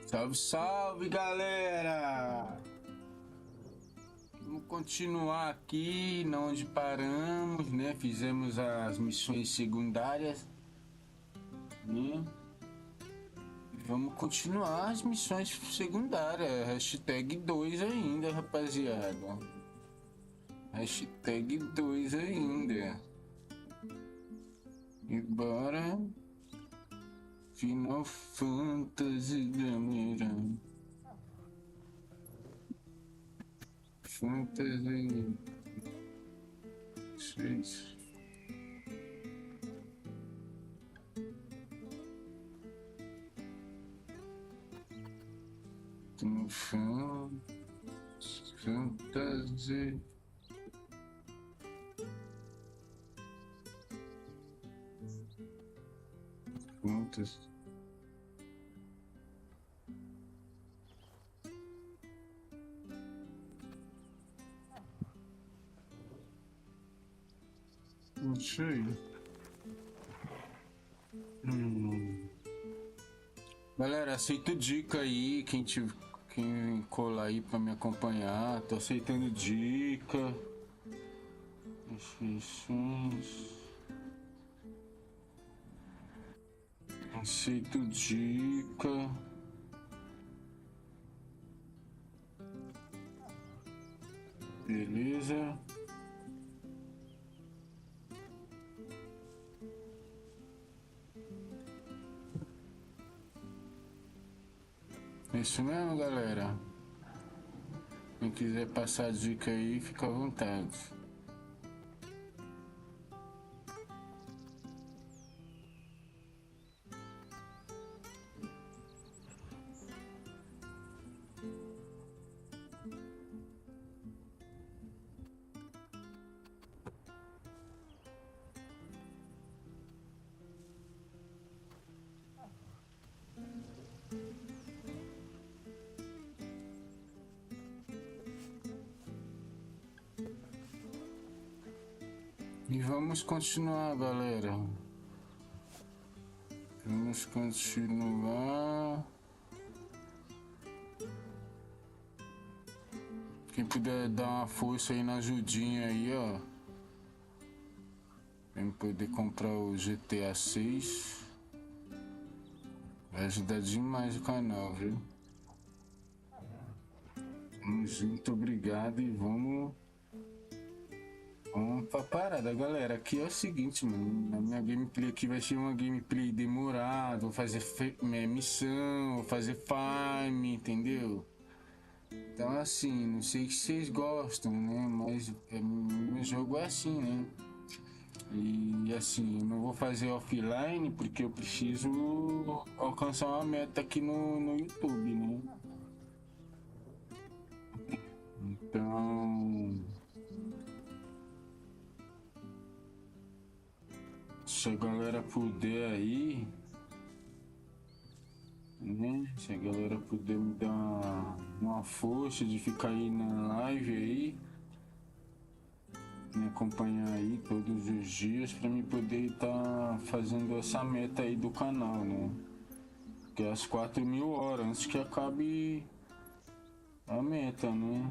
Salve, salve, galera! Vamos continuar aqui onde paramos, né? Fizemos as missões secundárias, né? Vamos continuar as missões secundárias. Hashtag 2 ainda, rapaziada. Hashtag 2 ainda. E bora. Final Fantasy Primeira. Fantasy 6. Fantasy. Fantasy. Não sei. Galera, aceito dica aí, quem colar aí pra me acompanhar. Tô aceitando dica. Inscrições. Aceito dica. Beleza. É isso mesmo, galera. Quem quiser passar dica aí, fica à vontade. E vamos continuar, galera. Vamos continuar. Quem puder dar uma força aí na ajudinha aí, ó. Pra eu poder comprar o GTA 6. Vai ajudar demais o canal, viu? Tamo junto, obrigado e vamos pra parada, galera. Aqui é o seguinte, mano. A minha gameplay aqui vai ser uma gameplay demorada. Vou fazer missão, vou fazer farm, entendeu? Então, assim, não sei se vocês gostam, né? Mas meu jogo é assim, né? E assim, não vou fazer offline porque eu preciso alcançar uma meta aqui no YouTube, né? Então, se a galera puder aí, né? Se a galera puder me dar uma força de ficar aí na live aí, me acompanhar aí todos os dias para me poder estar fazendo essa meta aí do canal, né? Que é as 4.000 horas antes que acabe a meta, né?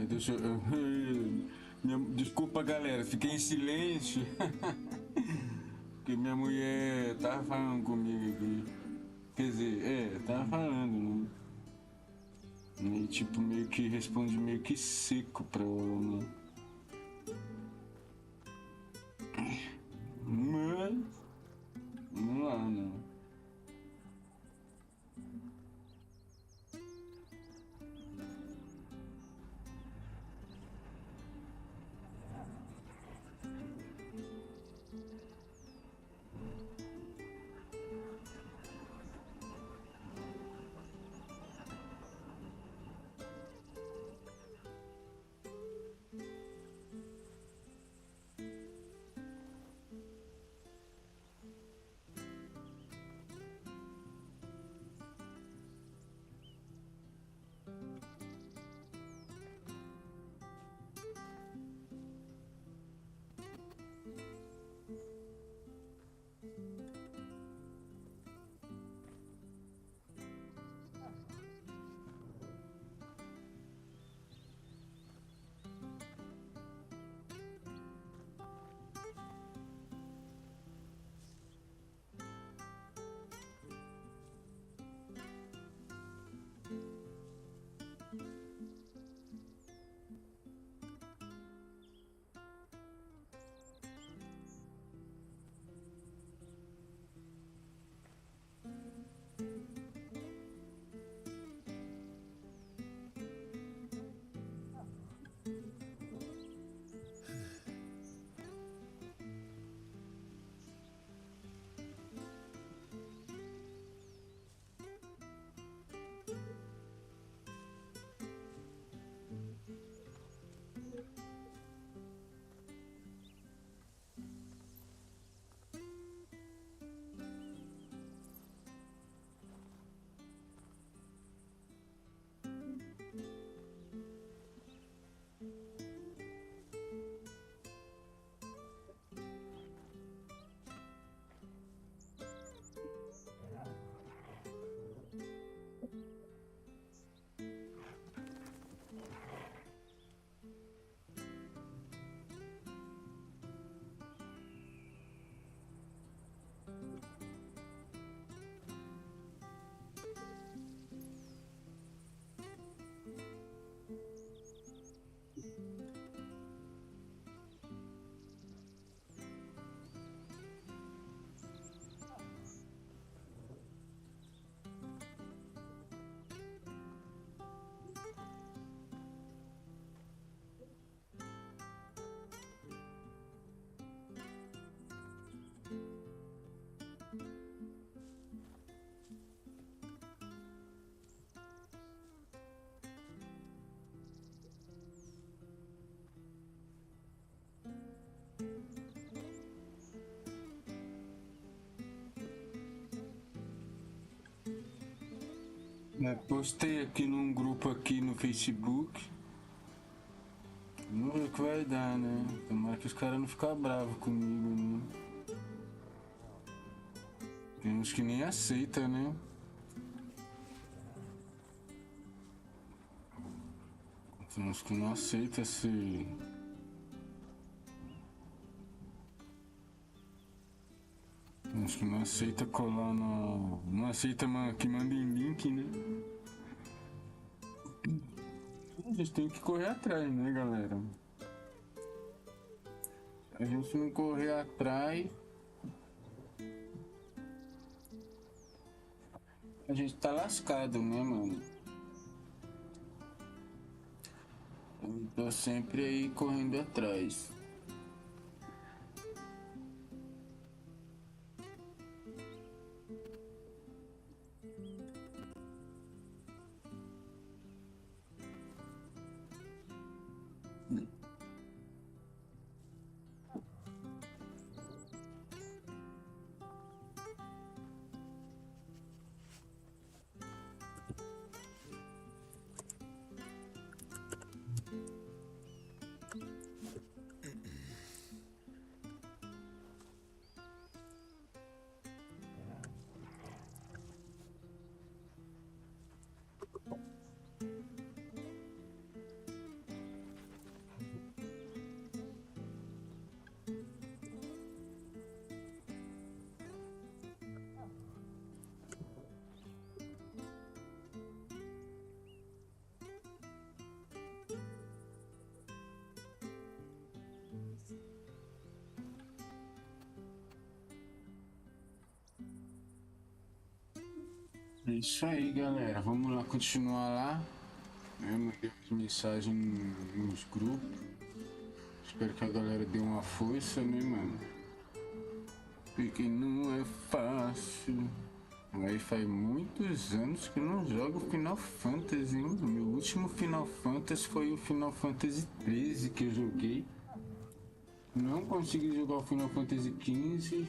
Deixa eu. Desculpa, galera, fiquei em silêncio. Porque minha mulher tava falando comigo aqui. Quer dizer, tava falando, né? E tipo, meio que respondi meio que seco pra ela, né? Mas. Vamos lá, né? Postei aqui num grupo aqui no Facebook. Vamos ver o que vai dar, né? Tomara que os caras não ficam bravos comigo, né? Tem uns que nem aceita, né? Tem uns que não aceitam esse... Tem uns que não aceita colar no... Não aceita que mandem link, né? A gente tem que correr atrás, né, galera? A gente não correr atrás, a gente tá lascado, né, mano? Eu tô sempre aí correndo atrás. É isso aí, galera. Vamos lá continuar lá. Eu mandei as mensagens nos grupos. Espero que a galera dê uma força, né, mano? Porque não é fácil. Aí faz muitos anos que eu não jogo Final Fantasy, hein? Meu último Final Fantasy foi o Final Fantasy 13 que eu joguei. Não consegui jogar o Final Fantasy 15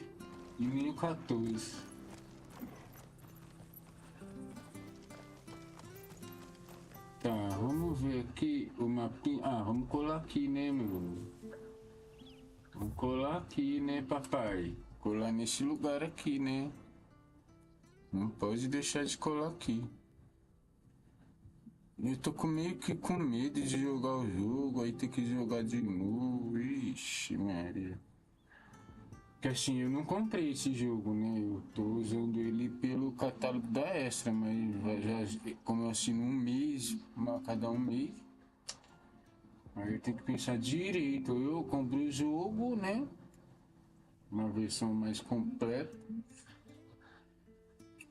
e nem o 14. Tá, vamos ver aqui o mapinha. Ah, vamos colar aqui, né, meu? Vamos colar aqui, né, papai? Colar nesse lugar aqui, né? Não pode deixar de colar aqui. Eu tô meio que com medo de jogar o jogo, aí ter que jogar de novo. Ixi, Maria. Porque assim, eu não comprei esse jogo, né? Eu tô usando ele pelo catálogo da Extra, mas já, como eu assino um mês, cada um mês, aí eu tenho que pensar direito. Eu compro o jogo, né? Uma versão mais completa.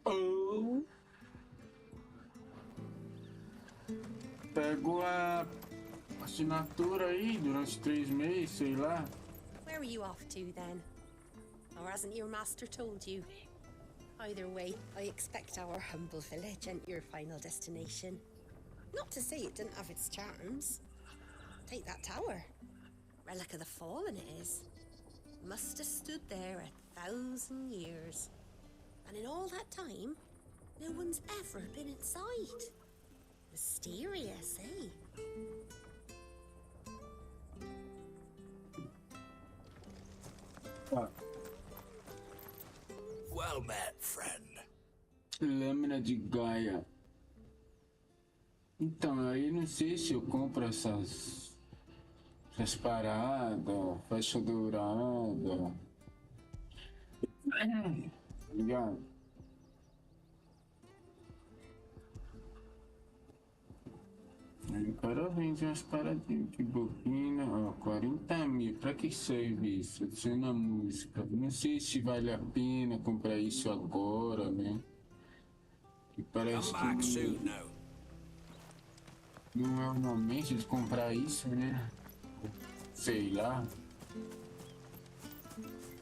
Ou pego a assinatura aí durante 3 meses, sei lá. Where are you off to then? Or hasn't your master told you? Either way, I expect our humble village ain't your final destination. Not to say it didn't have its charms. Take that tower. Relic of the Fallen it is. Must have stood there 1,000 years. And in all that time, no one's ever been inside. Mysterious, eh? Ah, Well met, friend. lâmina de Gaia. Então, aí não sei se eu compro essas paradas, faixa dourada. Tá ligado? Aí o cara vende umas paradinhas de bobina, ó, 40 mil. Pra que serve isso? Adiciona música. Não sei se vale a pena comprar isso agora, né? Que parece Come back que soon now. não é o momento de comprar isso, né? Sei lá.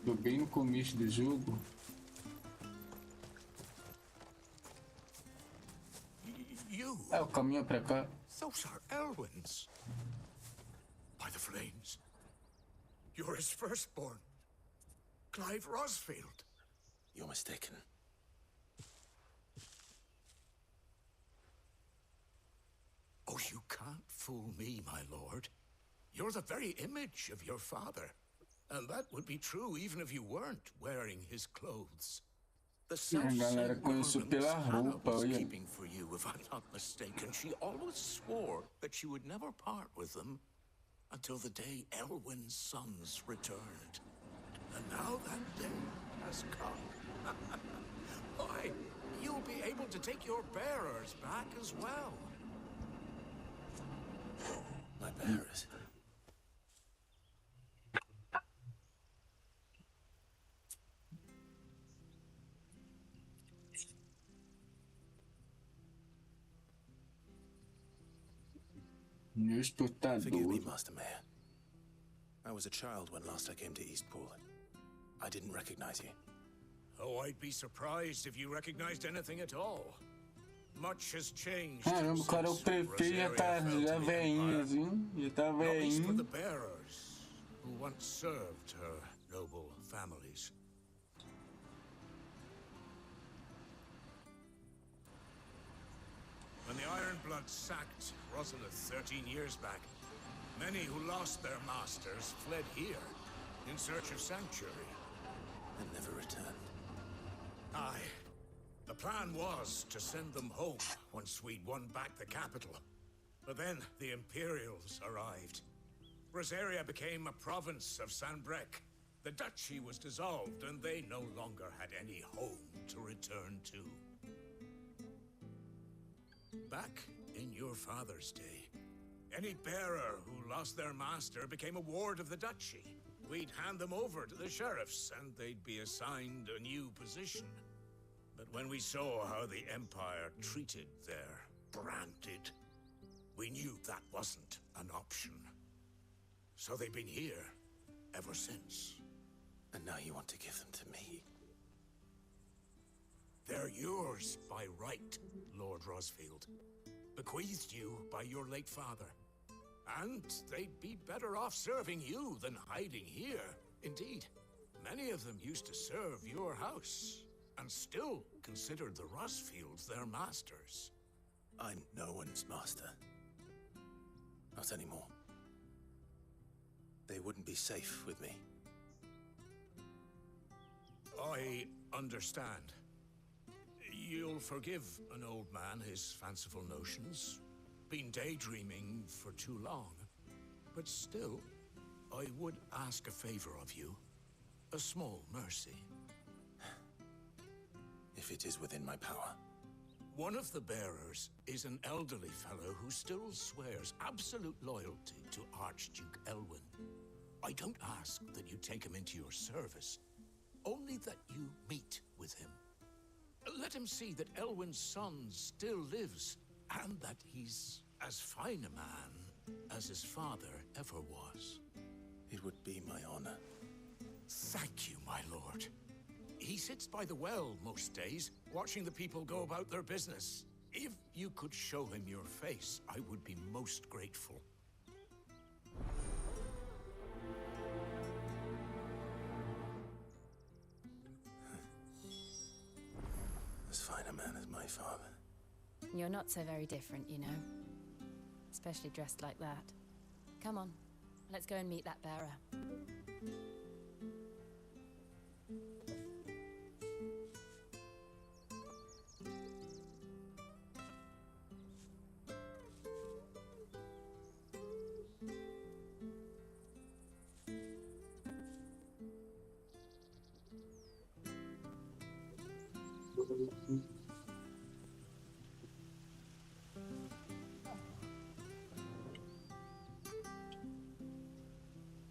Tô bem no começo do jogo. You? É, o caminho é pra cá. Those are Elwyn's. By the flames. You're his firstborn. Clive Rosfield. You're mistaken. Oh, you can't fool me, my lord. You're the very image of your father. And that would be true even if you weren't wearing his clothes. The galera conheceu pela Hannah roupa, was olha. keeping for you, if I'm not mistaken. She always swore that she would never part with them until the day Elwyn's sons returned. And now that day has come. Why, you'll be able to take your bearers back as well. My bearers. Meu exportador. Forgive me, Master Mayor. I was a child when last I came to Eastpool. I didn't recognize you. Oh, I'd be surprised if you recognized anything at all. Much has changed. Caramba, o cara é o since prefeito, já tá Rosaria fell já to the velhinho, Empire. assim. Já tá Not least for the velhinho. bearers who once served her noble families. When the Ironbloods sacked Rosalith 13 years back, many who lost their masters fled here in search of sanctuary. And never returned. Aye. The plan was to send them home once we'd won back the capital. But then the Imperials arrived. Rosaria became a province of Sanbreque. The duchy was dissolved, and they no longer had any home to return to. Back in your father's day, any bearer who lost their master became a ward of the duchy. We'd hand them over to the sheriffs, and they'd be assigned a new position. But when we saw how the Empire treated their branded, we knew that wasn't an option. So they've been here ever since. And now you want to give them to me? They're yours by right, Lord Rosfield. Bequeathed you by your late father. And they'd be better off serving you than hiding here. Indeed, many of them used to serve your house, and still considered the Rosfields their masters. I'm no one's master. Not anymore. They wouldn't be safe with me. I understand. You'll forgive an old man his fanciful notions. Been daydreaming for too long. But still, I would ask a favor of you. A small mercy. If it is within my power. One of the bearers is an elderly fellow who still swears absolute loyalty to Archduke Elwyn. I don't ask that you take him into your service, only that you meet with him. Let him see that Elwyn's son still lives, and that he's as fine a man as his father ever was. It would be my honor. Thank you, my lord. He sits by the well most days, watching the people go about their business. If you could show him your face, I would be most grateful. As fine a man as my father. You're not so very different, you know. Especially dressed like that. Come on, let's go and meet that bearer.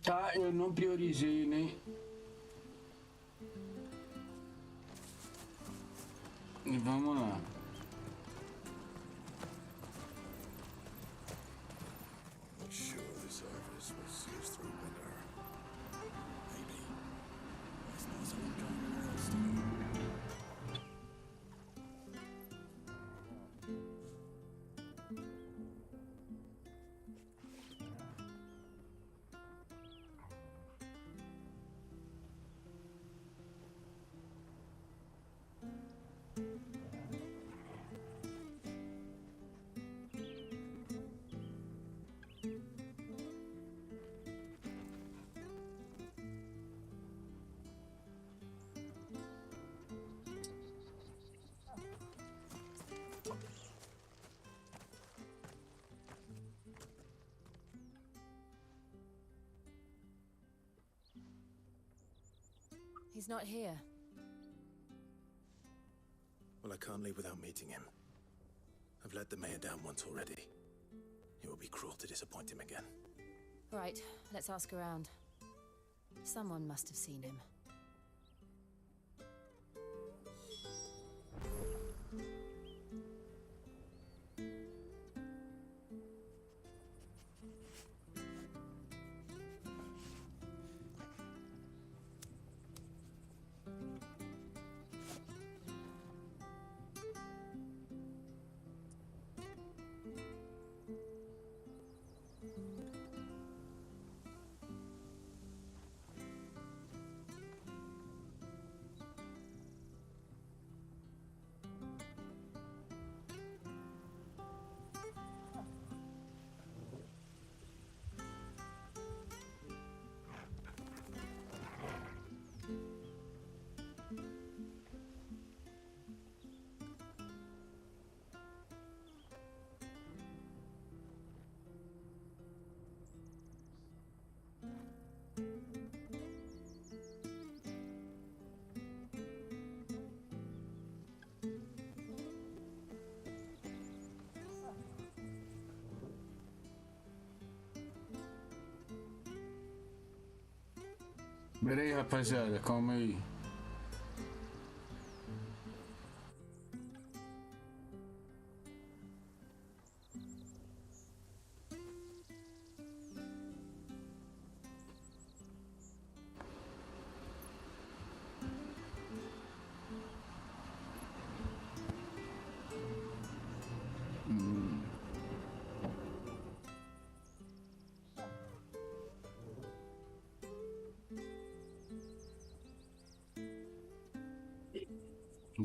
Tá, eu não priorizei, né? E vamos lá. Sure, the service will see us through winter. Maybe. I suppose I won't go anywhere else to go. He's not here. Well, I can't leave without meeting him. I've let the mayor down once already. It would be cruel to disappoint him again. Right, let's ask around. Someone must have seen him. Pera aí, rapaziada, calma aí.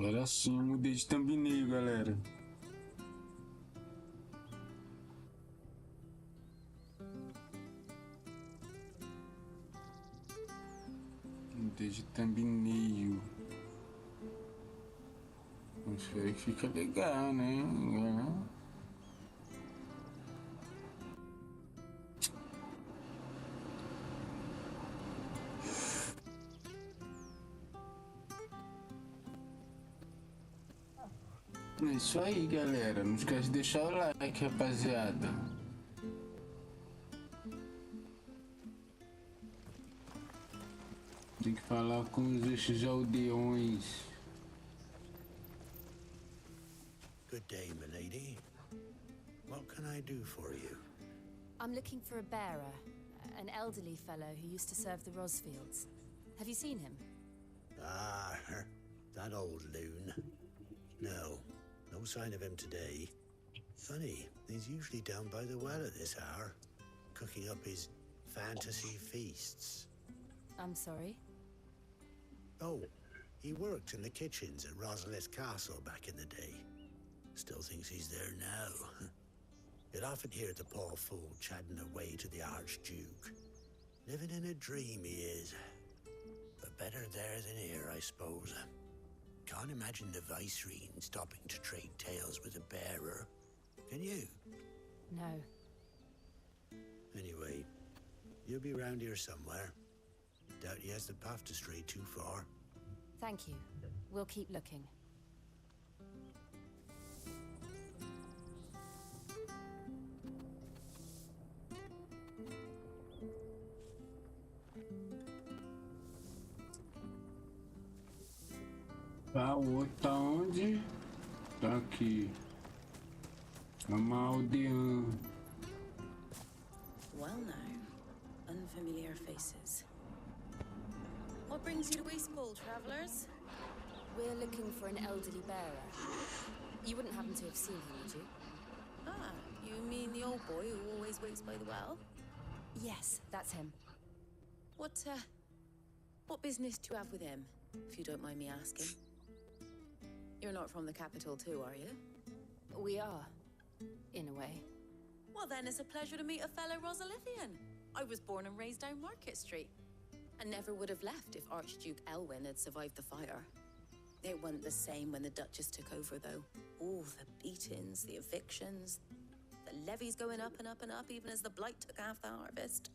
Agora sim, eu mudei de thumbnail, galera. Mudei de thumbnail. Isso aí fica legal, né? É isso aí, galera. Não esquece de deixar o like, rapaziada. Tem que falar com esses aldeões. Good day, milady. What can I do for you? I'm looking for a bearer, an elderly fellow who used to serve the Rosfields. Have you seen him? Ah, that old loon. No sign of him today. Funny, he's usually down by the well at this hour, cooking up his fantasy feasts. I'm sorry? Oh, he worked in the kitchens at Rosalith Castle back in the day. Still thinks he's there now. You'd often hear the poor fool chatting away to the Archduke. Living in a dream he is. But better there than here, I suppose. Can't imagine the Viceroy stopping to trade tales with a bearer. Can you? No. Anyway, you'll be round here somewhere. Doubt he has the path to stray too far. Thank you. We'll keep looking. Tá, o outro tá onde? Tá aqui. É uma aldeã. Well now, unfamiliar faces. What brings you to Eastpool, travellers? We're looking for an elderly bearer. You wouldn't happen to have seen him, would you? Ah, you mean the old boy who always waits by the well? Yes, that's him. What business do you have with him, if you don't mind me asking? You're not from the capital too, are you? We are, in a way. Well then, it's a pleasure to meet a fellow Rosalithian. I was born and raised down Market Street, and never would have left if Archduke Elwyn had survived the fire. It wasn't the same when the Duchess took over, though. Oh, the beatings, the evictions, the levies going up and up and up, even as the blight took half the harvest.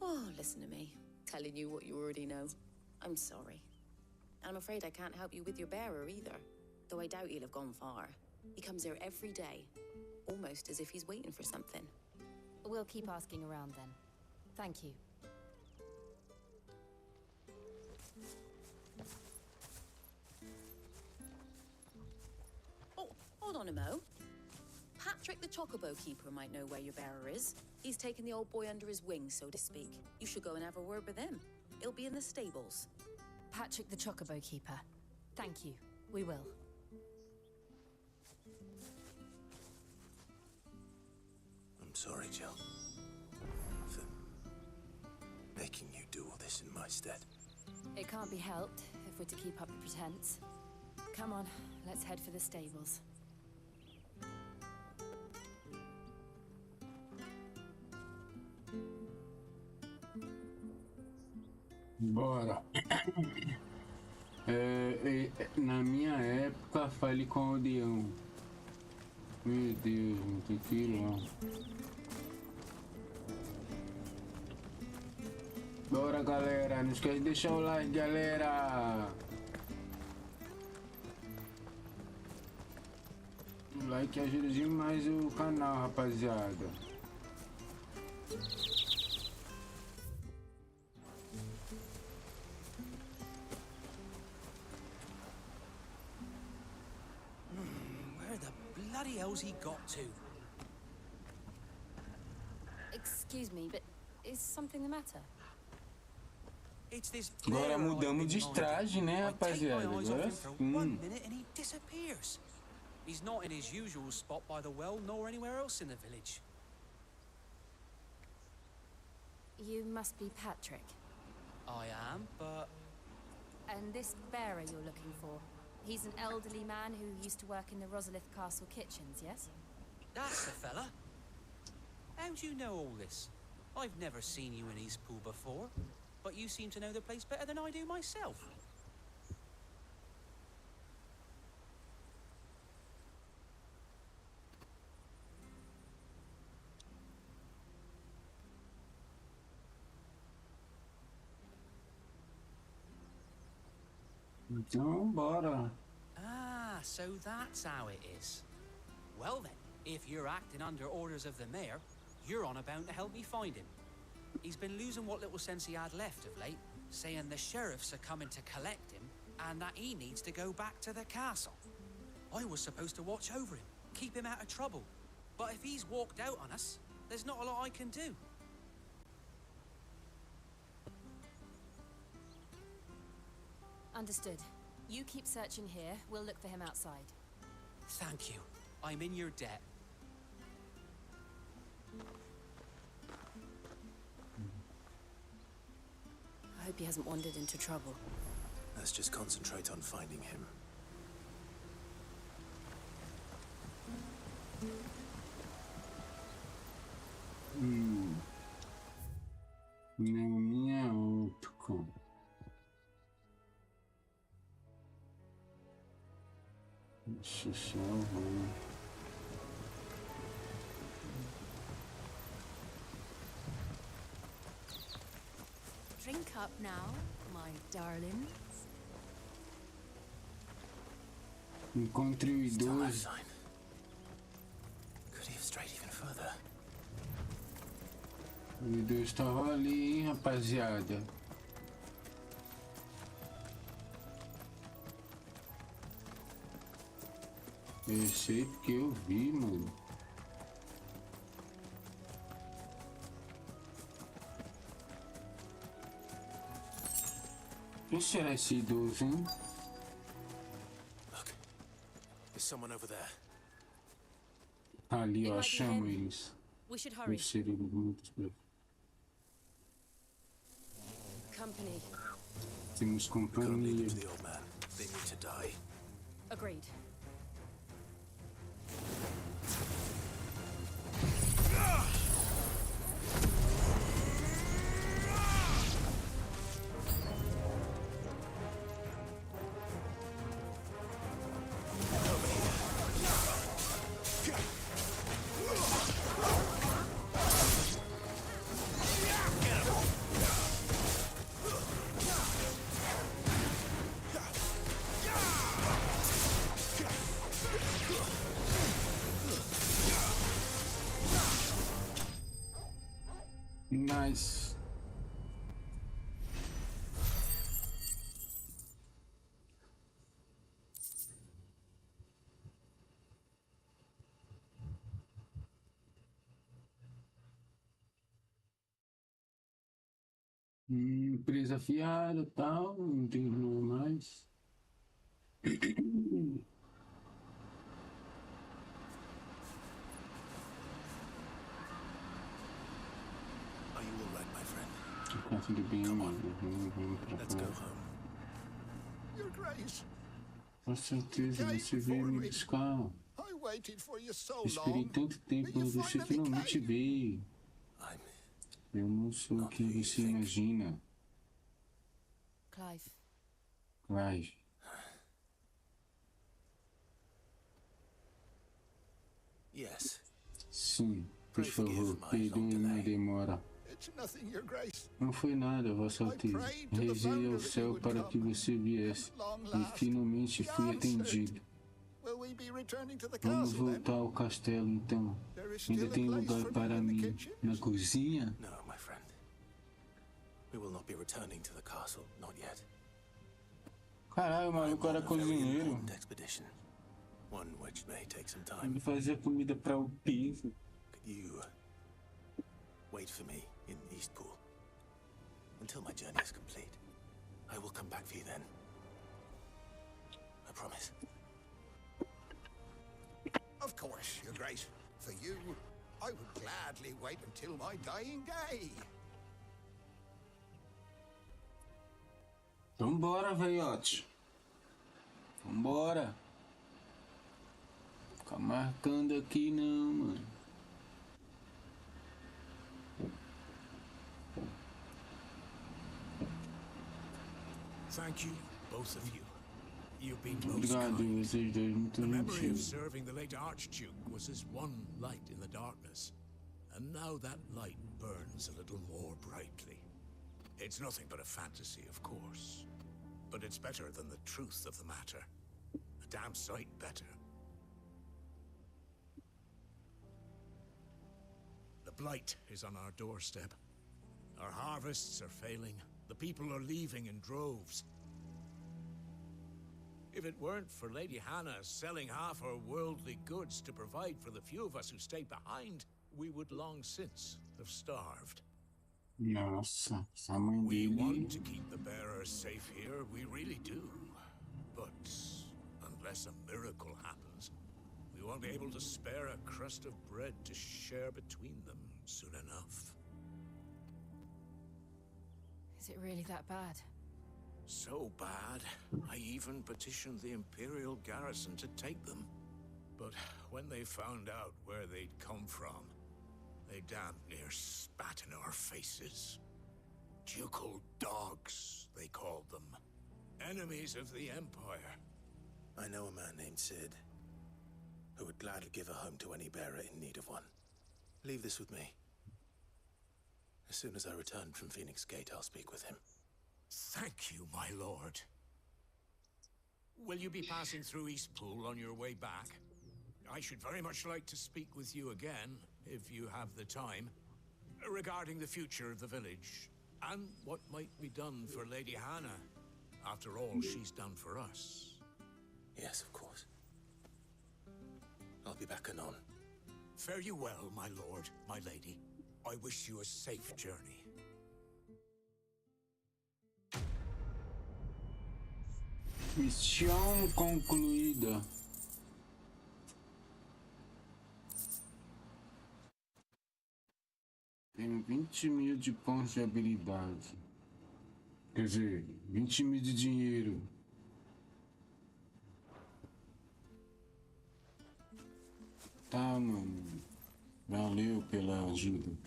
Oh, listen to me, telling you what you already know. I'm sorry. And I'm afraid I can't help you with your bearer either, though I doubt he'll have gone far. He comes here every day, almost as if he's waiting for something. We'll keep asking around then. Thank you. Oh, hold on a mo. Patrick the Chocobo Keeper might know where your bearer is. He's taken the old boy under his wing, so to speak. You should go and have a word with him. He'll be in the stables. Patrick the Chocobo Keeper. Thank you. We will. I'm sorry, Jill. For making you do all this in my stead. It can't be helped if we're to keep up the pretense. Come on, let's head for the stables. Bora. Na minha época, fale com o aldeão. Meu Deus, não tem que ir lá. Bora, galera. Não esquece de deixar o like, galera. O like ajuda demais o canal, rapaziada. Bloody hell's he got to? Excuse me, but is something the matter? It's this Agora mudamos de traje, né, rapaziada? Agora sim. 1 minute and he disappears. He's not in his usual spot by the well, nor anywhere else in the village. You must be Patrick. I am, but And this bearer you're looking for, he's an elderly man who used to work in the Rosalith Castle kitchens, yes? That's the fella. How do you know all this? I've never seen you in Eastpool before, but you seem to know the place better than I do myself. Então, bora. Ah, so that's how it is. Well then, if you're acting under orders of the mayor, you're on about to help me find him. He's been losing what little sense he had left of late, saying the sheriffs are coming to collect him and that he needs to go back to the castle. I was supposed to watch over him, keep him out of trouble. But if he's walked out on us, there's not a lot I can do. Understood. You keep searching here, we'll look for him outside. Thank you. I'm in your debt. I hope he hasn't wandered into trouble. Let's just concentrate on finding him. Minha óptica. Deixa eu salvar. Drink up now, my darlings. Encontrei o Still no idoso. sign. Could he have strayed even further? O idoso estava ali, hein, rapaziada. Eu sei porque eu vi, mano. Quem será esse idoso, hein? Look, there's someone over there. Ali, ó, It might be chamo him. eles. We should hurry. Eles seriam muitos. Company. Temos Can't leave companhia. them to the old man. They need to die. Agreed. Nice. Empresa afiada, tal, não tem mais. Are you all right, my friend? Tá tudo bem, Come on. mano. Vamos pra Let's go fora. home. Your Grace, Com certeza, você veio me buscar. I waited for you so Esperei long. tanto tempo, but you mas você finalmente came. veio. I'm... Eu não sou o que você imagina. Clive. Clive. Yes. Sim, por favor, perdoe minha demora. It's nothing, Your Grace. Não foi nada, Vossa Alteza. Rezei ao céu para que você viesse e finalmente fui atendido. Will we be returning to the Vamos castle then? voltar ao castelo então. There is Ainda still a tem place lugar for para me in the mim kitchen. na cozinha? No, my friend. We will not be returning to the castle, not yet. Caralho, o I'm maluco on era a very cozinheiro. important expedition. One which may take some time. Ele fazia comida para o piso. Could you wait for me in Eastpool until my journey is complete? I will come back for you then. I promise. Of course, Your Grace. For you, I would gladly wait until my dying day. Então Vambora, velhote. Vambora. Ficar marcando aqui não, mano. Thank you, both of you. You've been most Obrigado, kind. vocês dois, muito The memory of gentil. serving the late Archduke was as one light in the darkness, and now that light burns a little more brightly. It's nothing but a fantasy, of course, but it's better than the truth of the matter. A damn sight better. The blight is on our doorstep. Our harvests are failing. The people are leaving in droves. If it weren't for Lady Hannah selling half her worldly goods to provide for the few of us who stayed behind, we would long since have starved. Nossa, essa mãe We dele. want to keep the bearers safe here, we really do. But unless a miracle happens, we won't be able to spare a crust of bread to share between them soon enough. Is it really that bad? So bad, I even petitioned the Imperial garrison to take them. But when they found out where they'd come from, they damn near spat in our faces. Ducal dogs, they called them. Enemies of the Empire. I know a man named Sid who would gladly give a home to any bearer in need of one. Leave this with me. As soon as I return from Phoenix Gate, I'll speak with him. Thank you, my lord. Will you be passing through Eastpool on your way back? I should very much like to speak with you again, if you have the time, regarding the future of the village, and what might be done for Lady Hannah, after all she's done for us. Yes, of course. I'll be back anon. Fare you well, my lord, my lady. I wish you a safe journey. Missão concluída. Tenho 20.000 de pontos de habilidade. Quer dizer, 20.000 de dinheiro. Tá, mano. Valeu pela ajuda.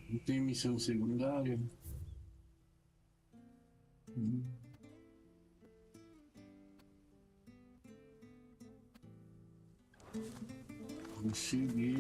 Não tem missão secundária? Consegui.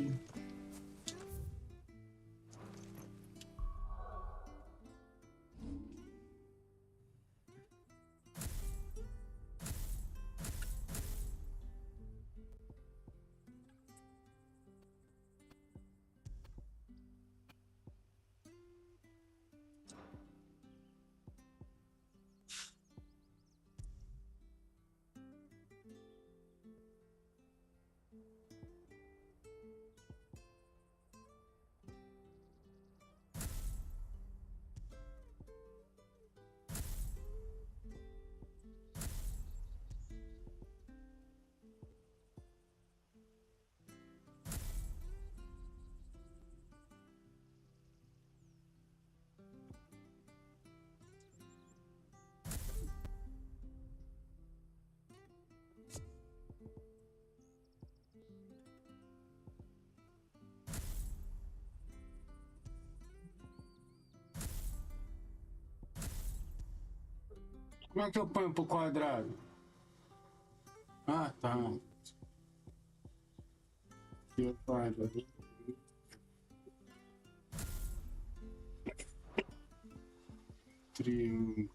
Como é que eu ponho pro quadrado? Ah, tá. Aqui é quadrado. Triângulo.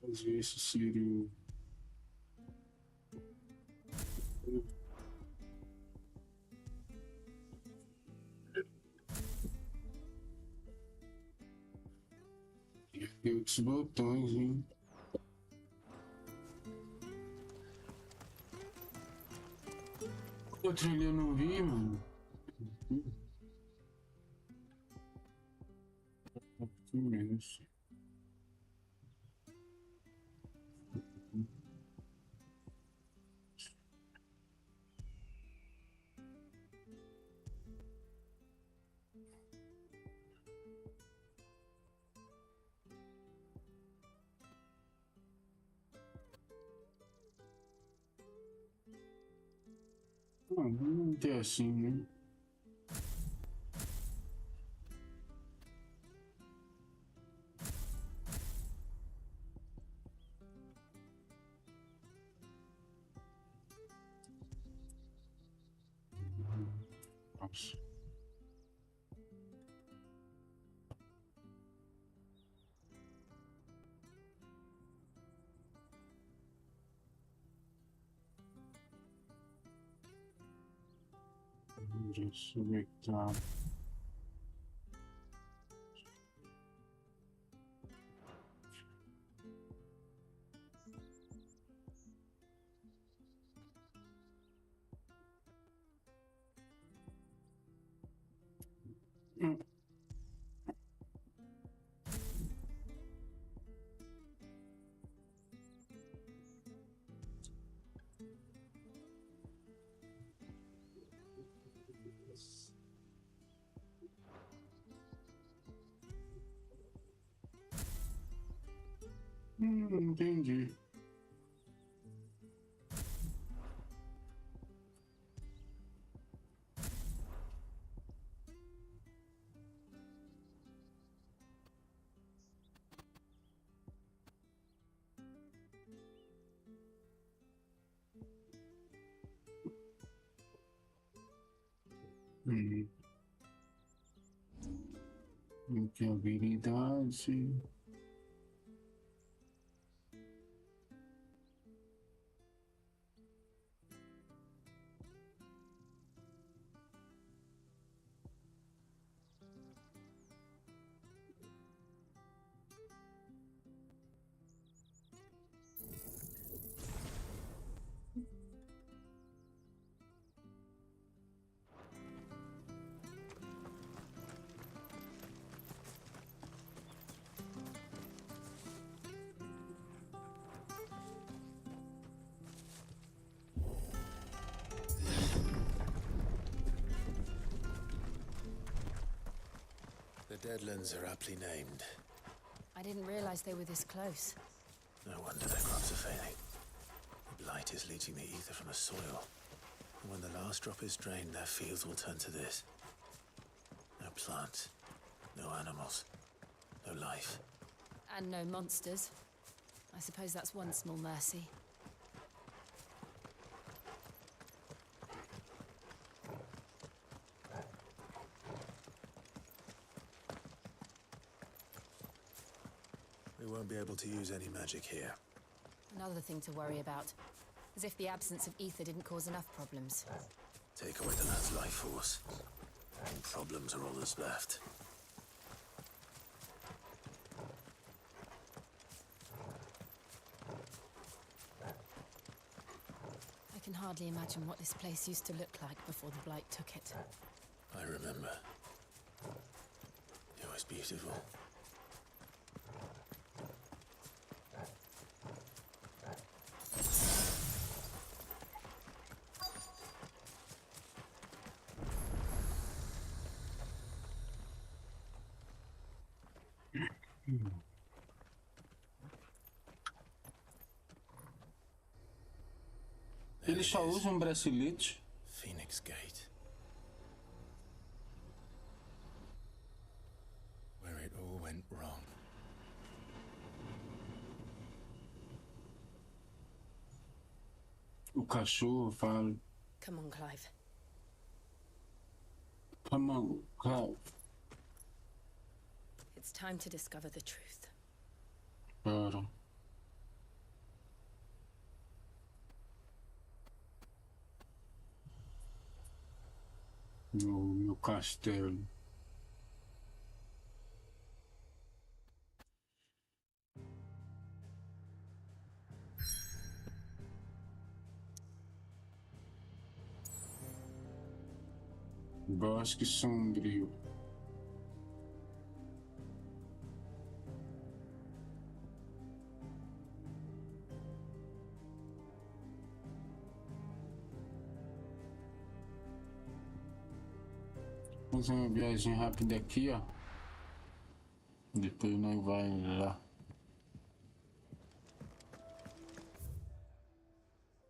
Às vezes seria. Tem outros botões, hein? Outro ali eu não vi, mano. Menos. Ah, não ter assim, né? Nossa. Deixa eu ver que tá. Entendi. Hum. Não tem habilidade. The Deadlands are aptly named. I didn't realize they were this close. No wonder their crops are failing. The blight is leaching the ether from the soil. And when the last drop is drained, their fields will turn to this. No plants, no animals, no life. And no monsters. I suppose that's one small mercy. We won't be able to use any magic here. Another thing to worry about. As if the absence of ether didn't cause enough problems. Take away the lad's life force, and problems are all that's left. I can hardly imagine what this place used to look like before the blight took it. I remember. It was beautiful. Eles só usam bracelete. Phoenix Gate. Where it all went wrong. O cachorro fala. Come on, Clive. Come on, Clive. It's time to discover the truth. Para. No castelo. Bosque sombrio. Vamos fazer uma viagem rápida aqui, ó. Depois nós vai lá.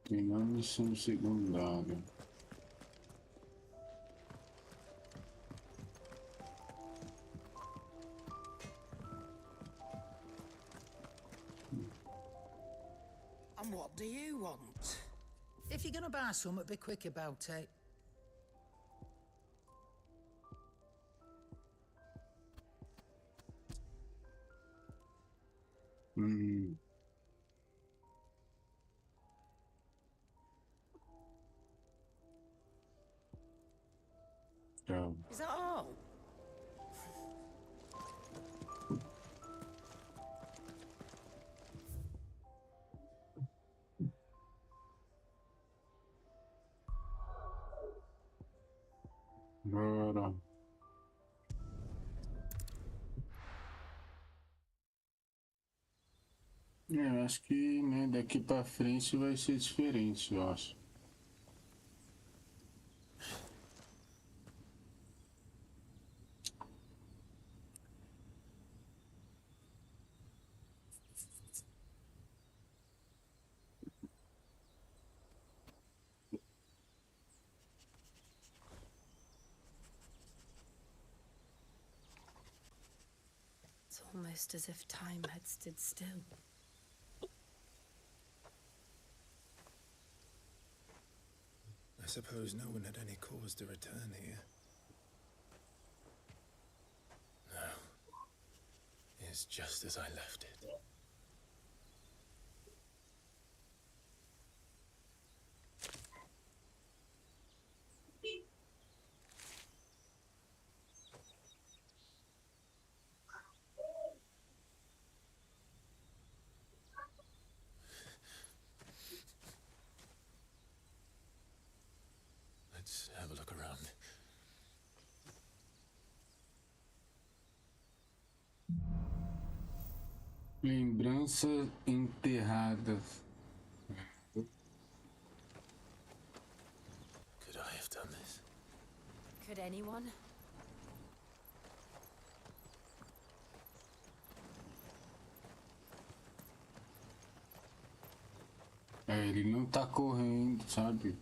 Tem uma missão secundária. What do you want? If you're gonna buy something, be quick about it. Tchau. Is that all? Bora. Eu acho que, né, daqui pra frente vai ser diferente, eu acho. It's almost as if time had stood still. I suppose no one had any cause to return here. No. It's just as I left it. Let's have a look around. Lembranças enterradas. Could I have done this? Could anyone? É, ele não tá correndo, sabe?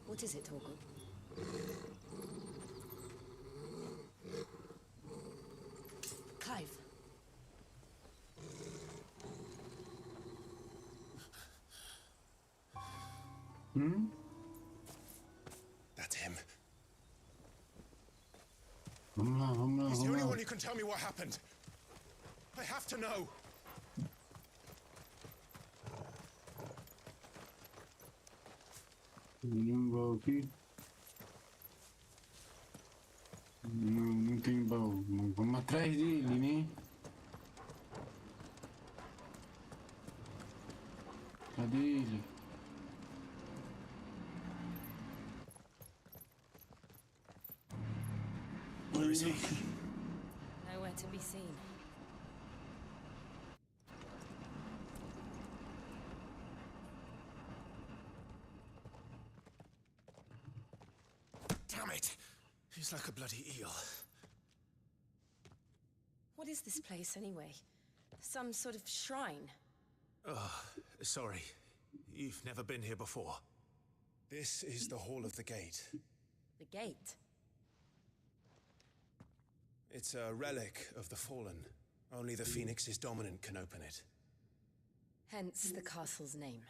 What is it, Torgal? Clive. That's him. Vamos lá, vamos lá, He's the vamos only lá. one who can tell me what happened. I have to know. Nenhum baú aqui. Não, não tem baú. Mas vamos atrás dele, né? Cadê ele? Where is he? Nowhere to be seen. Damn it! He's like a bloody eel. What is this place, anyway? Some sort of shrine? Oh, sorry. You've never been here before. This is the Hall of the Gate. The gate? It's a relic of the Fallen. Only the Phoenix's dominant can open it. Hence the castle's name.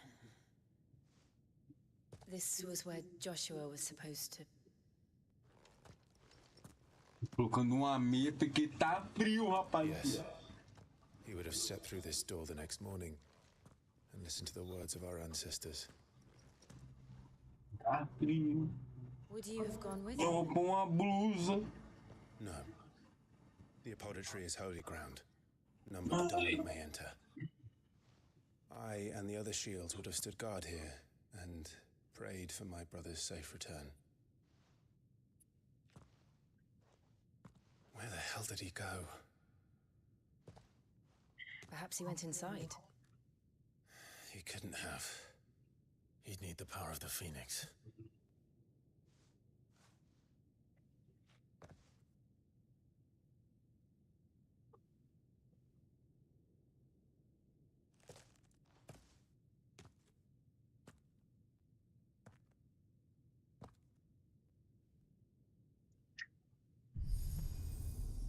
This was where Joshua was supposed to... Colocando meta que tá frio, rapaz. Yes. He would have stepped through this door the next morning and listened to the words of our ancestors. Tá frio. Would you have gone with Eu him? vou pôr uma blusa. No. The apodatory is holy ground. None but the dominant may enter. I and the other shields would have stood guard here and prayed for my brother's safe return. Where the hell did he go? Perhaps he went inside. He couldn't have. He'd need the power of the Phoenix.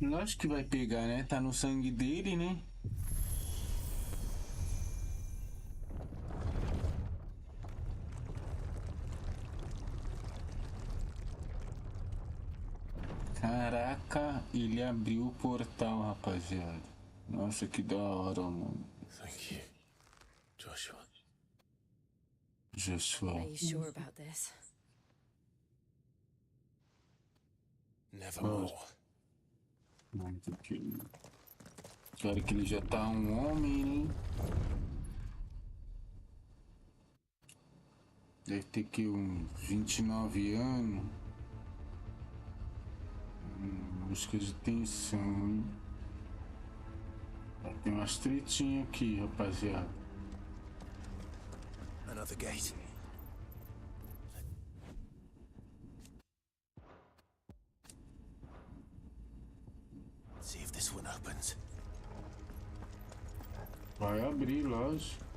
Lógico que vai pegar, né? Tá no sangue dele, né? Caraca, ele abriu o portal, rapaziada. Nossa, que da hora, mano. Thank you, Joshua. Joshua. Are you sure about this? Nevermore. Muito que... Claro que ele já tá um homem, né? Deve ter que uns 29 anos. Busca de tensão, hein? Tem umas tretinhas aqui, rapaziada. Another gate. See if this one opens. Vai abrir, lógico.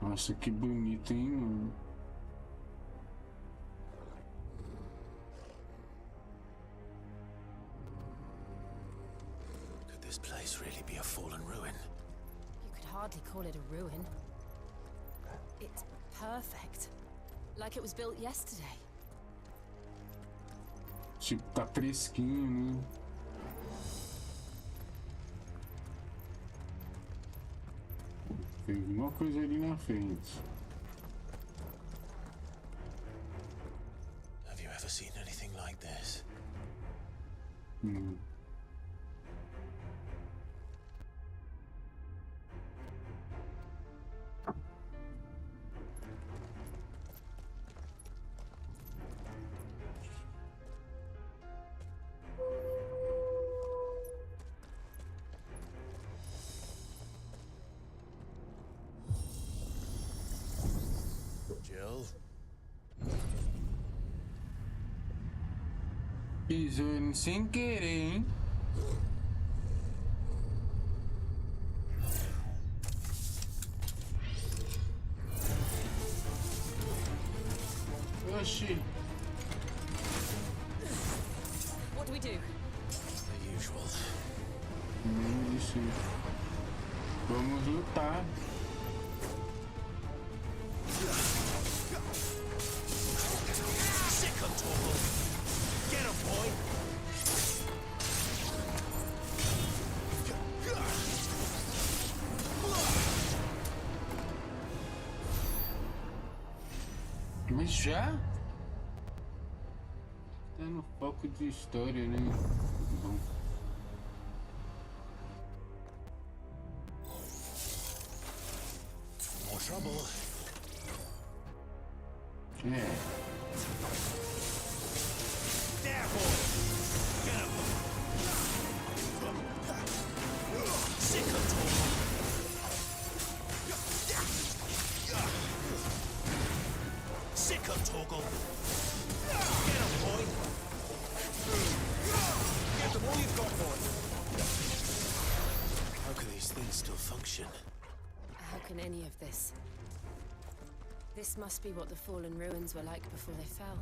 Nossa, que bonito, hein, mano? Could this place really be a fallen ruin? You could hardly call it a ruin. It's perfect. Like it was built yesterday. Tipo, tá fresquinho, né? Tem alguma coisa ali na frente. Have you ever seen anything like this? Jill? Pisou sem querer, hein? Oxi. What do we do? The usual. Isso. Vamos lutar. Sick of Torgal! Get him, boy! Mas já? Tá no foco de história, né? Bom. More trouble. É. There, boy! Get him! Sick of Torgal! Sick of Torgal! Get him, boy! Get them all you've got, boy! How can these things still function? How can any of this? This must be what the fallen ruins were like before they fell.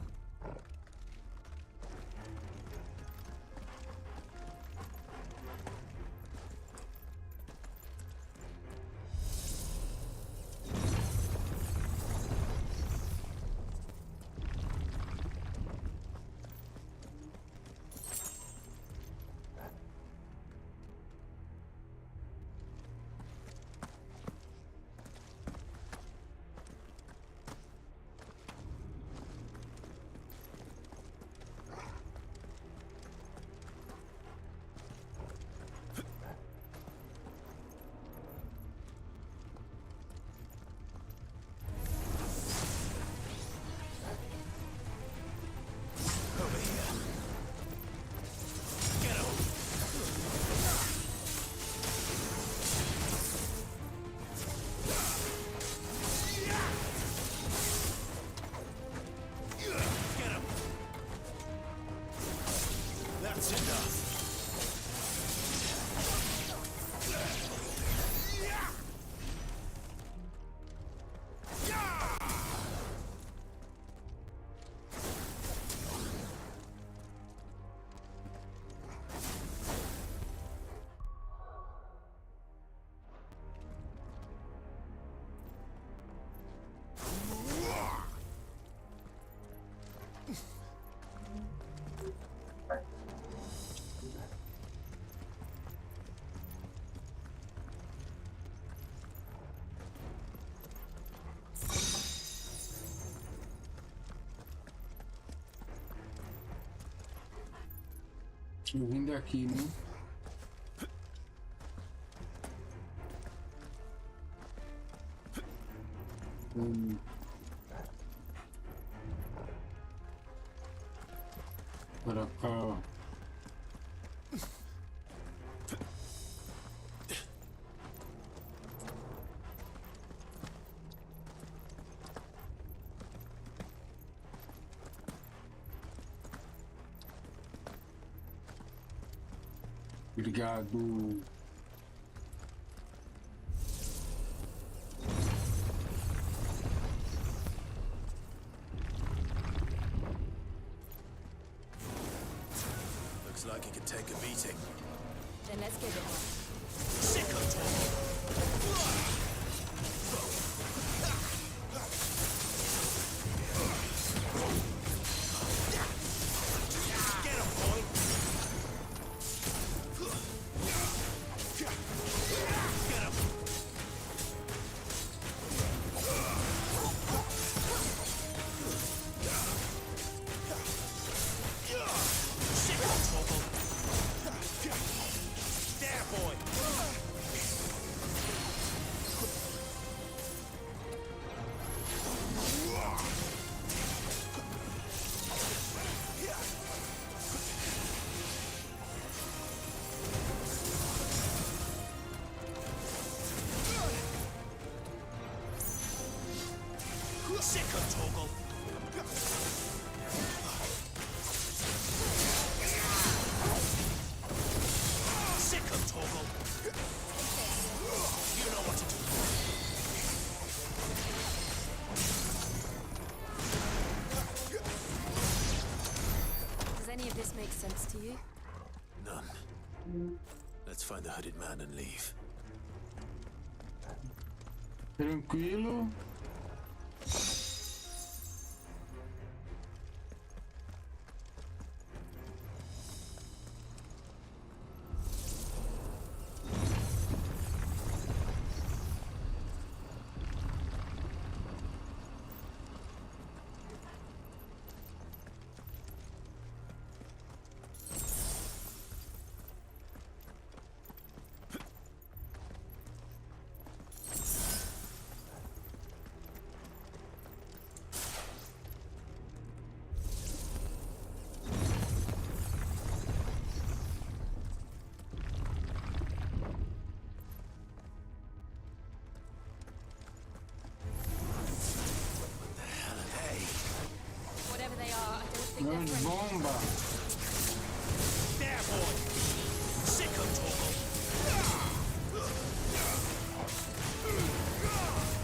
Eu vim daqui, né? Pra cá, ó. Obrigado. Looks like he could take a beating. Then let's give it one. Sicko talk. Get him, boy. Get him. Sicko talk. There, boy. Sicko toggle. Sicko toggle. You know what to do. Does any of this make sense to you? None. Let's find the hooded man and leave. Tranquilo. Whatever they are, I don't think Mas they're friendly. bomba. There, boy. Sicko toggle.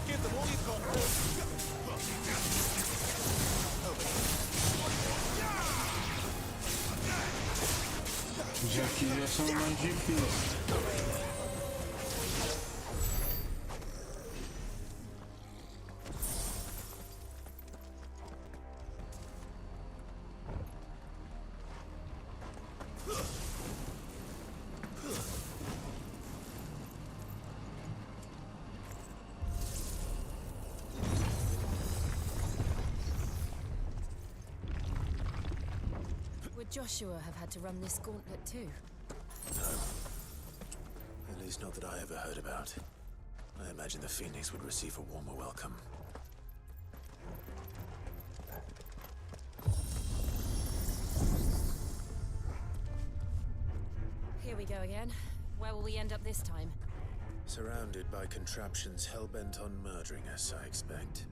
Give them all you've got, boy. Já que já são mais difíceis. Would Joshua have had to run this gauntlet too? No. At least not that I ever heard about. I imagine the Phoenix would receive a warmer welcome. Here we go again. Where will we end up this time? Surrounded by contraptions hell-bent on murdering us, I expect.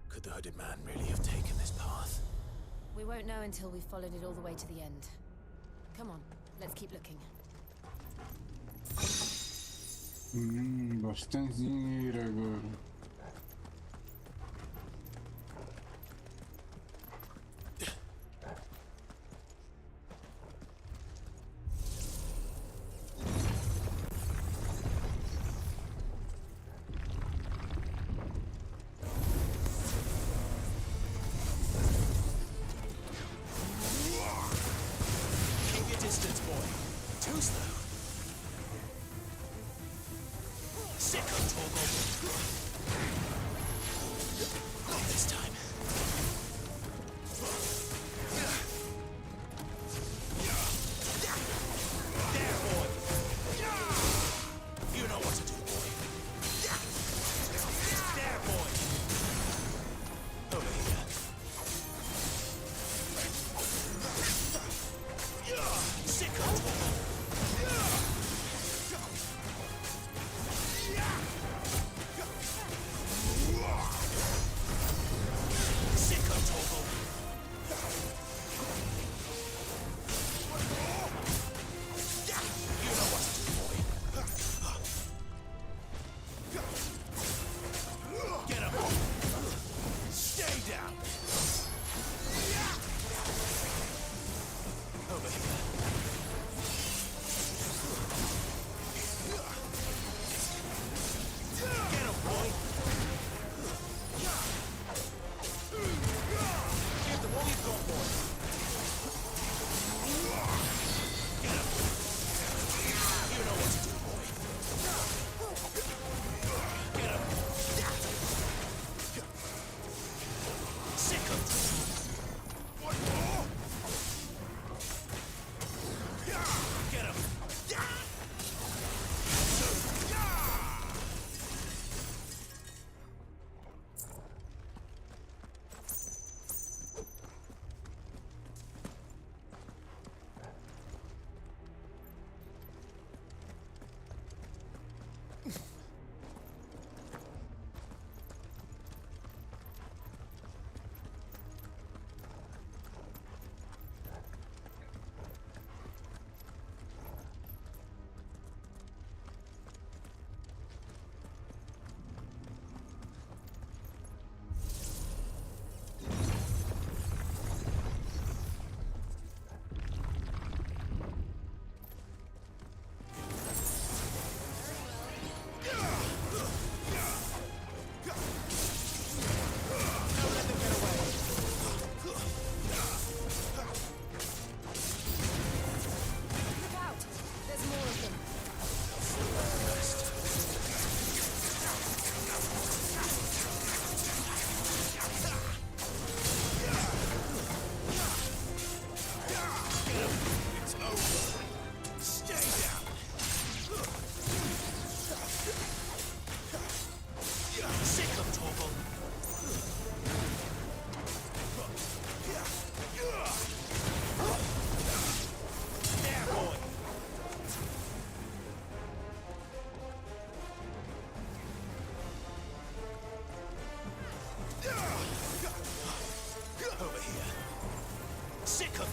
Could the hooded man really have taken this path? We won't know until we've followed it all the way to the end. Come on, let's keep looking. Bastante dinheiro agora. Keep your distance, boy. Too slow. Sicko toggle. Over here. Get him, boy! Give them all you've got, boy! Get him! You know what to do, boy! Get him! Second! One more! Get him!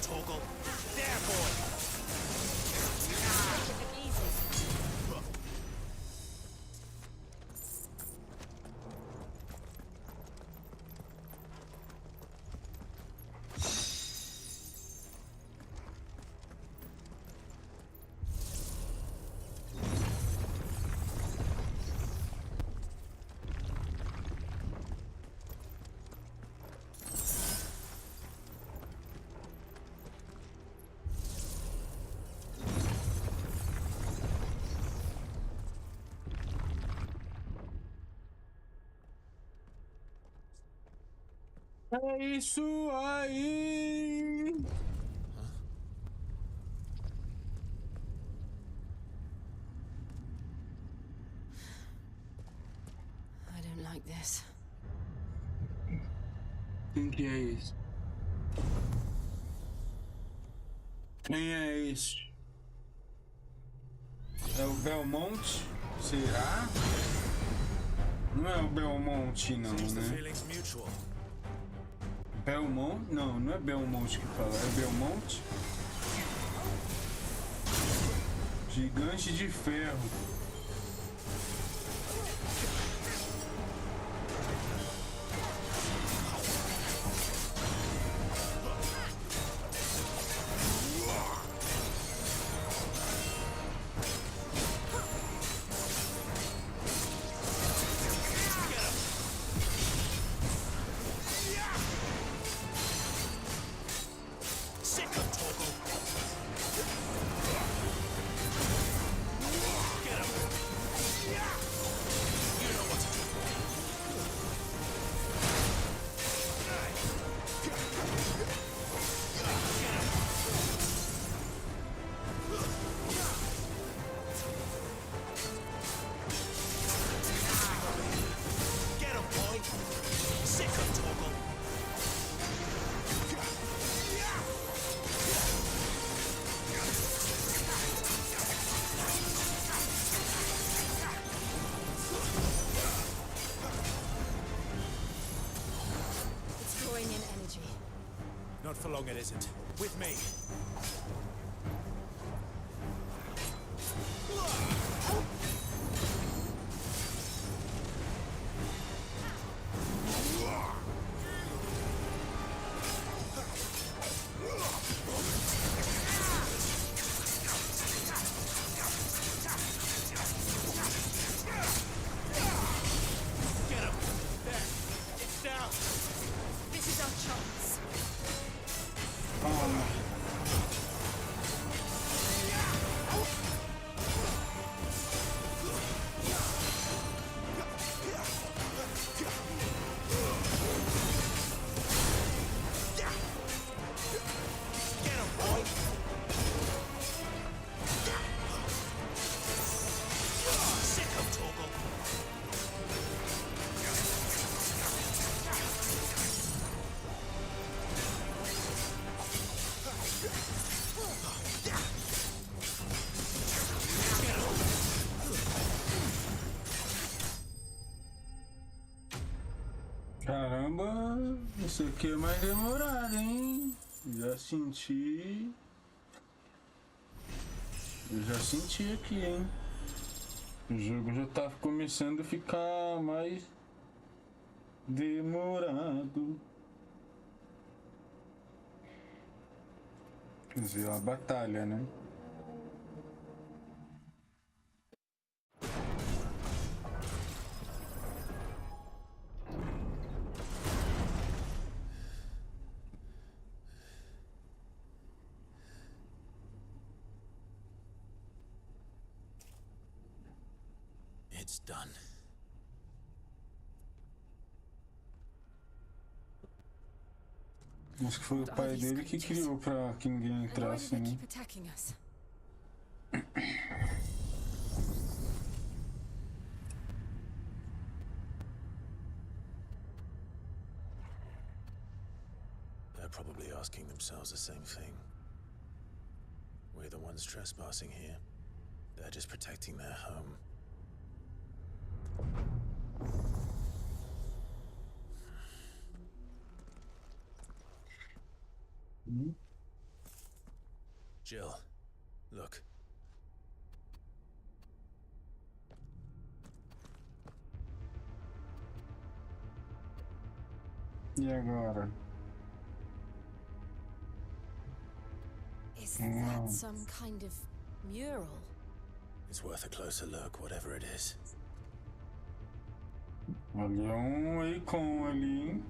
Toggle. There, boy. É isso aí! I don't like this. Quem que é esse? Quem é esse? É o Belmont? Será? Não é o Belmont não, né? Belmont? Não, não é Belmont que fala, é Belmont? Gigante de ferro. Not for long, it isn't. With me. aqui é mais demorado, hein? Já senti. Eu já senti aqui, hein? O jogo já tá começando a ficar mais demorado. Quer dizer, a batalha, né? It's done. Acho que foi o pai dele que criou pra que ninguém entrasse, né? Keep attacking us. They're probably asking themselves the same thing. We're the ones trespassing here. They're just protecting their home. Jill, look. E agora? Is that some kind of mural? It's worth a closer look, whatever it is. Olha ícone ali, hein?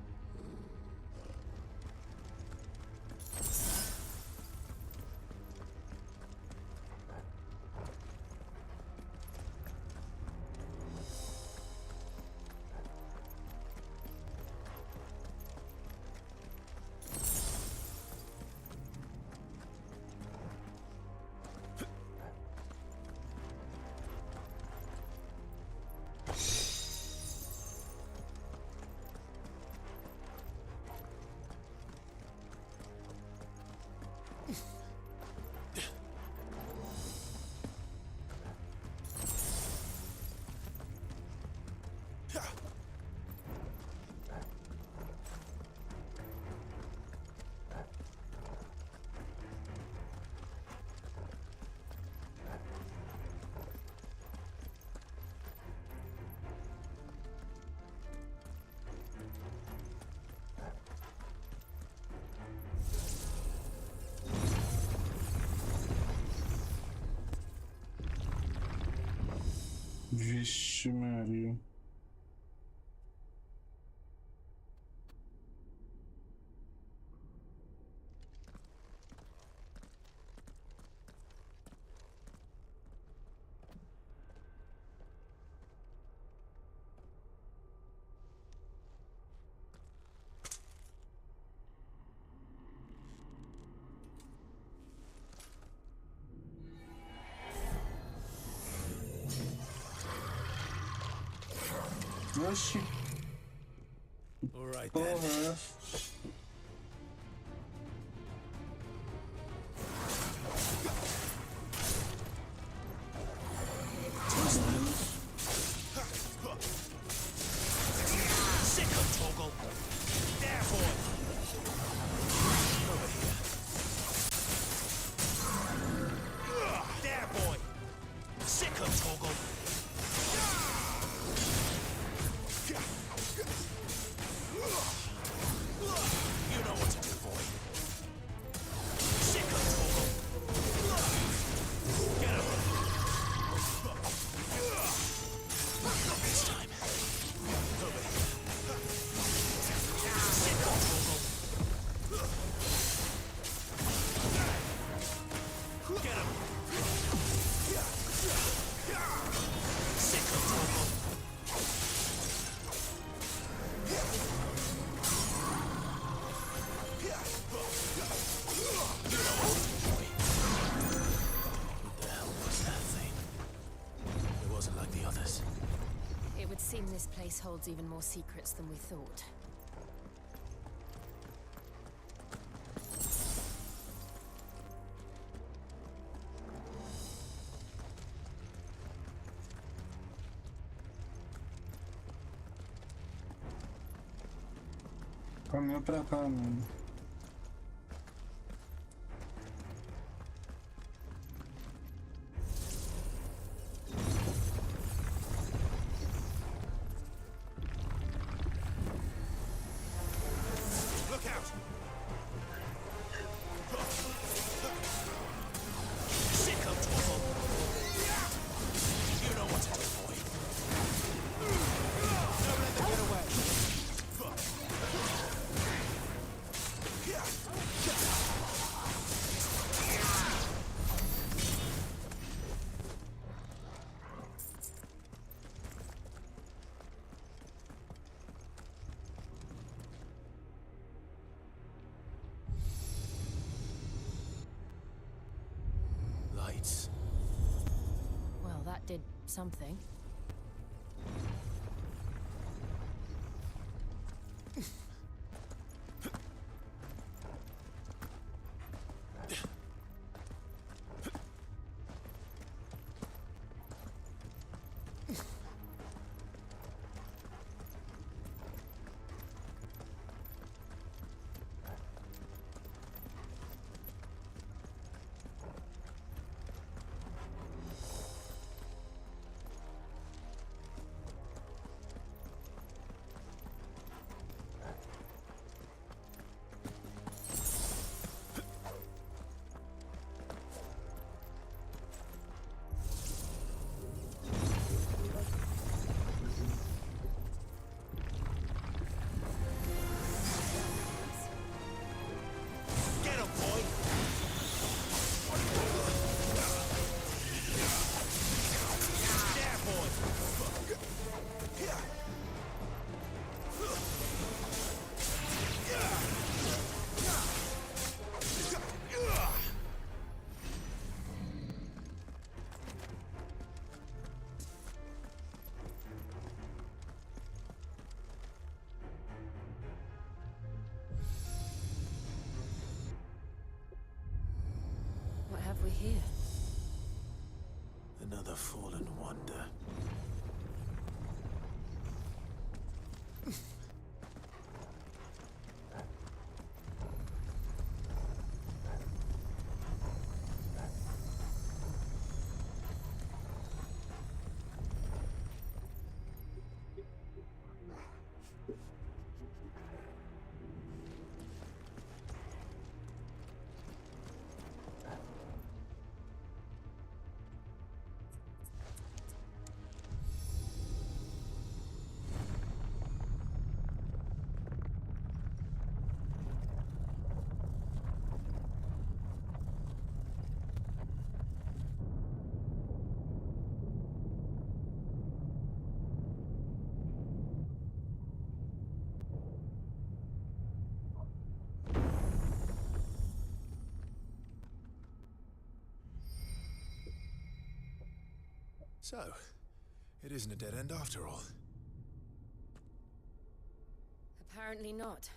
Vixe, Maria. Oxi. All right then. Porra. This place holds even more secrets than we thought. Caminha pra cá, mano. Look out! Sick of trouble! You know what to do, boy. Don't let them get away. Lights. Well, that did something. Get him, boy! Yeah, boy! What have we here? Another fallen wonder. So, it isn't a dead end after all. Apparently not.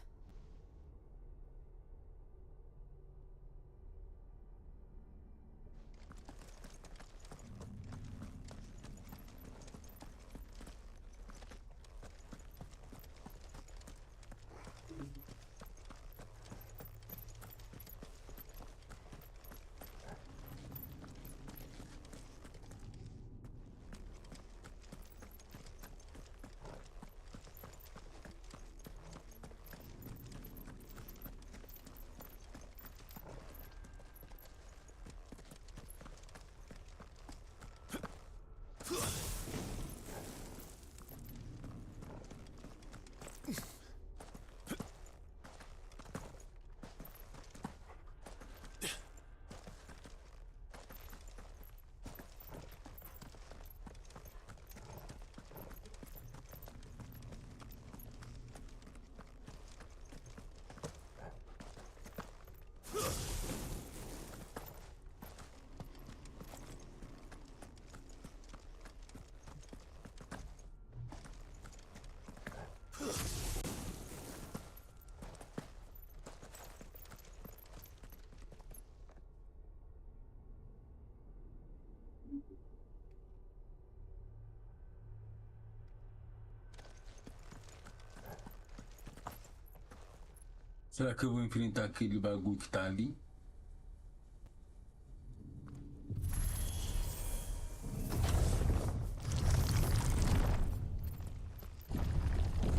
Será que eu vou enfrentar aquele bagulho que tá ali?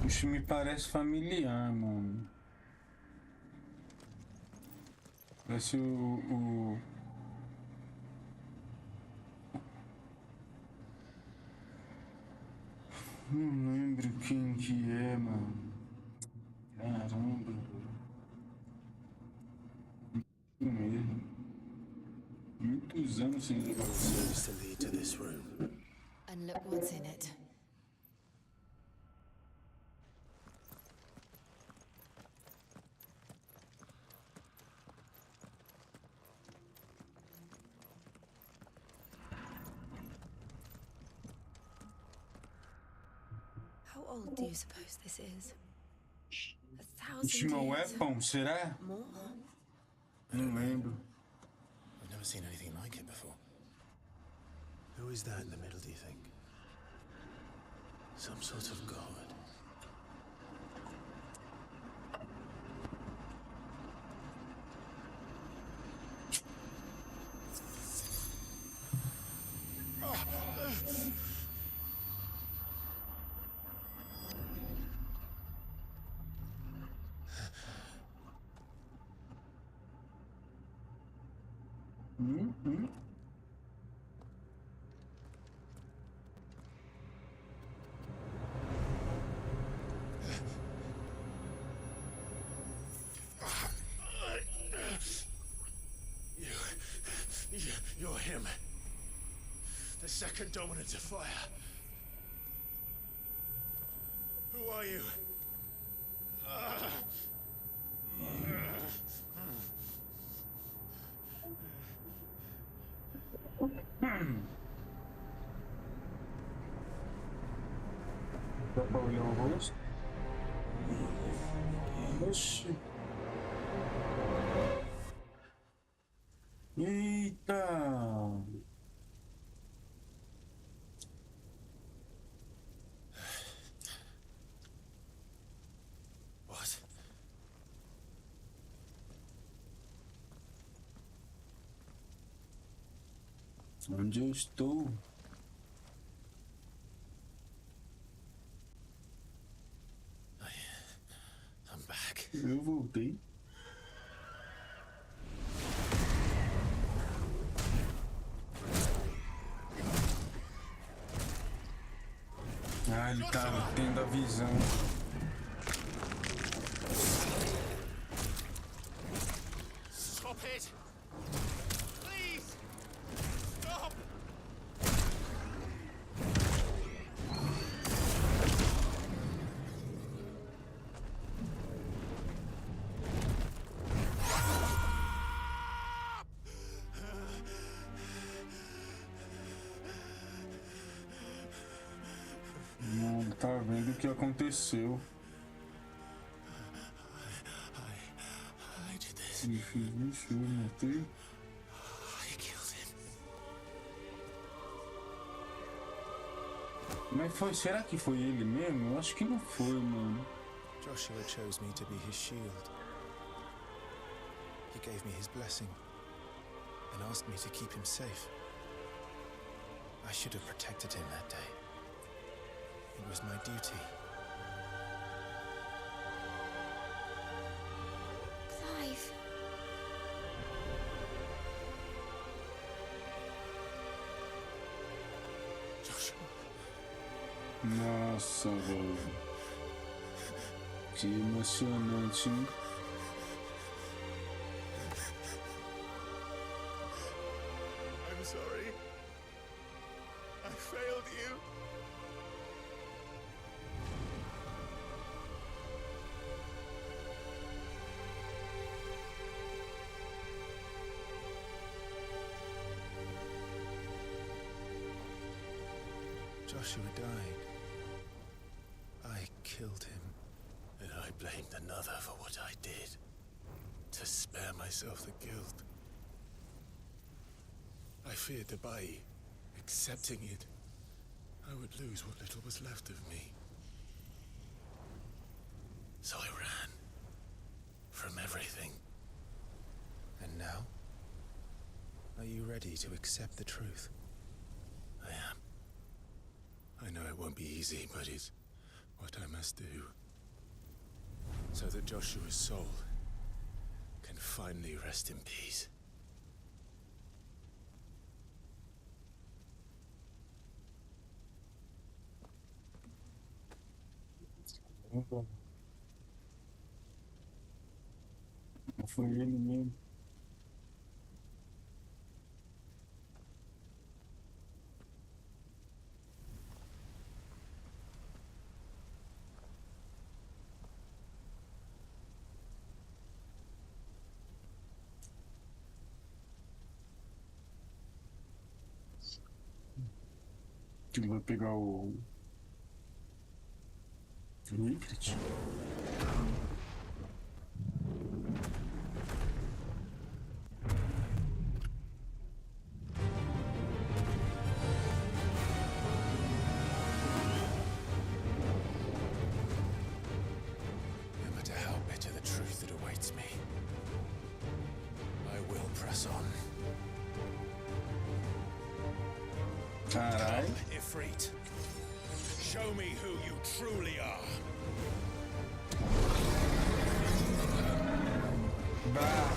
Isso me parece familiar, mano. Parece o... Não lembro quem que é, mano. Caramba. Isso mesmo. Muitos anos sem jogar. Seems to lead to this room. And look what's in it. How old do you suppose this is? 1,000 Última years? weapon, será? More? Não lembro. I've never seen anything like it before. Who is that in the middle, do you think? Some sort of god. You're him. The second dominant of fire. Who are you? Dá pra olhar o rosto? Oxi. Eita! What? Onde eu estou? I'm back. Eu voltei. Ah, ele tá tendo a visão. Stop it! Please! Stop! Não, tá vendo o que aconteceu. I did this. Eu fiz isso, eu matei. I killed him. Mas foi, será que foi ele mesmo? Eu acho que não foi, mano. Joshua chose me to be his shield. He gave me his blessing and asked me to keep him safe. I should have protected him that day. It was my duty. Clive. Joshua. Nossa, velho. Que emocionante, hein? I'm sorry. I failed you. Joshua died. I killed him. And I blamed another for what I did. To spare myself the guilt. I feared that by accepting it, I would lose what little was left of me. So I ran. From ready to accept the truth? I am. I know it won't be easy, but it's what I must do. So that Joshua's soul can finally rest in peace. Foi ele mesmo. Ele vai pegar o Ygritte. No matter how bitter the truth that awaits me, I will press on. Caralho. Ifrit. Show me who you truly are. Bah.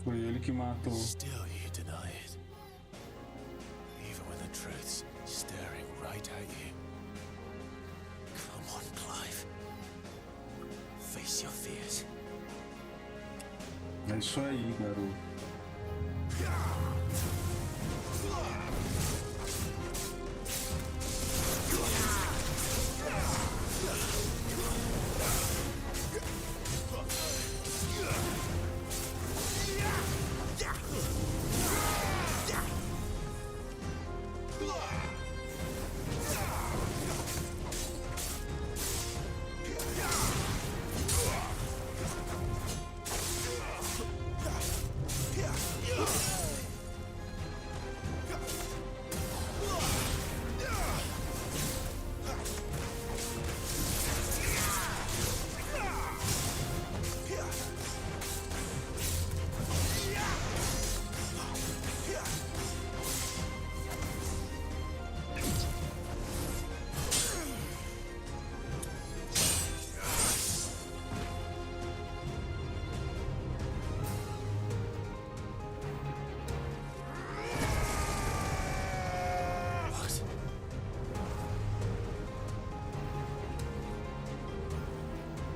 Foi ele que matou. Still you deny it. Even when the truth's staring right at you. Come on, Clive. Face your fears. É isso aí, garoto.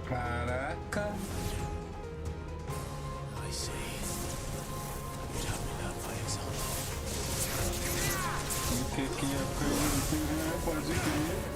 Caraca! I see. You'd help me learn by example. O que é coisa, né? Pode crer.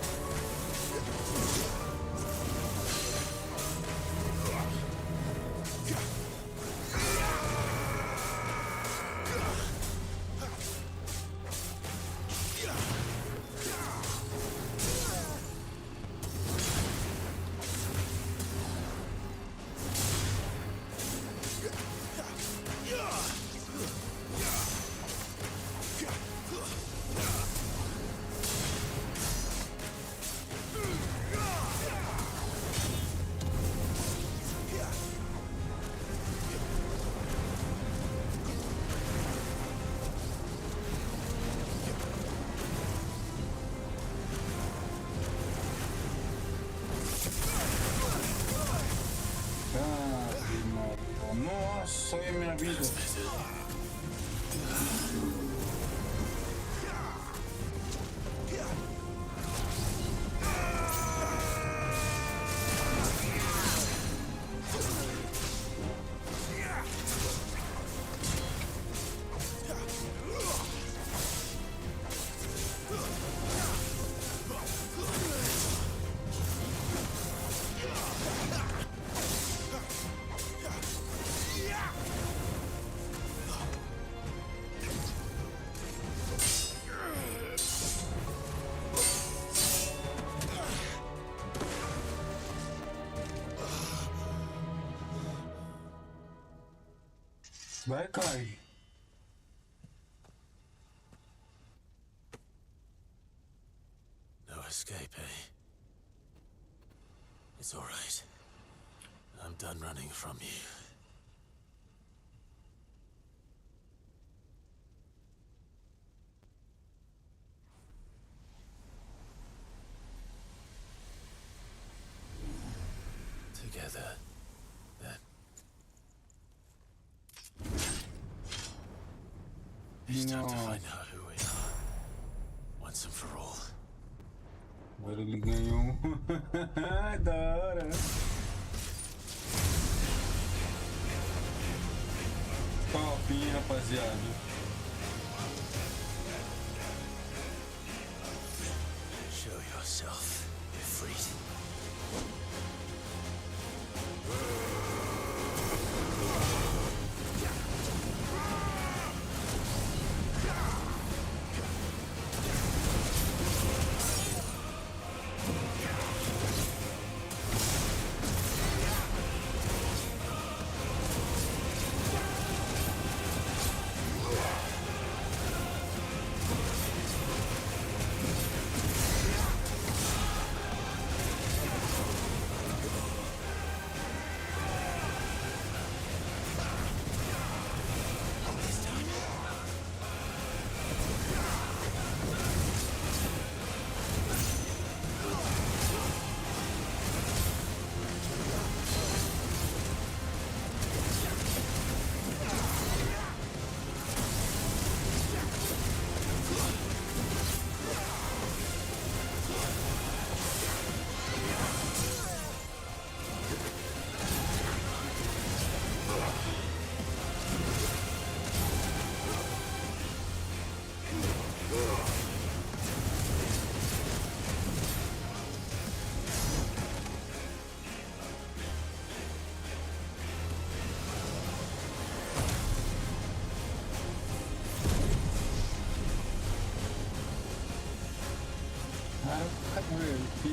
Nossa, é minha vida. Vai cair. No escape, eh? It's all right. I'm done running from you. Together, then. It's time to find out who we are, once and for all. Agora ele ganhou. Da hora. Topinha, rapaziada. Show yourself, Ifrit.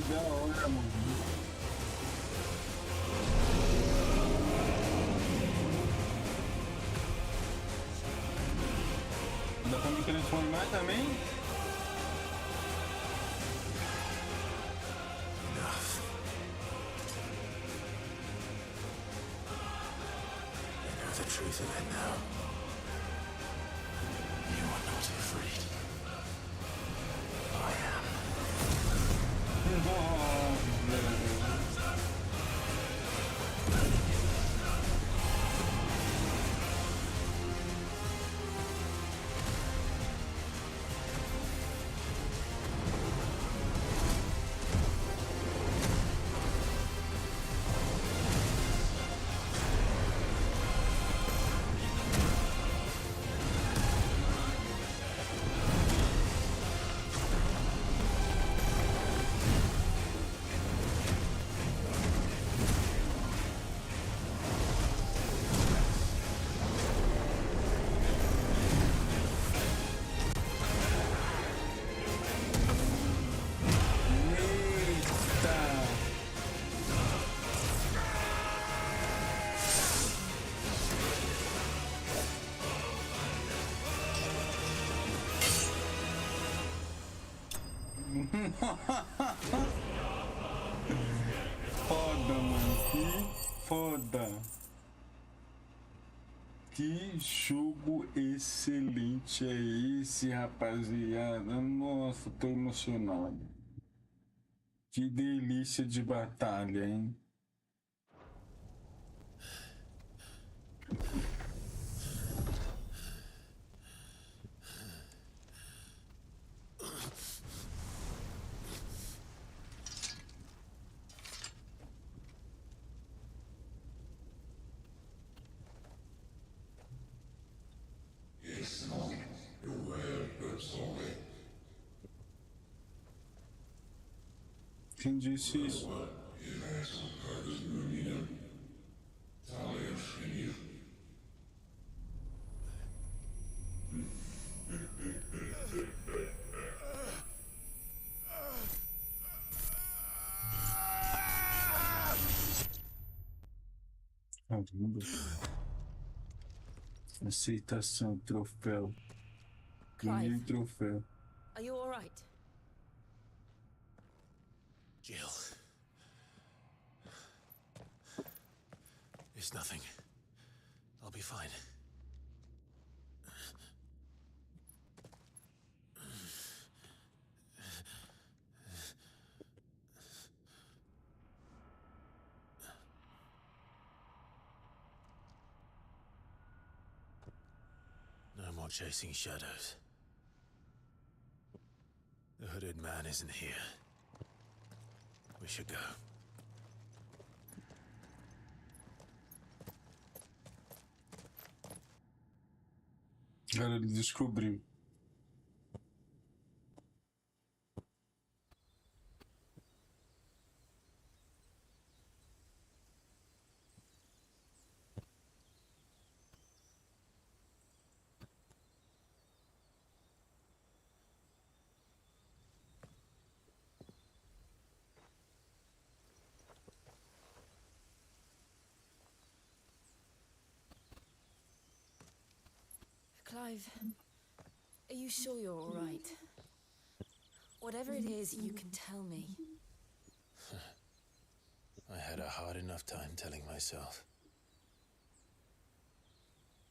da hora, mano. Dá pra me transformar também? Enough. I know the truth of it now. You are not afraid. I am. Foda, mano, que foda. Que jogo excelente é esse, rapaziada. Nossa, tô emocionado. Que delícia de batalha, hein? Quem disse isso? Caramba. Aceitação, troféu. Ganhei troféu. Are you all right? Jill. It's nothing. I'll be fine. No more chasing shadows. The hooded man isn't here. We should go. Cara, ele descobriu. Clive, are you sure you're all right? Whatever it is, you can tell me. I had a hard enough time telling myself.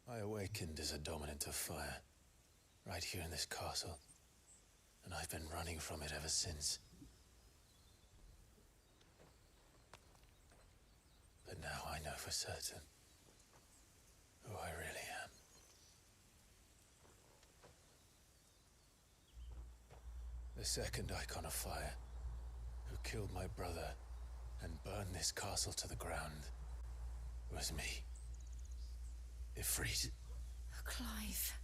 I awakened as a dominant of fire, right here in this castle, and I've been running from it ever since. But now I know for certain who I really am. The second icon of fire, who killed my brother and burned this castle to the ground, was me. Ifrit. Clive.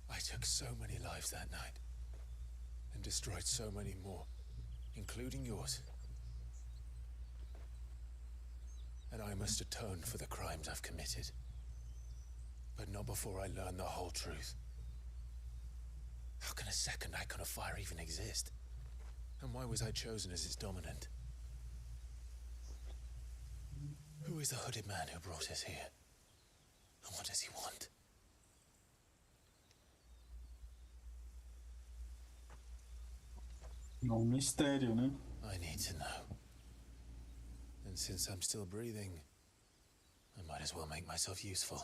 I took so many lives that night, and destroyed so many more, including yours. And I must atone for the crimes I've committed. But not before I learn the whole truth. How can a second icon of fire even exist? And why was I chosen as its dominant? Who is the hooded man who brought us here? And what does he want? É um mistério, né? I need to know. And since I'm still breathing, I might as well make myself useful.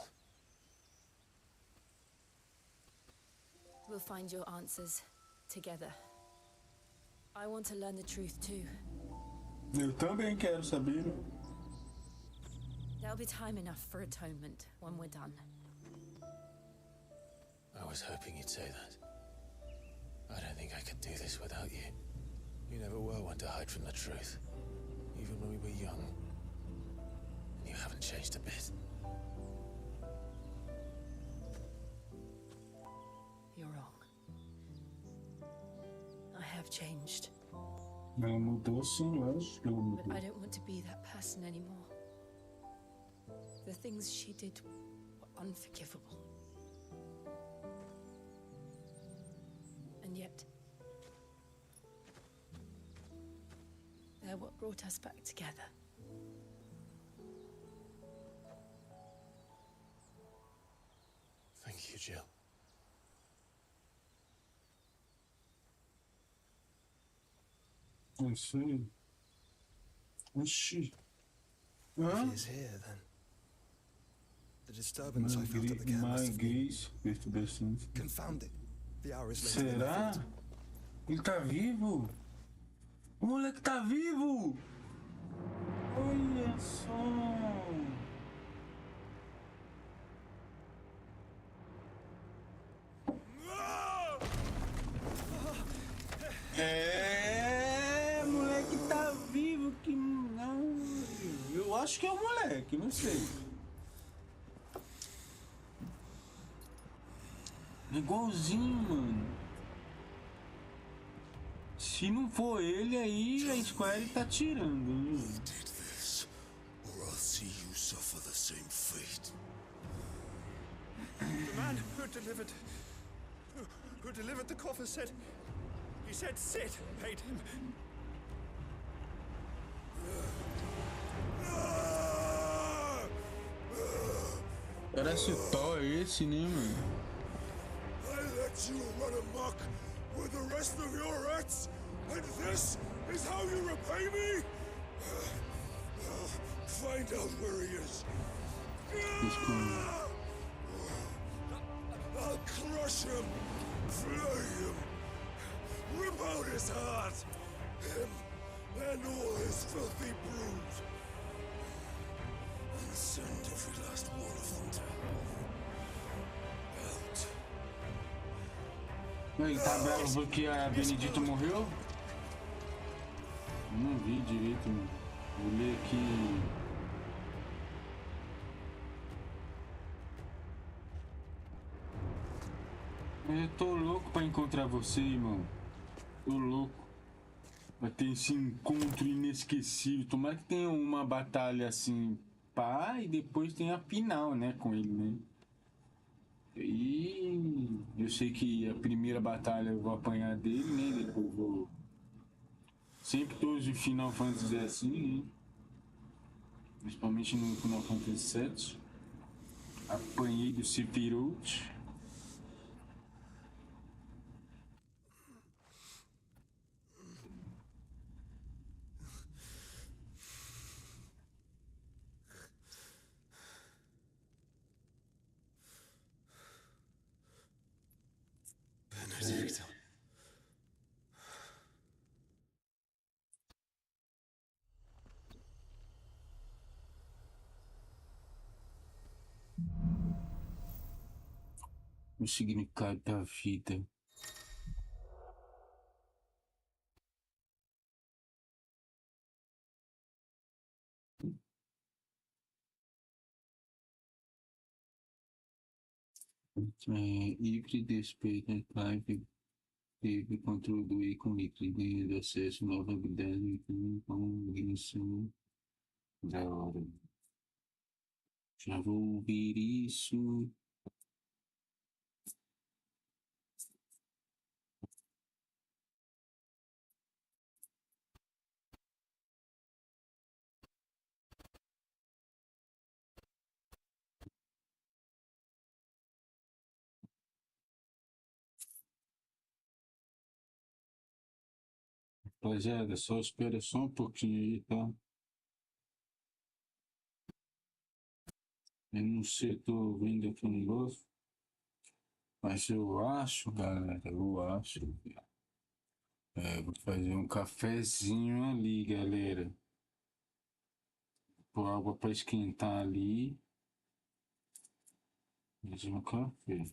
We'll find your answers together. I want to learn the truth too. Eu também quero saber. There'll be time enough for atonement when we're done. I was hoping you'd say that. I don't think I could do this without you. You never were one to hide from the truth, even when we were young. And you haven't changed a bit. You're wrong. I have changed. Ela mudou sim, lógico que ela But mudou. I don't want to be that person anymore. The things she did were unforgivable. And yet, they're what brought us back together. Thank you, Jill. É isso aí. Oxi. Hã? He is here, then. The disturbance I felt at the camp must have been... Marguês, perto bastante. Confound it. The hour is later than I Será? thought. Ele tá vivo? O moleque tá vivo! Olha só! É, moleque tá vivo, que não. Eu acho que é o moleque, não sei. Igualzinho, mano. Se não for ele, aí a Square tá tirando. Hein? Did this, or I'll see you suffer the same fate. The man who delivered the coffer said... He said Sid paid him. Parece o Thor esse, né, mano? I let you run amok with the rest of your rats, and this is how you repay me? Find out where he is. I'll crush him, flay him, rip out his heart, him and all his filthy brood, and send every last one of them to out. Ele tá bravo porque a Benedito morreu? Eu não vi direito, mano. Vou ler aqui. Eu tô louco pra encontrar você, irmão. Tô louco. Vai ter esse encontro inesquecível. Tomara que tenha uma batalha assim, pá, e depois tem a final, né, com ele, né? E eu sei que a primeira batalha eu vou apanhar dele, né? Depois eu vou. Sempre todos os Final Fantasy é assim, né? Principalmente no Final Fantasy VII. Apanhei do Sephiroth. Benedicto. O significado da vida. Icre despeita Clive teve controle do Icon Icre, ganhando acesso a nova habilidade com ignição da hora. Já vou ouvir isso. Rapaziada, só espera só um pouquinho aí, tá? Eu não sei, tô ouvindo aqui um negócio. Mas eu acho, galera, vou fazer um cafezinho ali, galera. Pôr água pra esquentar ali. Fazer um café.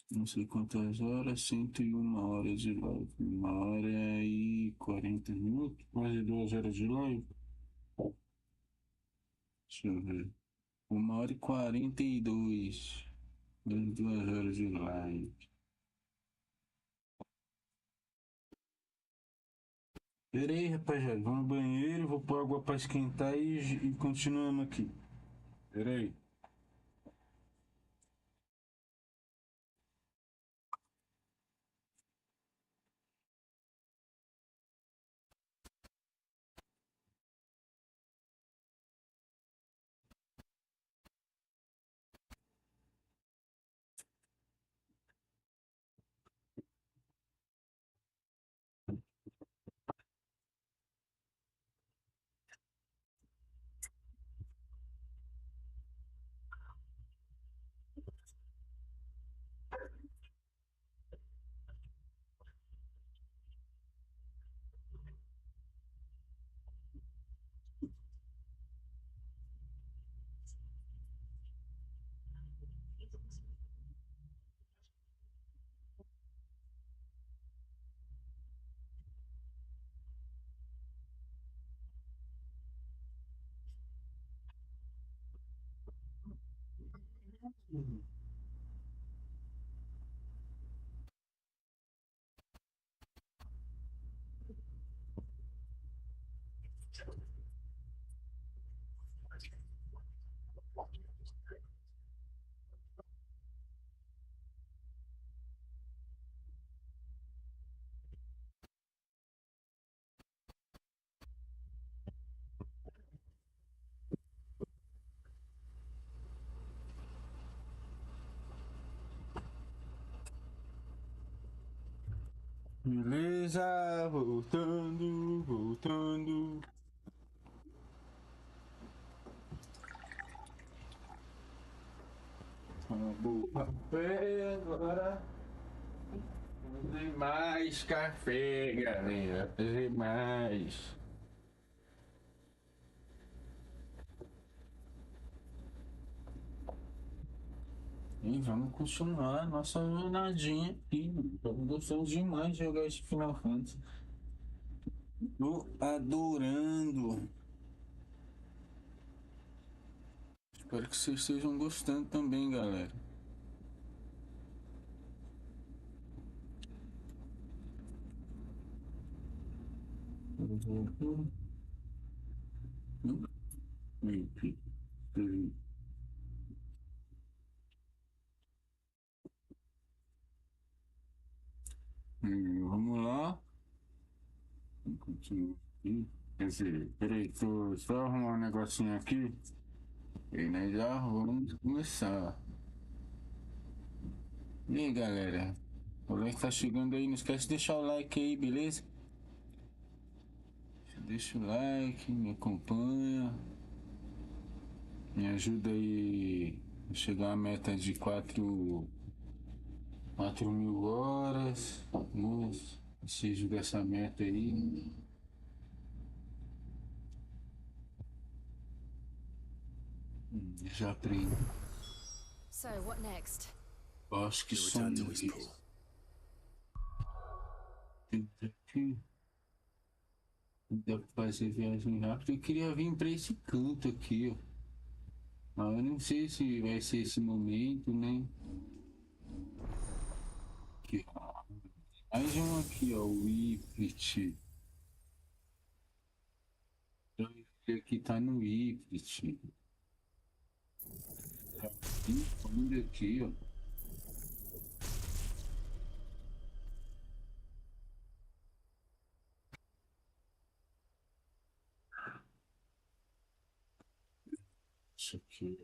Não sei quantas horas, 101 horas de live. 1 hora e 40 minutos, quase 2 horas de live. Deixa eu ver. 1 hora e 42. 2 horas de live. Pera aí, rapaziada. Vou no banheiro, vou pôr água pra esquentar e continuamos aqui. Pera aí. Beleza, voltando. Acabou o café agora. Fazer mais café, galera. Fazer mais. E vamos continuar a nossa jornadinha aqui. Tô gostando demais de jogar esse Final Fantasy. Tô adorando. Espero que vocês estejam gostando também, galera. Vamos lá. Continua aqui. Quer dizer, peraí, tô só arrumar um negocinho aqui. E nós já vamos começar. E aí, galera? O like tá chegando aí, não esquece de deixar o like aí, beleza? Deixa o like, me acompanha. Me ajuda aí a chegar à meta de 4.000 horas. Vamos, preciso dessa meta aí. Já aprendi. So, what next? Acho que To só return to Eastpool. aqui. Dá pra fazer viagem rápida. Eu queria vir pra esse canto aqui, ó. Mas eu não sei se vai ser esse momento, né? Aqui, ó. Mais um aqui, ó. O Ifrit. Esse aqui tá no Ifrit. Tá vindo aqui, ó. Isso aqui.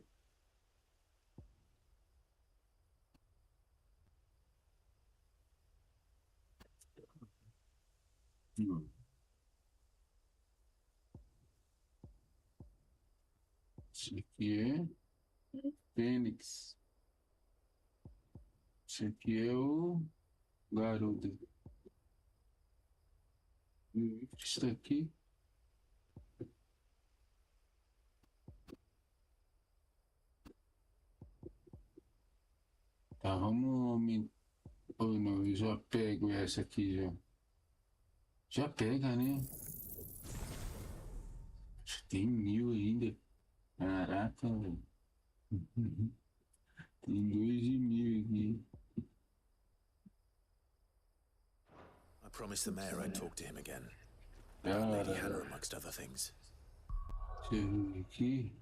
Esse aqui é Fênix. Esse aqui é o Garuda. Isso aqui. Tá, vamos aumentar. Ou não, eu já pego essa aqui já. Já pega, né? Tem 1000 ainda. Caraca, velho. Tem 2.000 aqui. I promised the mayor I'd talk to him again. About Lady Hannah, amongst other things. Deixa eu ver aqui.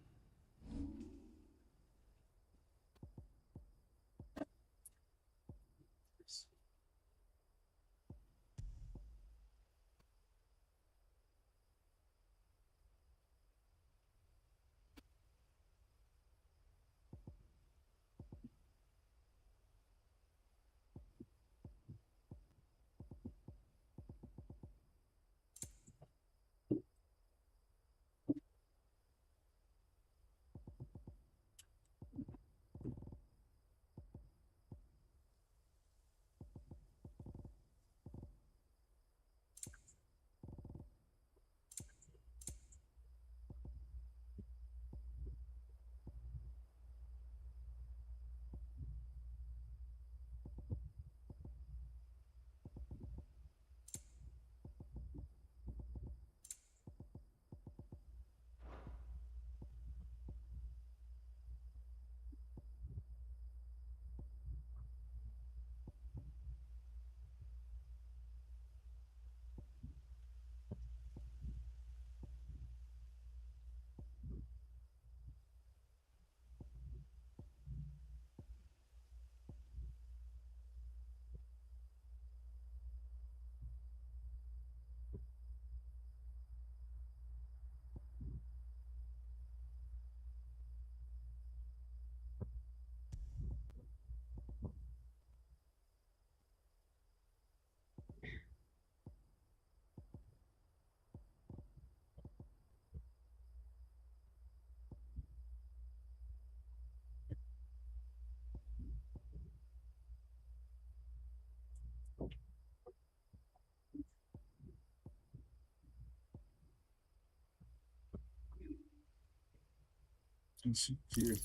Esse aqui.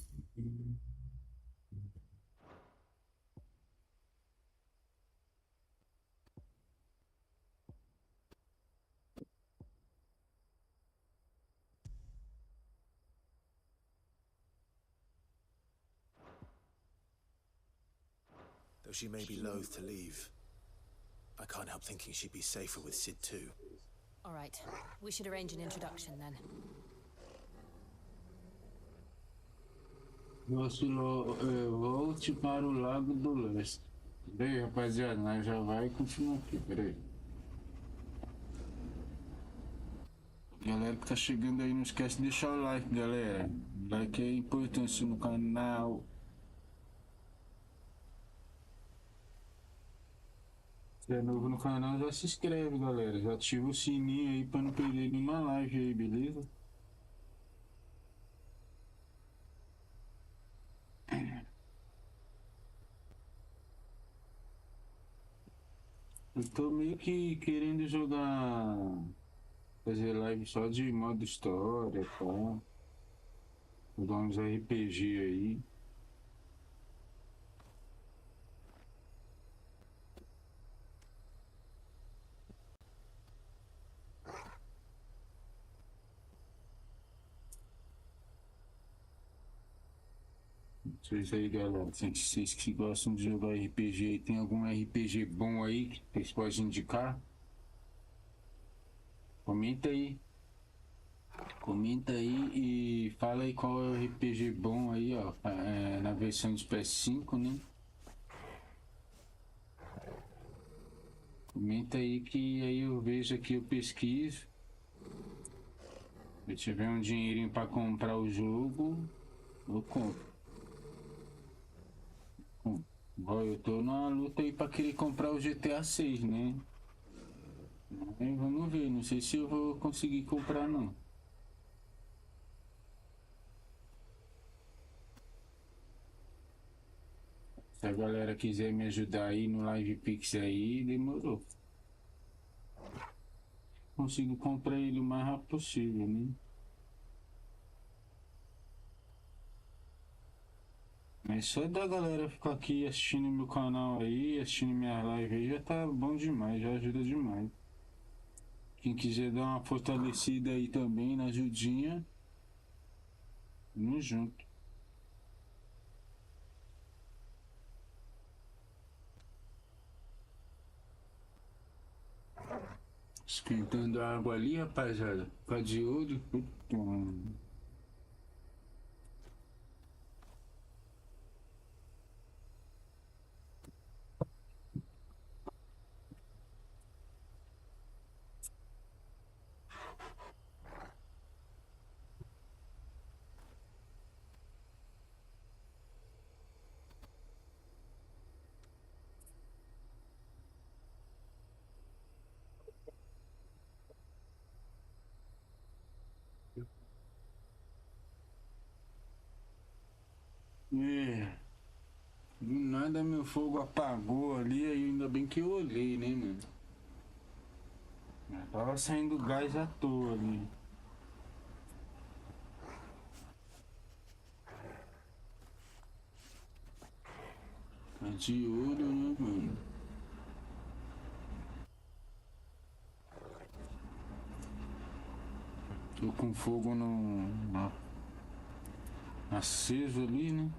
Though she may be loath to leave, I can't help thinking she'd be safer with Sid too. All right. We should arrange an introduction then. Volte para o Lago do Leste. Peraí, rapaziada, nós já vai continuar aqui, peraí. Galera que tá chegando aí, não esquece de deixar o like, galera. O like é importante no canal. Se é novo no canal, já se inscreve, galera. Já ativa o sininho aí pra não perder nenhuma live aí, beleza? Eu tô meio que querendo jogar, fazer live só de modo história, tá? Jogar uns RPG aí. Vocês aí, galera, vocês que gostam de jogar RPG aí, tem algum RPG bom aí que vocês podem indicar? Comenta aí. Comenta aí e fala aí qual é o RPG bom aí, ó, na versão de PS5, né? Comenta aí que aí eu vejo aqui, eu pesquiso. Se eu tiver um dinheirinho pra comprar o jogo, eu compro. Eu tô numa luta aí pra querer comprar o GTA 6, né? Aí vamos ver, não sei se eu vou conseguir comprar não. Se a galera quiser me ajudar aí no Live Pix aí, demorou. Consigo comprar ele o mais rápido possível, né? Mas só da galera ficar aqui assistindo meu canal aí, assistindo minha live aí, já tá bom demais, já ajuda demais. Quem quiser dar uma fortalecida aí também na ajudinha, tamo junto. Esquentando a água ali, rapaziada. Fica de olho. É. Do nada meu fogo apagou ali, aí ainda bem que eu olhei, né, mano? Mas tava saindo gás à toa ali. Tá de olho, né, mano? Tô com fogo aceso ali, né?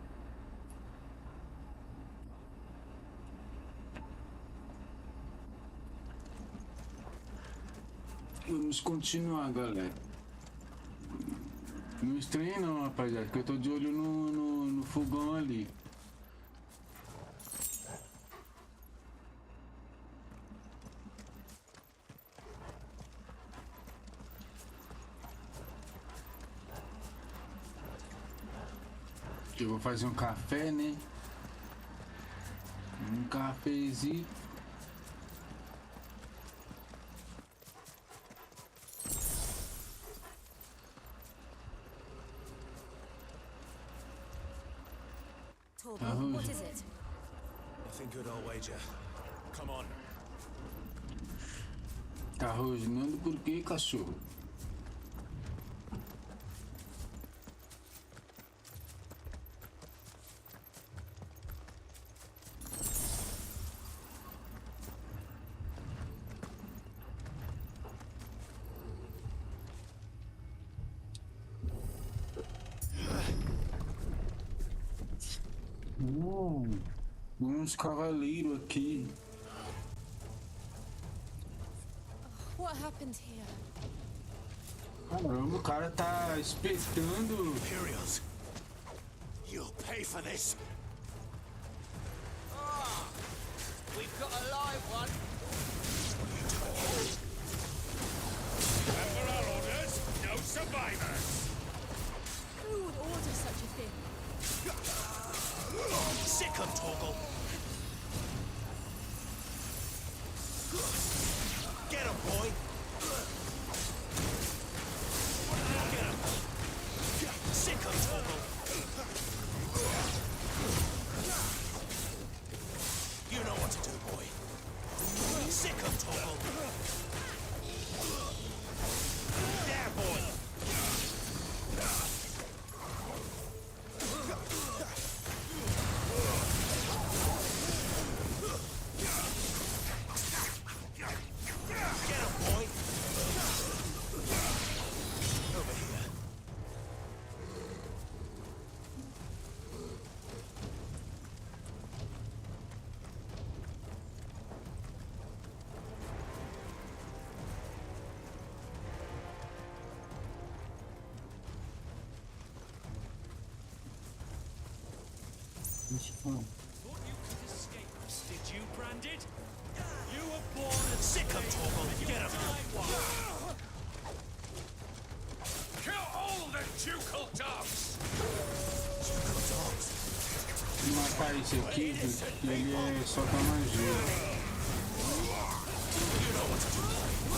Vamos continuar, galera. Não estranhe não, rapaziada, que eu tô de olho no fogão ali. Eu vou fazer um café, né? Um cafezinho. What is it? Nothing good, I'll wager. Come on. Tá rosnando por quê, cachorro? Uns cavaleiros aqui. What happened here? Caramba, o cara tá espetando. Imperials, you'll pay for this. We've got a live one. Remember our orders? No survivors. Who would order such a thing? Sick of Torgal. Get him, boy. Get him. Sick of Torgal. You know what to do, boy. Sick of Torgal. There, boy. Thought you could escape us, did you, Branded? You were born and Sick of Torgal. Get him. Kill all the ducal dogs. Ducal dogs. Se matar esse aqui, ele é só pra magia. You know what to do.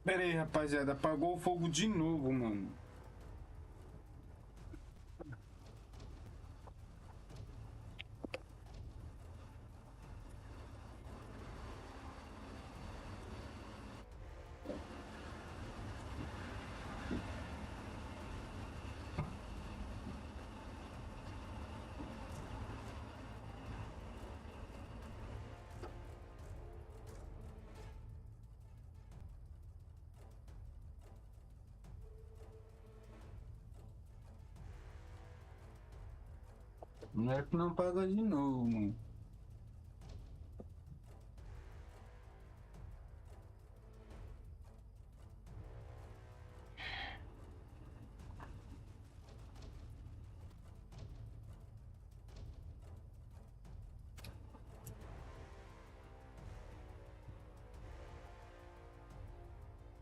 Pera aí, rapaziada. Apagou o fogo de novo, mano. Não é que não paga de novo, mano.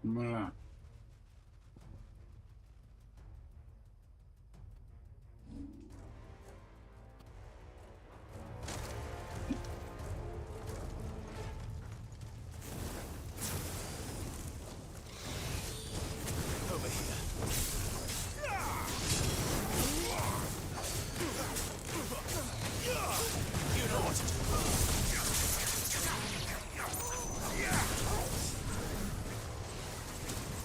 Mano. Over here. You know what to do.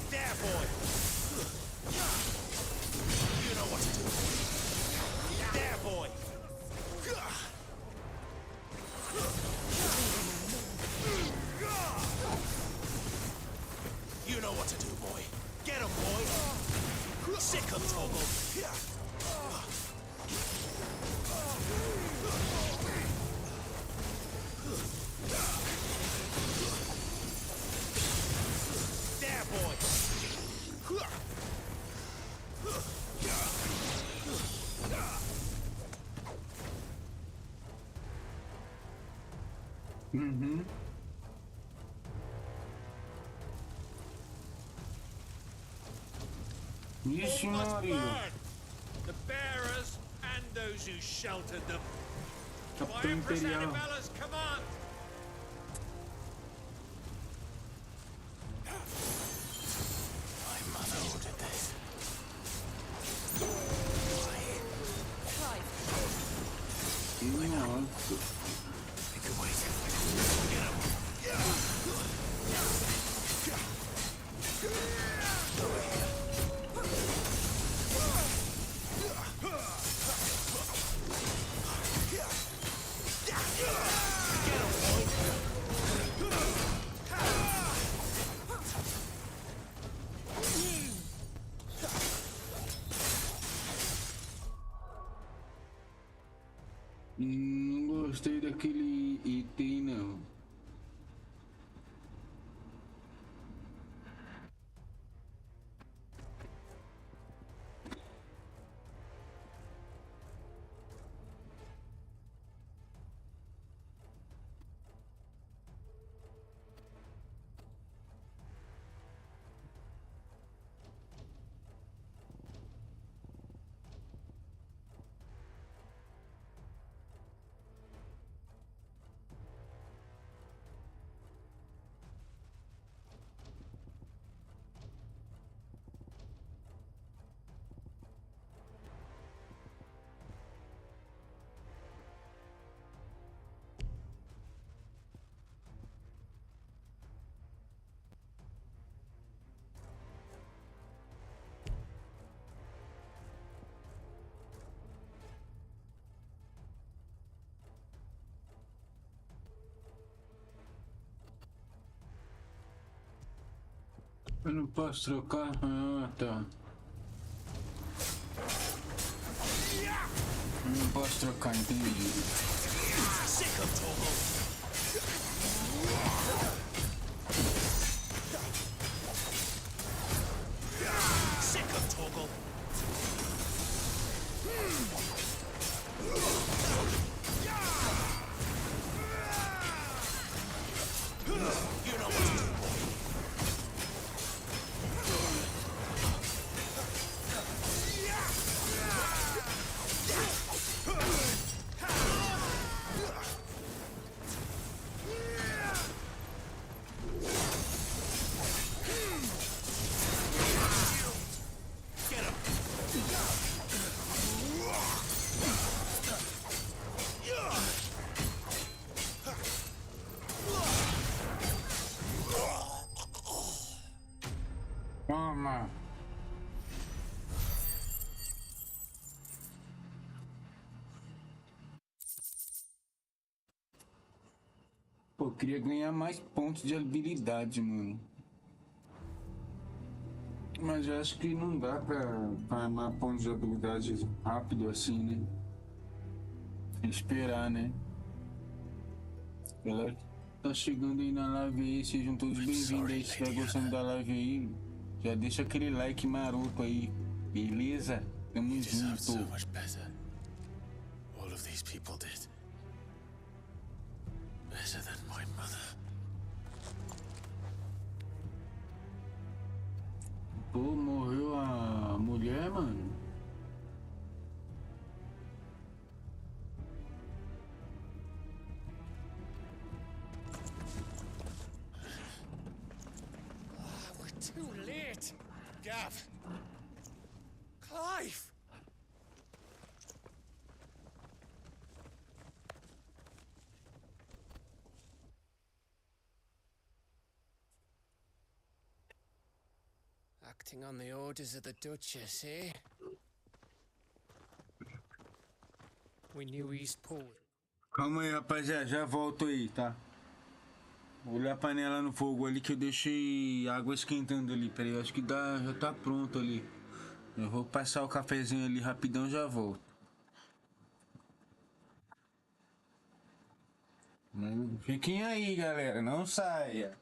There, boy. You know what to do. There, boy. You know what to do, boy. Get him, boy. Sick of Toggle. There, boy. Uhum. Vixe, Maria. The bearers and those who sheltered them. By Capitão Empress Imperial. Annabella's command. My mother ordered this. Nossa. We can wait. Não gostei daquele item, não. Eu não posso trocar? Ah, tá. Eu não posso trocar, entendi. Sick of Toggle. Sick of Toggle. You know what to do. Toma. Pô, eu queria ganhar mais pontos de habilidade, mano. Mas eu acho que não dá pra farmar pontos de habilidade rápido assim, né? Tem que esperar, né? Galera, tá chegando aí na live aí, sejam todos bem-vindos aí. Se estiver gostando da live aí, já deixa aquele like maroto aí, beleza? Tamo junto. Much better. All of these people did. Better than my mother. Pô, morreu a mulher, mano. We're too late. Gav. Clive. Acting on the orders of the Duchess, eh? We knew East Port. Calma aí, rapaziada, já volto aí, tá? Vou olhar a panela no fogo ali que eu deixei água esquentando ali. Peraí, eu acho que já tá pronto ali. Eu vou passar o cafezinho ali rapidão, já volto. Fiquem aí, galera, não saia.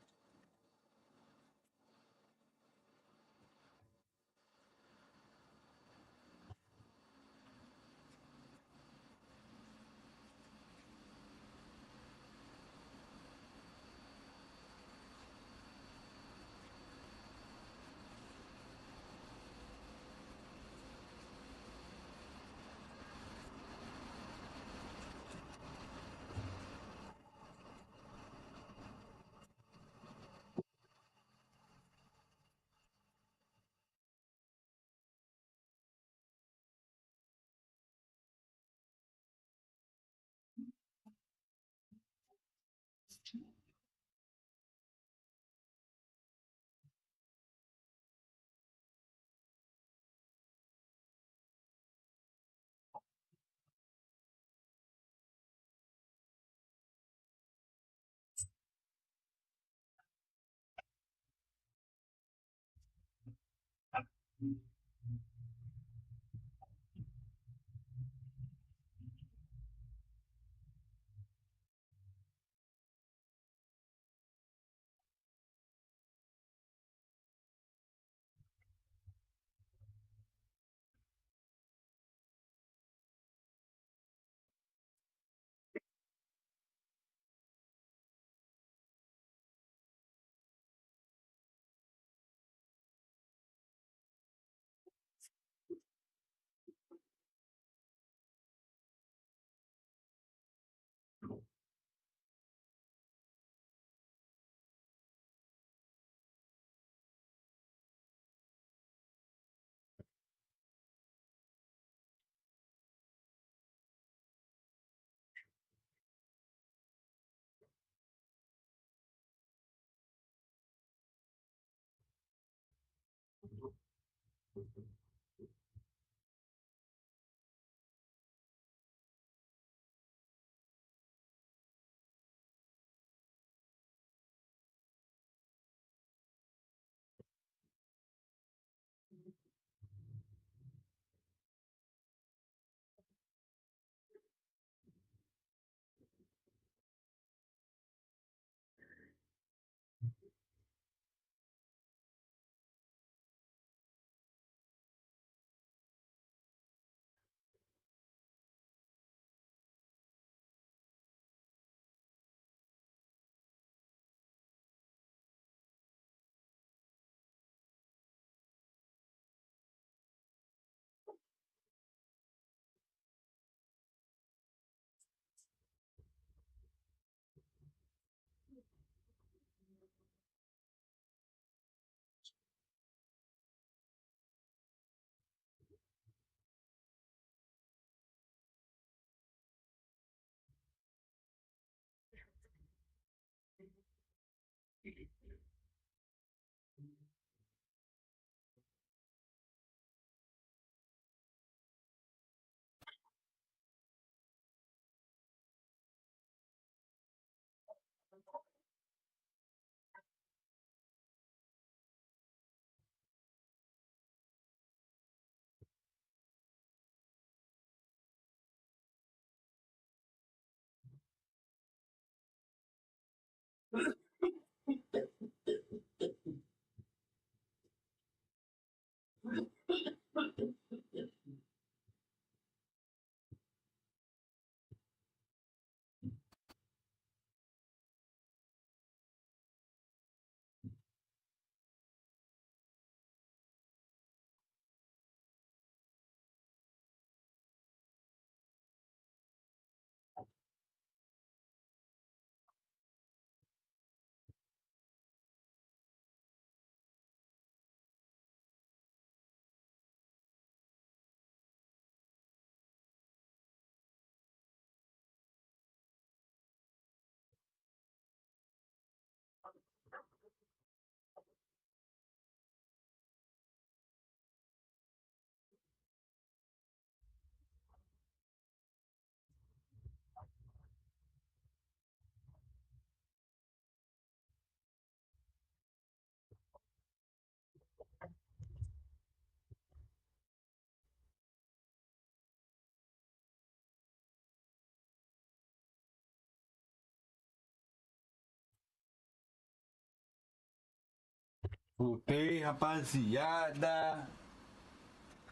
Voltei, rapaziada.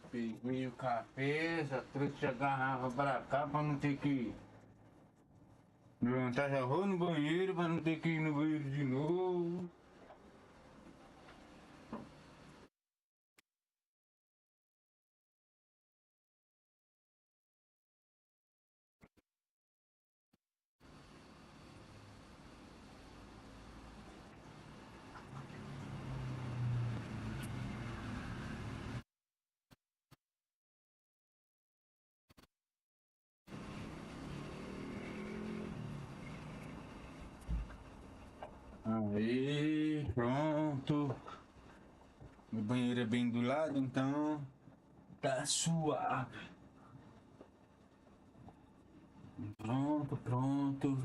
Peguei o café, já trouxe a garrafa pra cá pra não ter que levantar, já vou no banheiro pra não ter que ir no banheiro de novo. Aí, pronto. Meu banheiro é bem do lado, então tá suave. Pronto, pronto.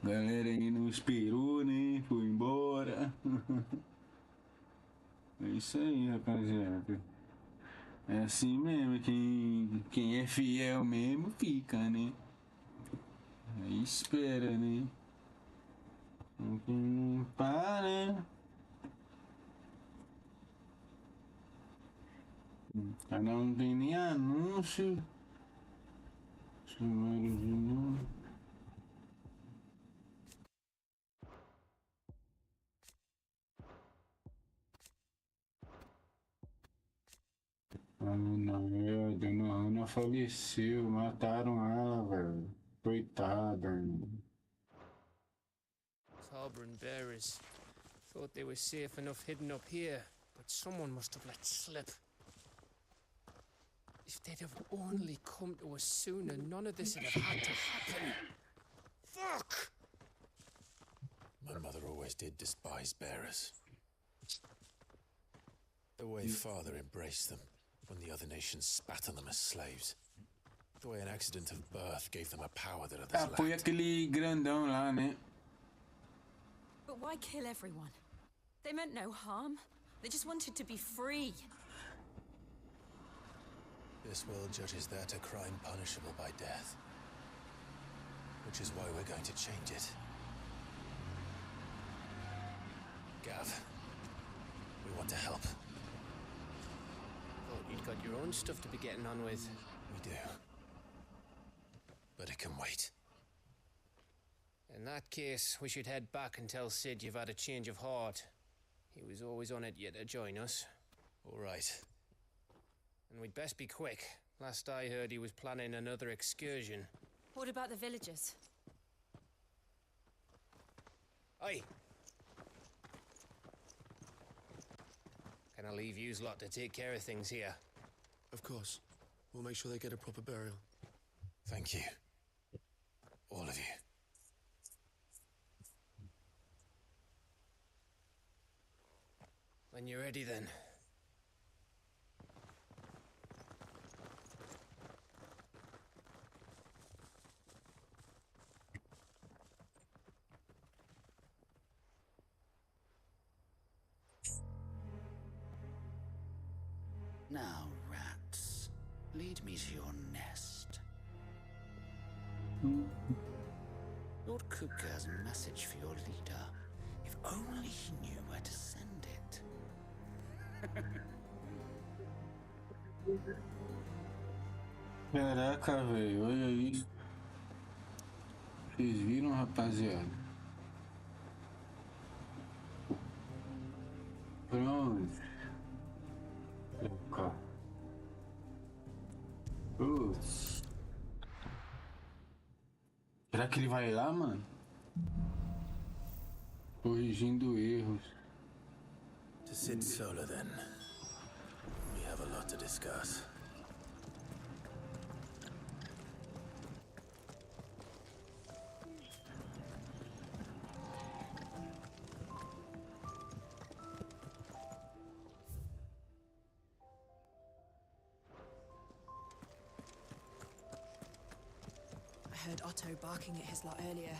Galera aí não esperou, né? Foi embora. É isso aí, rapaziada. É assim mesmo, quem é fiel mesmo fica, né? Aí espera, né? Quem não para. Canal não tem nem anúncio. Chamaram de novo. Ah, não, a dona Ana faleceu, mataram ela, velho. Coitada, irmão. Harbor and bearers. Thought they were safe enough hidden up here, but someone must have let slip. If they'd have only come to us sooner, none of this would have had to happen. Fuck! My mother always did despise bearers. The way father embraced them when the other nations spat on them as slaves. The way an accident of birth gave them a power that others lacked. Foi aquele grandão lá, né? But why kill everyone? They meant no harm. They just wanted to be free. This world judges that a crime punishable by death. Which is why we're going to change it. Gav, we want to help. Thought you'd got your own stuff to be getting on with. We do. But it can wait. In that case, we should head back and tell Sid you've had a change of heart. He was always on it yet to join us. All right. And we'd best be quick. Last I heard, he was planning another excursion. What about the villagers? Aye. Can I leave yous lot to take care of things here? Of course. We'll make sure they get a proper burial. Thank you. All of you. When you're ready, then. Now, rats, lead me to your nest. Lord Kupka has a message for your leader. If only he knew where to send it. Caraca, velho, olha isso. Vocês viram, rapaziada? Pronto. Opa. Putz. Será que ele vai lá, mano? Corrigindo erros. To Sid Solar, then. We have a lot to discuss. I heard Otto barking at his lot earlier.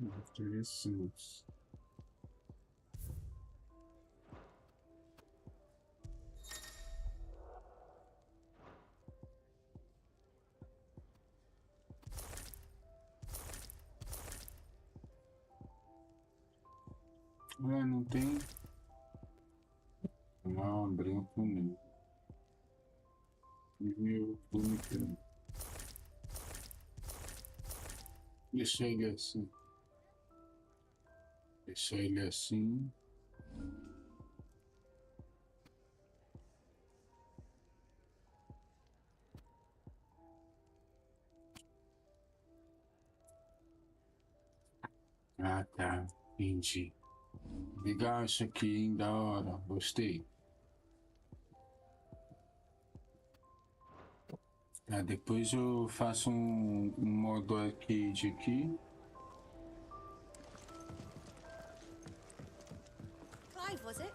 Interessante. Não tem. Não, branco não. Meu bonitão. Deixa ele assim. Deixa ele assim. Ah, tá. Entendi. Legal isso aqui, hein? Da hora. Gostei. Ah, depois eu faço um modo arcade aqui. Clive, was it?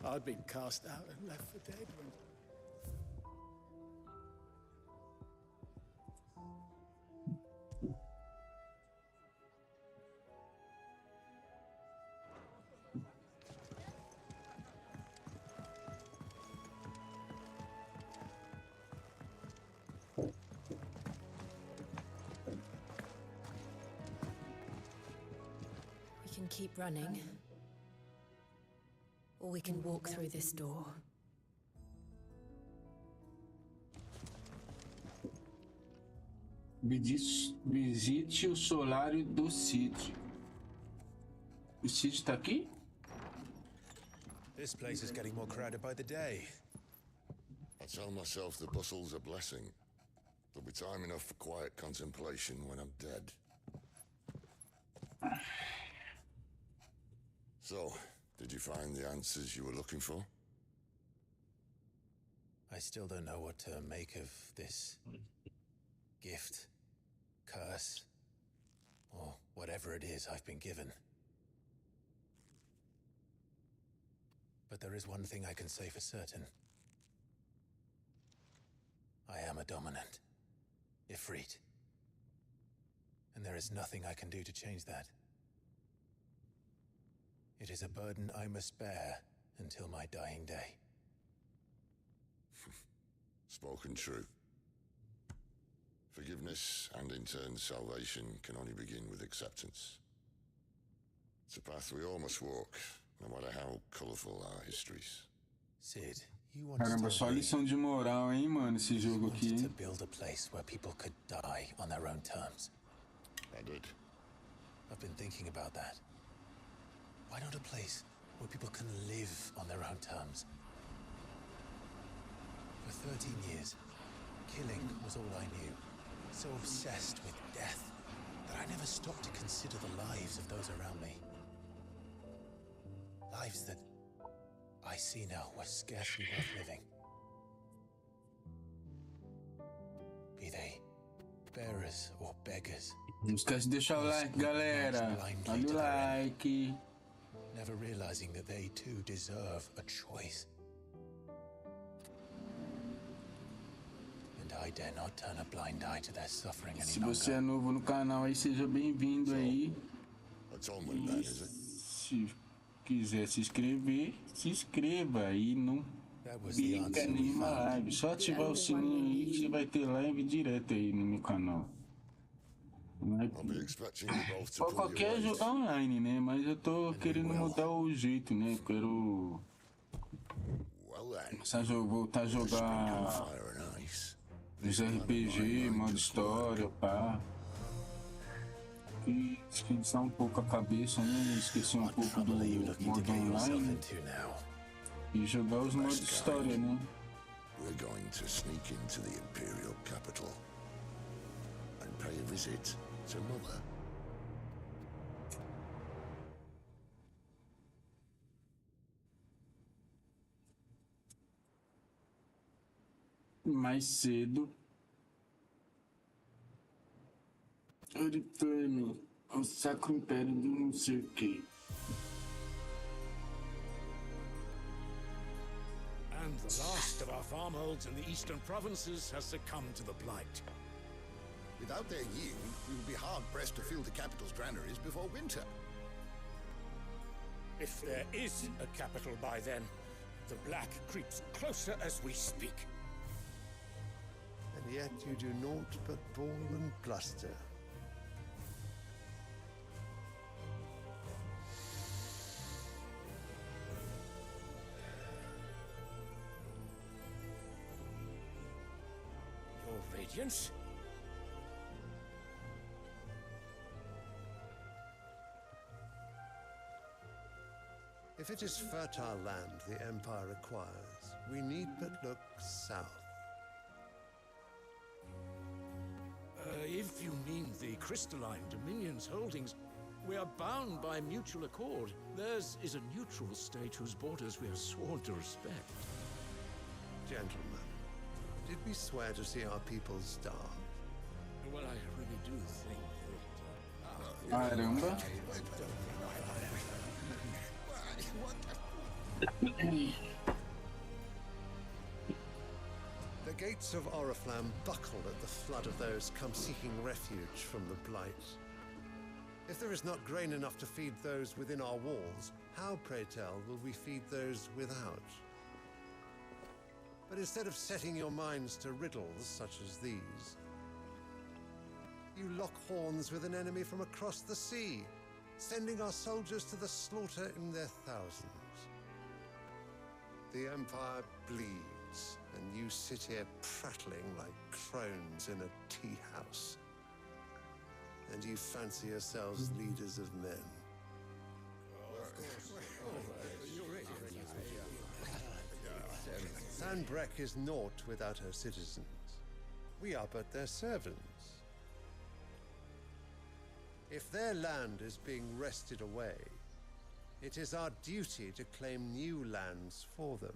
I'd been cast out and left for dead when... We can keep running. Or we can walk through this door. Visite o solário do Cid. O Cid tá aqui? This place is getting more crowded by the day. I tell myself the bustle's a blessing. There'll be time enough for quiet contemplation when I'm dead. So, did you find the answers you were looking for? I still don't know what to make of this gift, curse, or whatever it is I've been given. But there is one thing I can say for certain. I am a dominant, Ifrit. And there is nothing I can do to change that. It is a burden I must bear until my dying day. Spoken true. Forgiveness and in turn salvation can only begin with acceptance. It's a path we all must walk, no matter how colourful our histories. Sid, you Caramba, só lição de moral, hein, mano, esse jogo aqui, to hein? build a place where people could die on their own terms. I did. I've been thinking about that. Why not a place where people can live on their own terms? For 13 years, killing was all I knew. So obsessed with death that I never stopped to consider the lives of those around me. Lives that I see now were scarcely worth living. Be they bearers or beggars. Não esquece de deixar o like, galera. Olha o like. Never realizing that they too deserve a choice. And I dare not turn a blind eye to their suffering any Se longer. você é novo no canal aí, seja bem-vindo aí. E se quiser se inscrever, se inscreva e não perca nenhuma live. Só ativar o sininho aí que você vai ter live direto aí no meu canal. Pra qualquer jogar online, né? Mas eu tô querendo mudar o jeito, né? Quero voltar a jogar os RPG, modo história, pá. E descansar um pouco a cabeça, né? Esquecer um pouco do modo online e jogar os modos história, né? We're going to sneak into the Imperial capital and pay a visit to Mother. Mais cedo, eu retorno ao Sacro Império do não sei o quê. And the last of our farmholds in the eastern provinces has succumbed to the blight. Without their yield, we will be hard-pressed to fill the capital's granaries before winter. If there is a capital by then, the black creeps closer as we speak. And yet you do naught but bawl and bluster. Your Radiance? If it is fertile land the Empire acquires, we need but look south. If you mean the crystalline Dominion's holdings, we are bound by mutual accord. Theirs is a neutral state whose borders we are sworn to respect. Gentlemen, did we swear to see our people starve? Well, I really do think that... Caramba. The gates of Oriflamme buckle at the flood of those come seeking refuge from the Blight. If there is not grain enough to feed those within our walls, how, pray tell, will we feed those without? But instead of setting your minds to riddles such as these, you lock horns with an enemy from across the sea, sending our soldiers to the slaughter in their thousands. The Empire bleeds, and you sit here prattling like crones in a tea house. And you fancy yourselves leaders of men. Sanbreque is naught without her citizens. We are but their servants. If their land is being wrested away, it is our duty to claim new lands for them.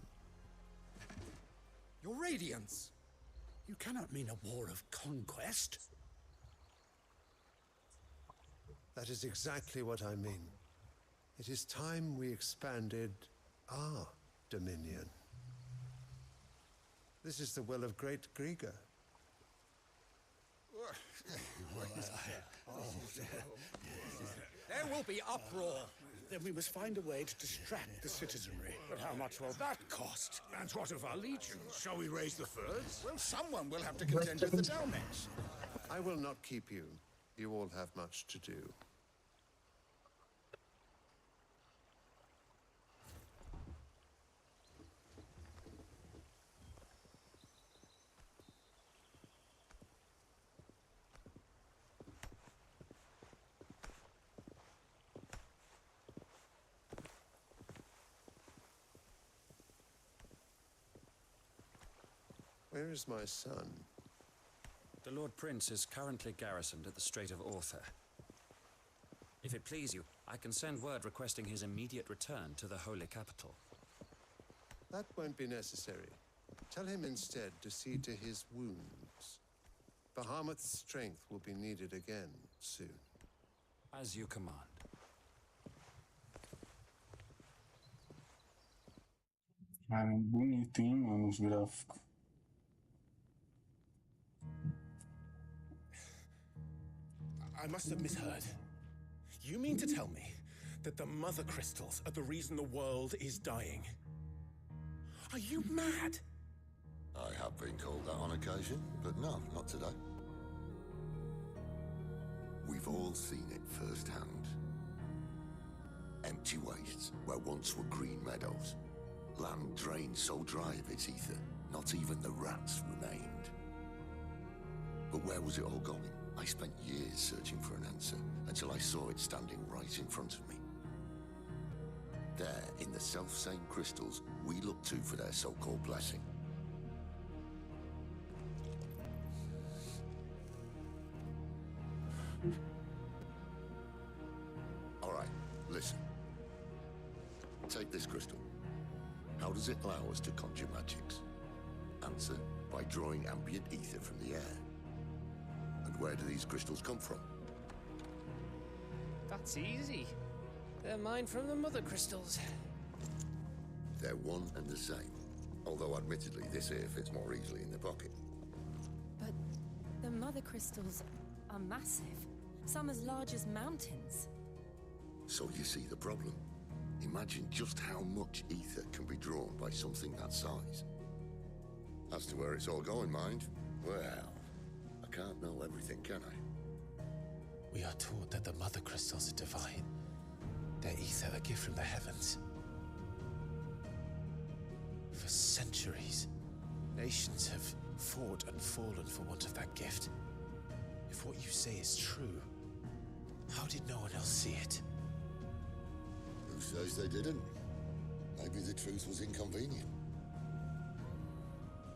Your Radiance! You cannot mean a war of conquest. That is exactly what I mean. It is time we expanded our dominion. This is the will of great Grieger. There will be uproar. Then we must find a way to distract the citizenry. But how much will that cost? And what of our legions? Shall we raise the furs? Well, someone will have to contend with the Dalmeks. I will not keep you. You all have much to do. Where is my son? The Lord Prince is currently garrisoned at the Strait of Author. If it please you, I can send word requesting his immediate return to the Holy Capital. That won't be necessary. Tell him instead to see to his wounds. Bahamut's strength will be needed again soon. As you command. Cara, bonito, hein, mano, os gráficos. I must have misheard. You mean to tell me that the mother crystals are the reason the world is dying? Are you mad? I have been called that on occasion, but no, not today. We've all seen it firsthand. Empty wastes where once were green meadows. Land drained so dry of its ether, not even the rats remained. But where was it all going? I spent years searching for an answer, until I saw it standing right in front of me. There, in the self-same crystals, we look to for their so-called blessing. All right, listen. Take this crystal. How does it allow us to conjure magics? Answer, by drawing ambient ether from the air. And where do these crystals come from? That's easy. They're mined from the mother crystals. They're one and the same. Although admittedly, this here fits more easily in the pocket. But the The mother crystals are massive. Some as large as mountains. So you see the problem. Imagine just how much ether can be drawn by something that size. As to where it's all going, mind, well, I can't know everything, can I? We are taught that the mother crystals are divine. Their ether a gift from the heavens. For centuries, nations have fought and fallen for want of that gift. If what you say is true, how did no one else see it? Who says they didn't? Maybe the truth was inconvenient.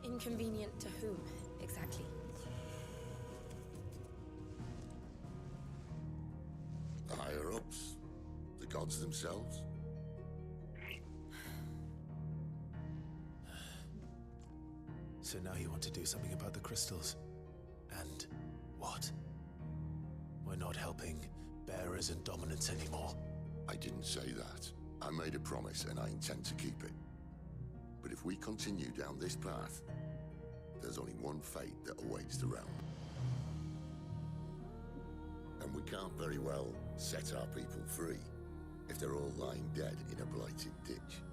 Inconvenient to whom, exactly? The higher-ups, the gods themselves. So now you want to do something about the crystals. And what? We're not helping bearers and dominants anymore. I didn't say that. I made a promise and I intend to keep it. But if we continue down this path, there's only one fate that awaits the realm. And we can't very well set our people free if they're all lying dead in a blighted ditch.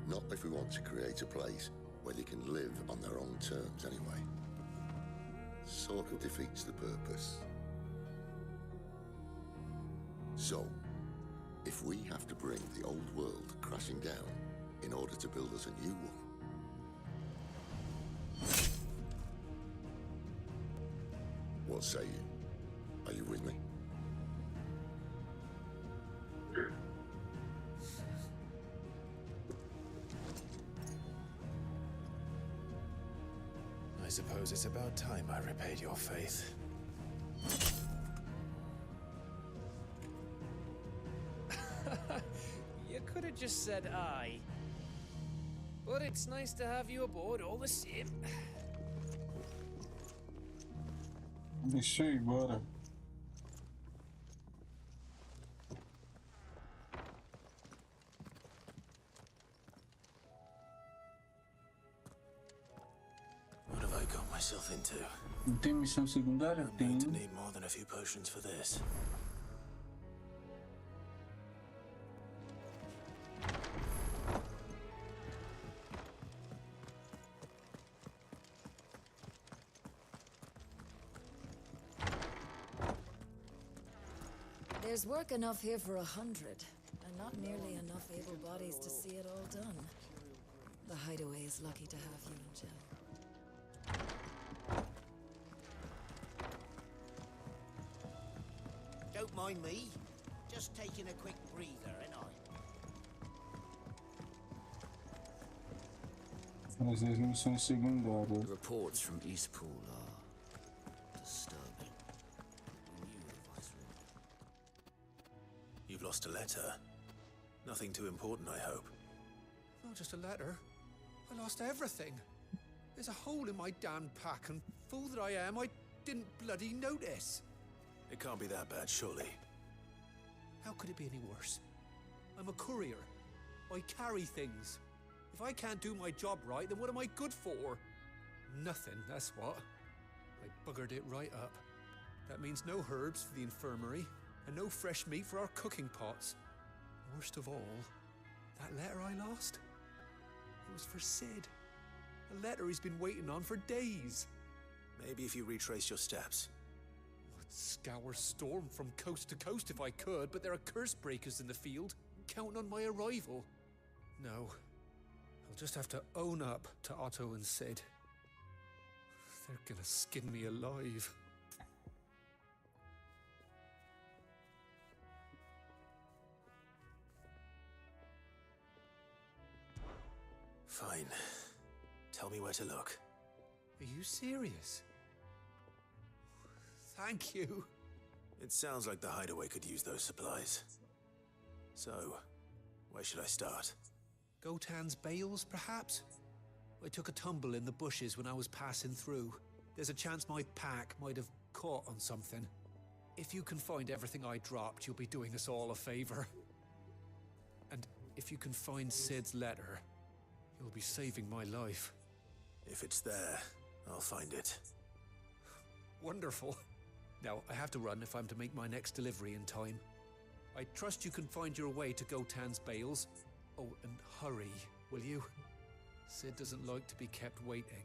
Not if we want to create a place where they can live on their own terms anyway. Sort of defeats the purpose. So, if we have to bring the old world crashing down in order to build us a new one, what say you? Are you with me? I suppose it's about time I repaid your faith. You could have just said aye. But it's nice to have you aboard all the same. Deixa eu ir embora. What have I got myself into? Não tem missão secundária? I'm Tem. going to need more than a few potions for this. There's work enough here for 100, and not nearly enough able bodies to see it all done. The hideaway is lucky to have you and Jill. Don't mind me. Just taking a quick breather, ain't I? Fazer as missões secundárias. Reports from Eastpool are disturbing. You've lost a letter. Nothing too important, I hope. Not just a letter. I lost everything. There's a hole in my damn pack, and fool that I am, I didn't bloody notice. It can't be that bad, surely. How could it be any worse? I'm a courier. I carry things. If I can't do my job right, then what am I good for? Nothing, that's what. I buggered it right up. That means no herbs for the infirmary, and no fresh meat for our cooking pots. Worst of all, that letter I lost, it was for Sid. A letter he's been waiting on for days. Maybe if you retrace your steps. I'd scour Storm from coast to coast if I could, but there are curse breakers in the field, counting on my arrival. No, I'll just have to own up to Otto and Sid. They're gonna skin me alive. Fine. Tell me where to look. Are you serious? Thank you. It sounds like the hideaway could use those supplies. So, where should I start? Gotan's bales, perhaps? I took a tumble in the bushes when I was passing through. There's a chance my pack might have caught on something. If you can find everything I dropped, you'll be doing us all a favor. And if you can find Sid's letter, you'll be saving my life. If it's there, I'll find it. Wonderful. Now, I have to run if I'm to make my next delivery in time. I trust you can find your way to Gotan's bales. Oh, and hurry, will you? Sid doesn't like to be kept waiting.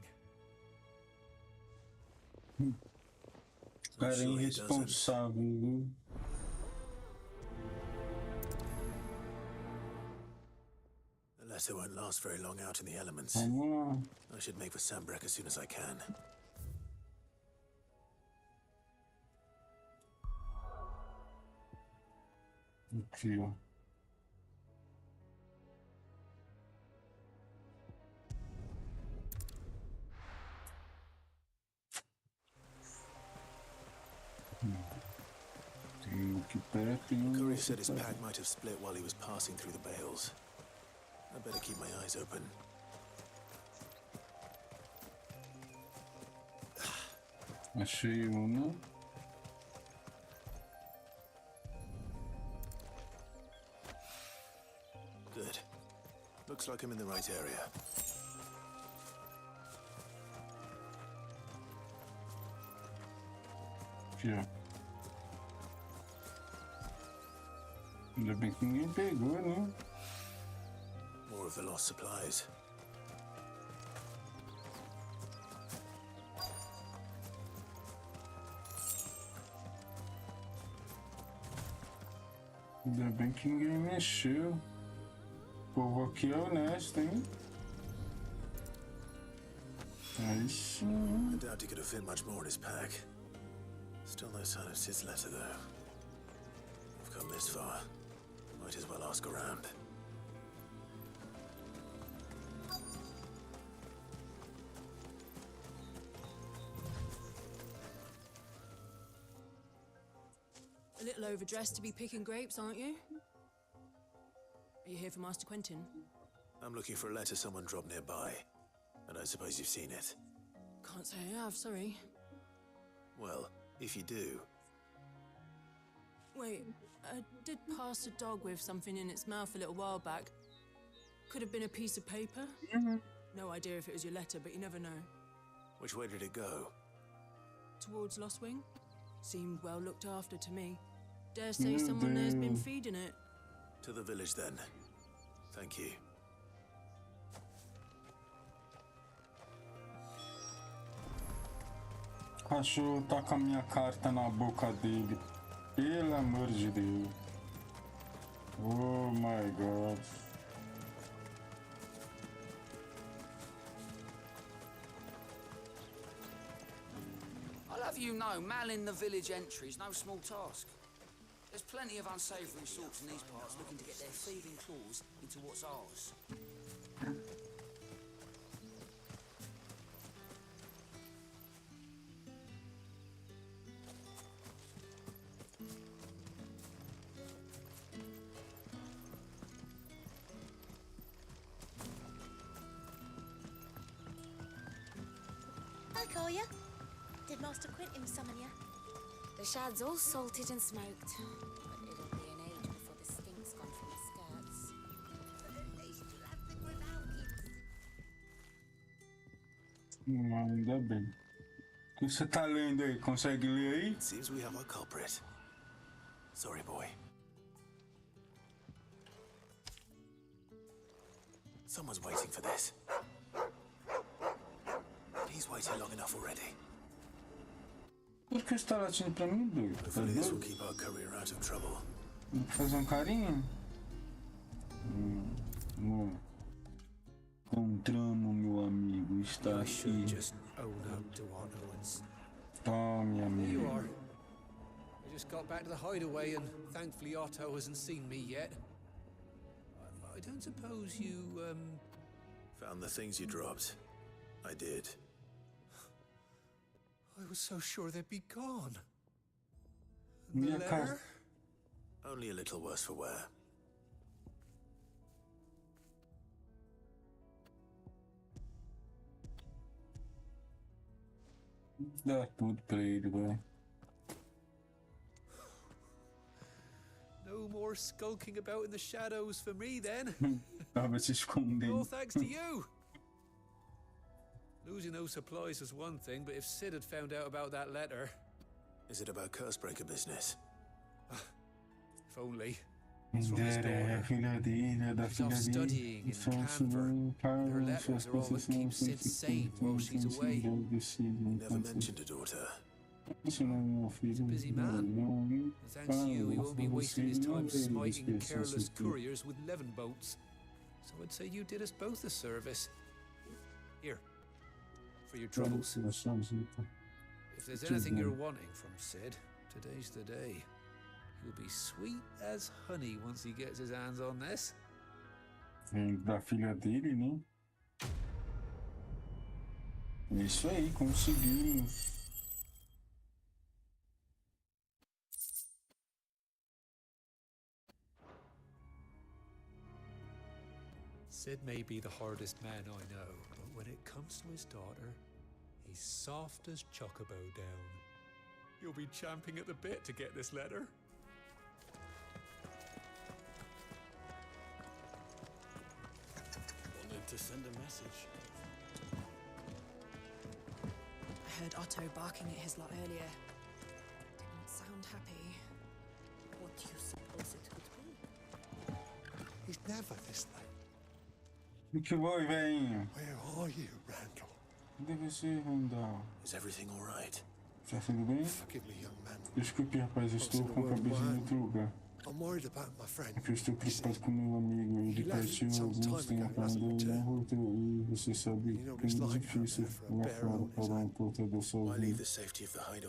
Cara irresponsável, viu? The letter won't last very long out in the elements. Vamos lá. I should make for Sambrek as soon as I can. Aqui, ó. Tem aqui perto e Curry said his pack might have split while he was passing through the bales. I better keep my eyes open. Achei uma. Good. Looks like I'm in the right area. Aqui, ó. Ainda bem que ninguém pegou, né? More of the lost supplies. Ainda bem que ninguém mexeu. O povo aqui é honesto, hein? Aí sim. I doubt he could have fit much more in his pack. Still no sign of Sid's letter, though. I've come this far. Might as well ask around. A little overdressed to be picking grapes, aren't you? Are you here for Master Quentin? I'm looking for a letter someone dropped nearby. And I suppose you've seen it. Can't say I have, sorry. Well, if you do... Wait, I did pass a dog with something in its mouth a little while back. Could have been a piece of paper. No idea if it was your letter, but you never know. Which way did it go? Towards Lost Wing? Seemed well looked after to me. Dare say someone there's been feeding it. To the village, then. Thank you. O cachorro tá com a minha carta na boca dele. Pelo amor de Deus. Oh my god. I'll have you know, manning the village entry is no small task. There's plenty of unsavoury sorts in these parts looking to get their thieving claws into what's ours. Hi, Collier. Did Master Quentin summon you? The shad's all salted and smoked, but it'll be an age before the stink's gone from the skirts. Ainda bem. O que você tá lendo aí? Consegue ler aí? Seems we have our culprit. Sorry, boy. Someone's waiting for this. He's waited long enough already. Por que você tá latindo pra mim, doido? Tá Hopefully this will doido? keep our courier out of trouble. Vou fazer um carinho? Encontramos, meu amigo. Está aqui. Just own up to Otto and... Tome, There amigo. you are. I just got back to the hideaway and thankfully Otto hasn't seen me yet. I don't suppose you, Found the things you dropped. I did. I was so sure they'd be gone. Minha letter? carta. Only a little worse for wear. Dá tudo pra ele, vai. No more skulking about in the shadows for me then. Tava se escondendo. All thanks to you. Losing those supplies was one thing, but if Sid had found out about that letter... Is it about Cursebreaker business? If only. It's from his daughter. She's off studying in Canver. Her letters are all that keeps Sid sane while she's away. You never mentioned a daughter. He's a busy man. And thanks to you, he won't be wasting his time smiting careless couriers with levin boats. So I'd say you did us both a service. Here, for your troubles. If there's anything you're wanting from Sid, today's the day. He'll be sweet as honey once he gets his hands on this. Da filha dele, né? É isso aí, conseguimos. Sid may be the hardest man I know, but when it comes to his daughter, he's soft as Chocobo down. You'll be champing at the bit to get this letter. Wanted to send a message. I heard Otto barking at his lot earlier. Didn't sound happy. What do you suppose it could be? He's never this late. O que foi, velhinho? Where are you, Randall? Onde é você, Randall? Is everything all right? Tá tudo bem? Forgive me, young man. Desculpe, rapaz, eu estou com a cabeça em outro lugar. I'm worried about my friend. Porque eu estou preocupado com meu amigo. Ele partiu há alguns tempos, ainda não voltou. E você sabe que é muito difícil lá fora para um portador sozinho.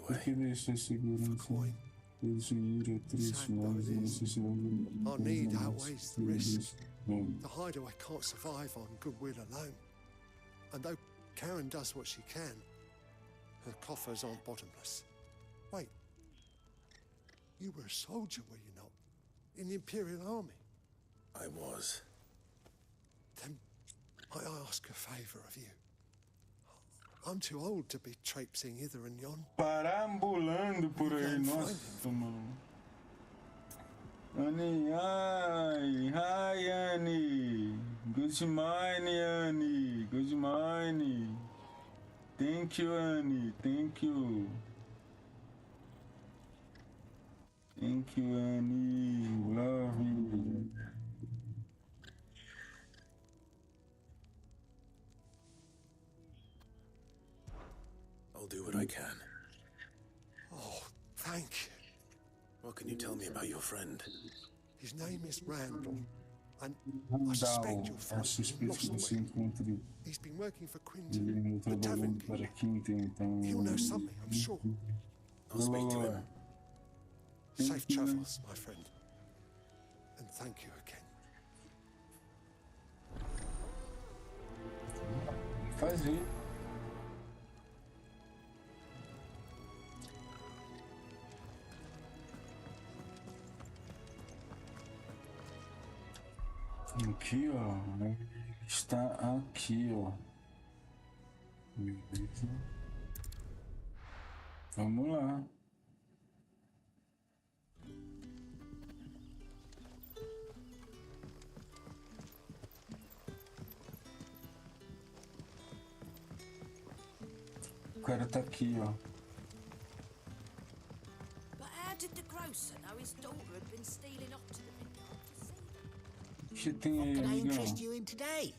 Porque deixa a segurança. Ele segura é triste, mas a necessidade de Our need outweighs the risk. The hideaway can't survive on goodwill alone. And though Karen does what she can, her coffers aren't bottomless. Wait. You were a soldier, were you not? In the Imperial Army? I was. Then I ask a favour of you. I'm too old to be traipsing hither and yon. Parambulando por aí, nossa, mano. Annie, hi, Annie. Good morning, Annie. Good morning. Thank you, Annie. Thank you. Thank you, Annie. Love you. I'll do what I can. Oh, thank you. What can you tell me about your friend? His name is Randall, and I suspect you'll find him lost away. He's been working for Quinton, the tavern keeper. He'll know something, I'm sure. I'll speak to him. Safe travels, my friend. And thank you again. Fazer. Aqui, ó. Está aqui, ó. Beleza. Vamos lá. O cara tá aqui, ó. But how did the grocer know his daughter had been stealing off to the vineyard to see them? O que tem aí, What can I amigão? interest you in today?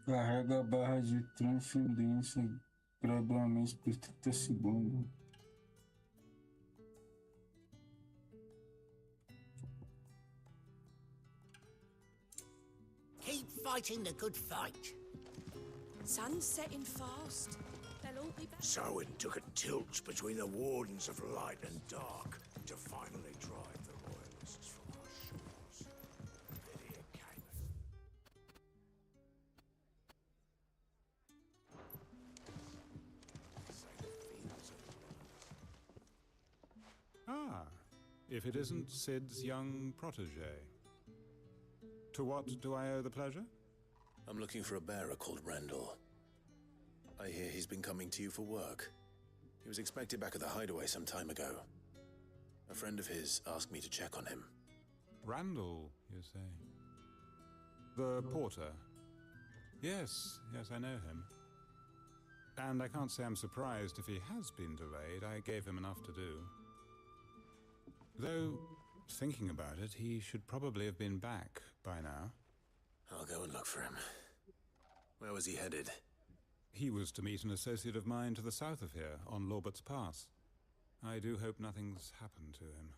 Carrega a barra de transcendência gradualmente por 30 segundos. Keep fighting the good fight. Sun's setting fast. They'll all be back. So it took a tilt between the wardens of light and dark to finally drive the royalists from our shores. Then here came it. Say the fiends of if it isn't Sid's young protege. To what do I owe the pleasure? I'm looking for a bearer called Randall. I hear he's been coming to you for work. He was expected back at the hideaway some time ago. A friend of his asked me to check on him. Randall, you say? The porter? Yes, I know him. And I can't say I'm surprised if he has been delayed. I gave him enough to do. Though, thinking about it, he should probably have been back by now. I'll go and look for him. Where was he headed? He was to meet an associate of mine to the south of here, on Lorbert's Pass. I do hope nothing's happened to him.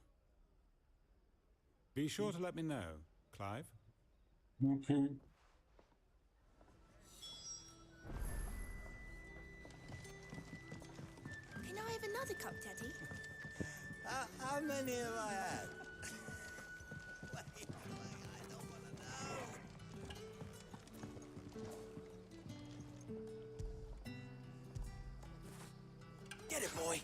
Be sure to let me know, Clive. Okay. Can I have another cup, Daddy? How many have I had? Get it, boy.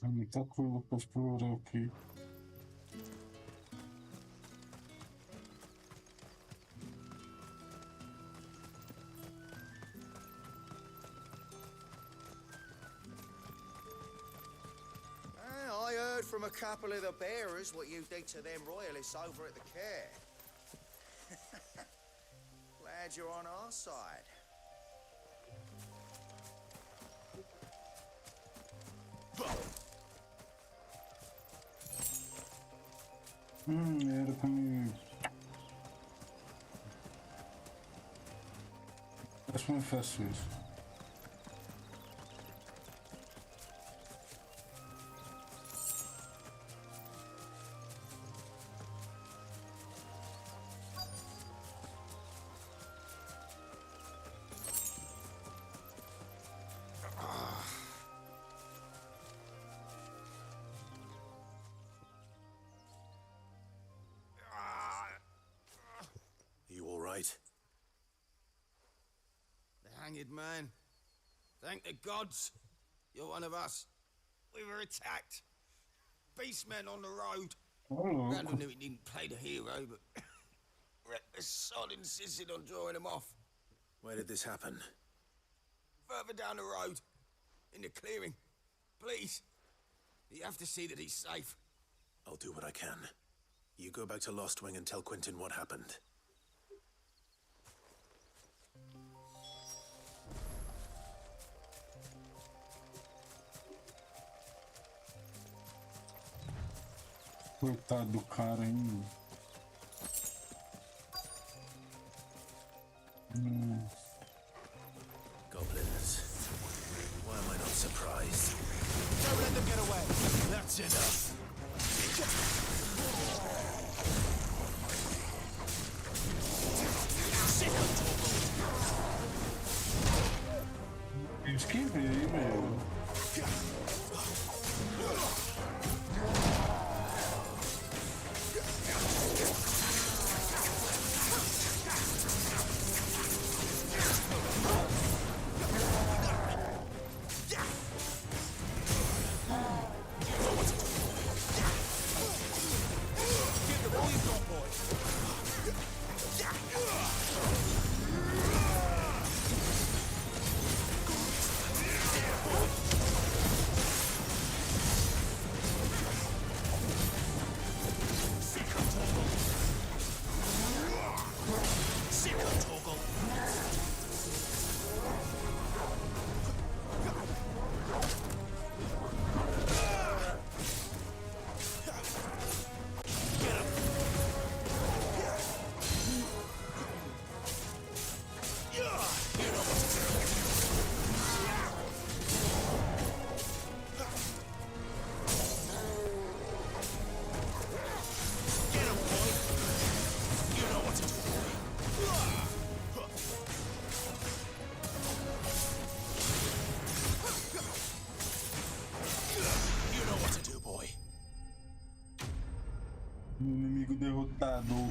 Tem muita coisa pra explorar aqui. I heard from a couple of the bearers what you did to them royalists over at the care. Glad you're on our side. Era pra mim. Acho que eu faço isso. The hanged man. Thank the gods. You're one of us. We were attacked. Beastmen on the road. Randall knew he didn't play the hero, but the sod insisted on drawing him off. Where did this happen? Further down the road. In the clearing. Please. You have to see that he's safe. I'll do what I can. You go back to Lost Wing and tell Quentin what happened. Coitado do cara, hein? Goblins. Why am I not surprised? Don't let them get away. That's enough. Eu esquivei, meu.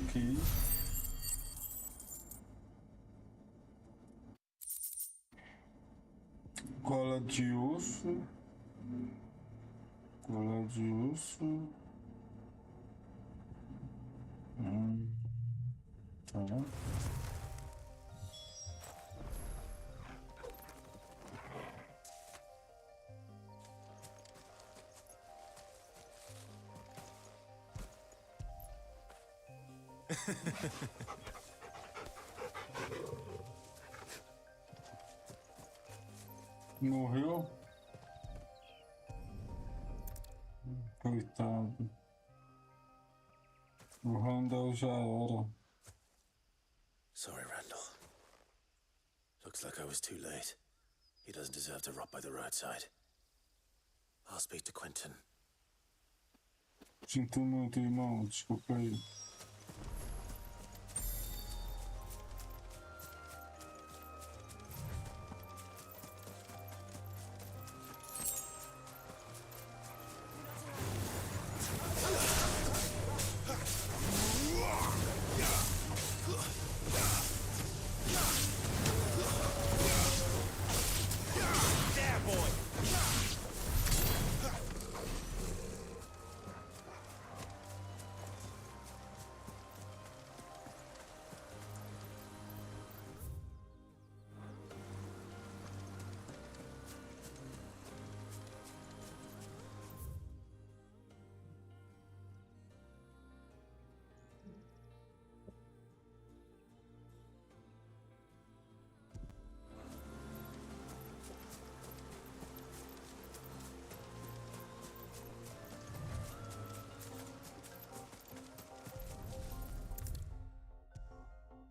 aqui. Cola de osso. Cola de osso. Tá. Morreu? Coitado. O Randall já era. Sorry, Randall. Looks like I was too late. He doesn't deserve to rot by the roadside. I'll speak to Quentin. Sinto muito, irmão. Desculpa aí.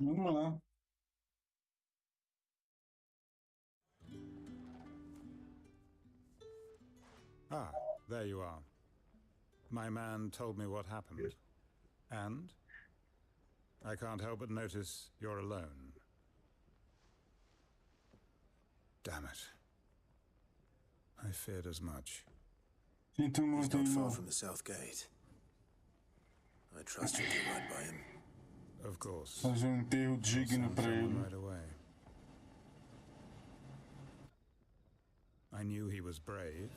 Vamos lá. Ah, there you are. My man told me what happened. And? I can't help but notice you're alone. Damn it. I feared as much. He's not far from the south gate. I trust you to ride by him. Of course. Fazer enterro digno pra ele. Right away. I knew he was brave.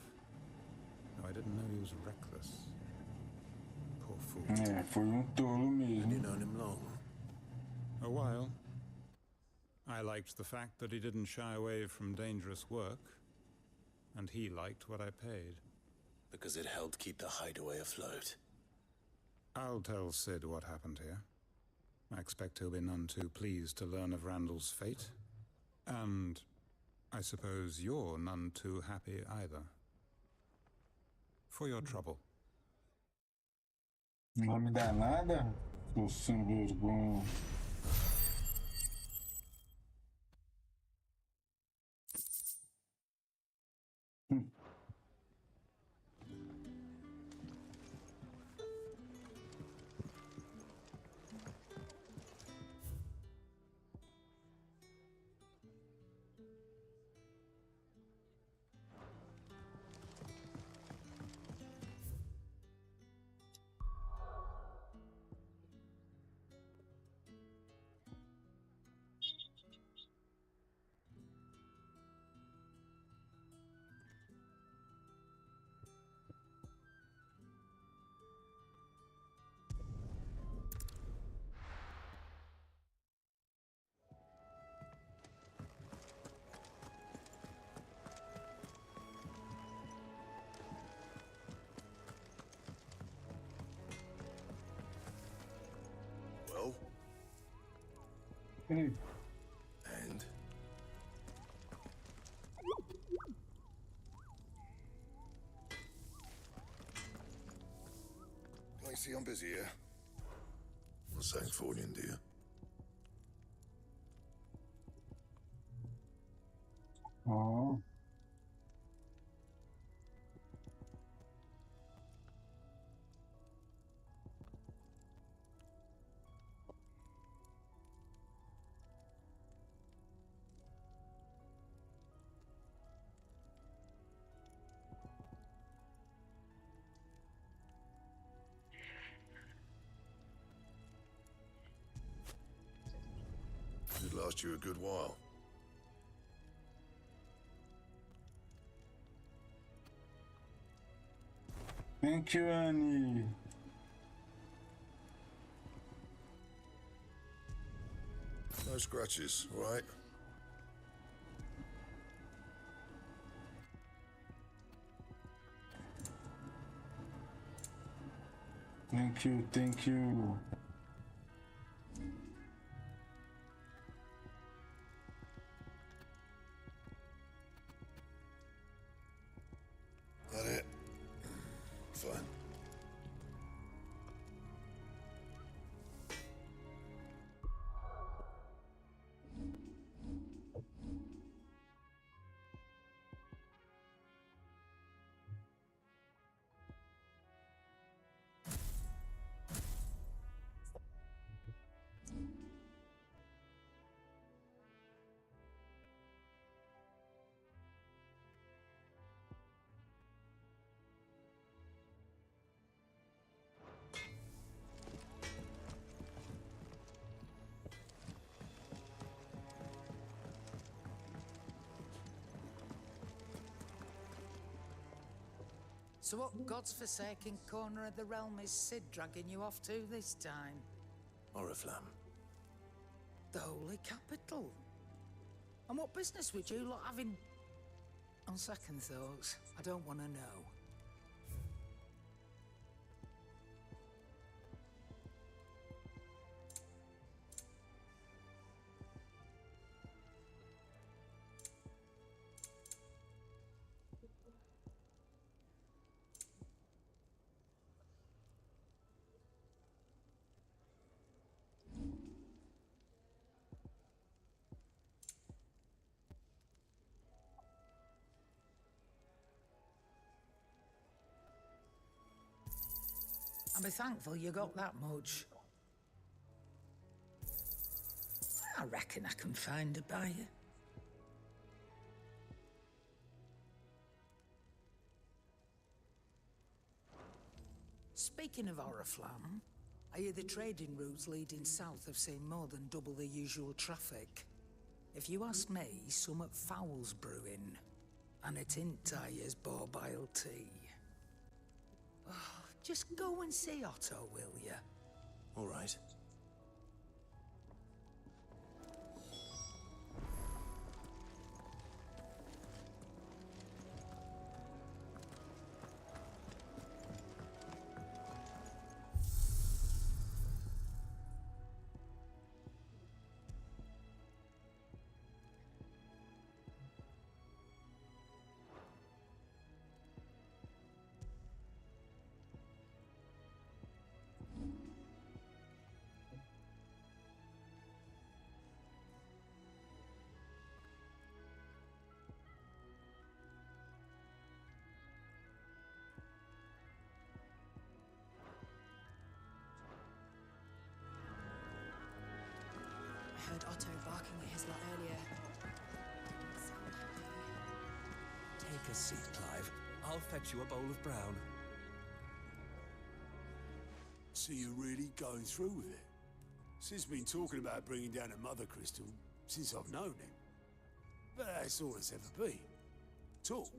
No, I didn't know he was reckless. Poor fool. É, foi tolo mesmo. Have you known him long? A while. I liked the fact that he didn't shy away from dangerous work, and he liked what I paid. Because it helped keep the hideaway afloat. I'll tell Sid what happened here. I expect he'll be none too pleased to learn of Randall's fate. And I suppose you're none too happy either. For your trouble. Não vai me dar nada? Tô sem vergonha. Well? And? I see I'm busy here. Well, thanks for you, dear. Oh. Should last you a good while. Thank you, Annie. No scratches, right? Thank you, thank you. That it? Fine. So what god's-forsaken corner of the realm is Cid dragging you off to this time? Oriflamme. The Holy Capital. And what business would you lot having... On second thoughts, I don't want to know. I'll be thankful you got that much. I reckon I can find a buyer. Speaking of Oriflamme, I hear the trading routes leading south have seen more than double the usual traffic. If you ask me, summat foul's brewing, and it ain't tires borbile tea. Just go and see Otto, will you? All right. I heard Otto barking at his lot earlier. Take a seat, Clive. I'll fetch you a bowl of brown. So you're really going through with it? Sid's been talking about bringing down a mother crystal since I've known him. But that's all it's ever been. Talk.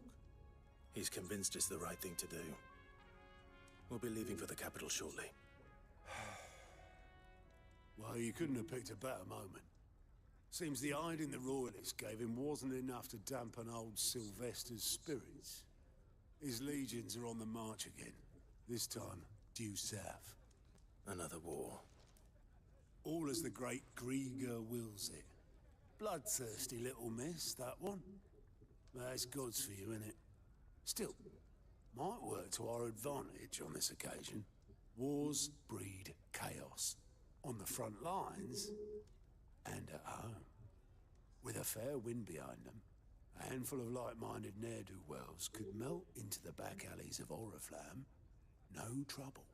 He's convinced it's the right thing to do. We'll be leaving for the capital shortly. Well, you couldn't have picked a better moment. Seems the hiding the royalists gave him wasn't enough to dampen old Sylvester's spirits. His legions are on the march again. This time, due south. Another war. All as the great Grieger wills it. Bloodthirsty little miss, that one. That's God's for you, innit? Still, might work to our advantage on this occasion. Wars breed chaos. On the front lines, and at home. With a fair wind behind them, a handful of like-minded ne'er-do-wells could melt into the back alleys of Oriflamme. No trouble.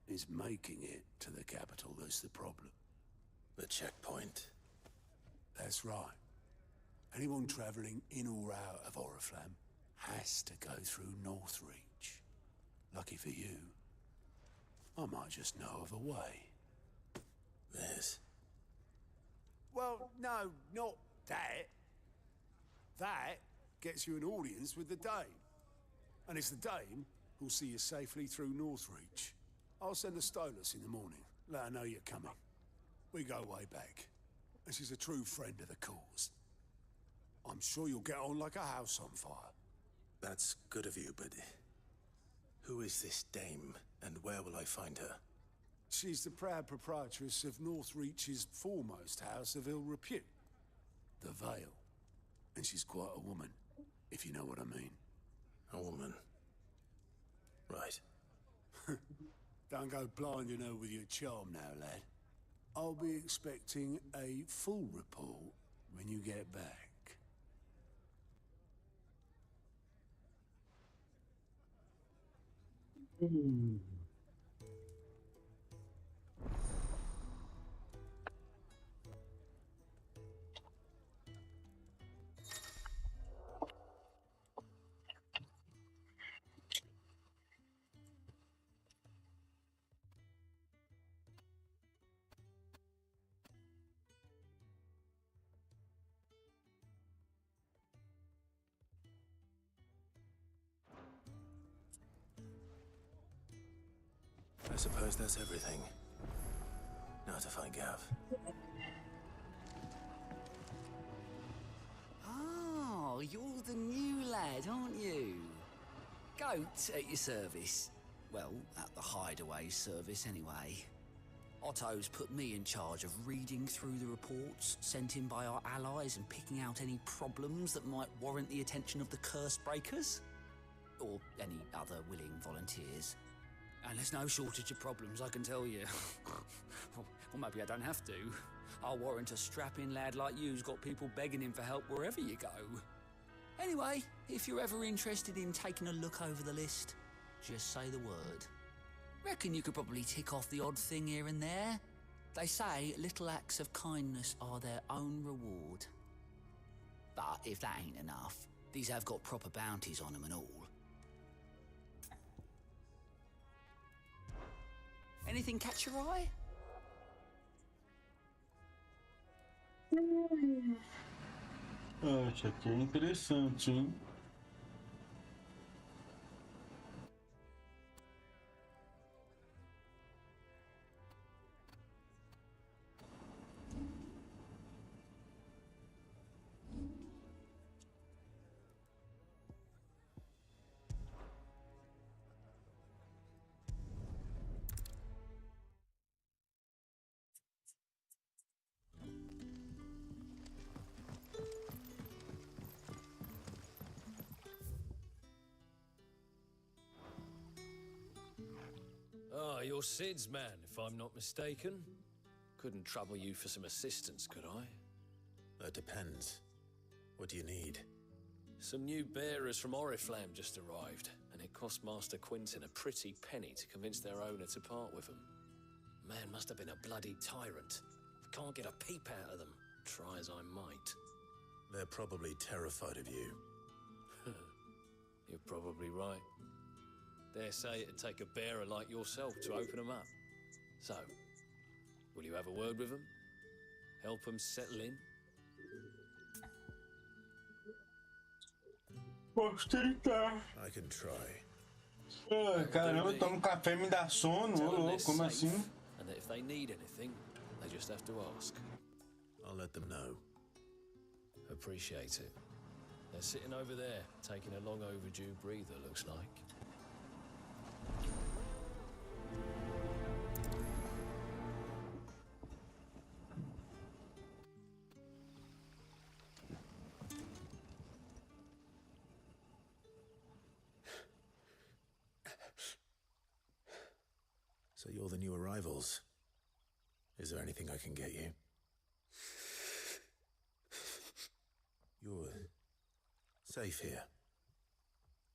It's making it to the capital that's the problem. The checkpoint. That's right. Anyone travelling in or out of Oriflamme has to go through Northreach. Lucky for you, I might just know of a way. This. Well, no, not that. That gets you an audience with the Dame. And it's the Dame who'll see you safely through Northreach. I'll send a Stolas in the morning. Let her know you're coming. We go way back. And she's a true friend of the cause. I'm sure you'll get on like a house on fire. That's good of you, but... who is this Dame, and where will I find her? She's the proud proprietress of Northreach's foremost house of ill repute. The Vale. And she's quite a woman, if you know what I mean. A woman. Right. Don't go blinding her with your charm now, lad. I'll be expecting a full report when you get back. I suppose that's everything. Now to find Gav. Oh, you're the new lad, aren't you? Goat at your service. Well, at the Hideaway service, anyway. Otto's put me in charge of reading through the reports sent in by our allies and picking out any problems that might warrant the attention of the curse breakers. Or any other willing volunteers. And there's no shortage of problems, I can tell you. Or maybe I don't have to. I'll warrant a strapping lad like you's got people begging him for help wherever you go. Anyway, if you're ever interested in taking a look over the list, just say the word. Reckon you could probably tick off the odd thing here and there. They say little acts of kindness are their own reward. But if that ain't enough, these have got proper bounties on them and all. Anything catch your eye? Isso aqui é interessante, hein? Ah, you're Sid's man, if I'm not mistaken. Couldn't trouble you for some assistance, could I? That depends. What do you need? Some new bearers from Oriflamme just arrived, and it cost Master Quintin a pretty penny to convince their owner to part with them. Man must have been a bloody tyrant. Can't get a peep out of them, try as I might. They're probably terrified of you. You're probably right. Dare say it'd take a bearer like yourself to open them up. So, will you have a word with them? Help them settle in? Posso tentar. I can try. Caramba, eu tomo café e me dá sono. Ô, louco, como assim? And that if they need anything, they just have to ask. I'll let them know. Appreciate it. They're sitting over there, taking a long overdue breather, looks like. So you're the new arrivals. Is there anything I can get you? You're safe here.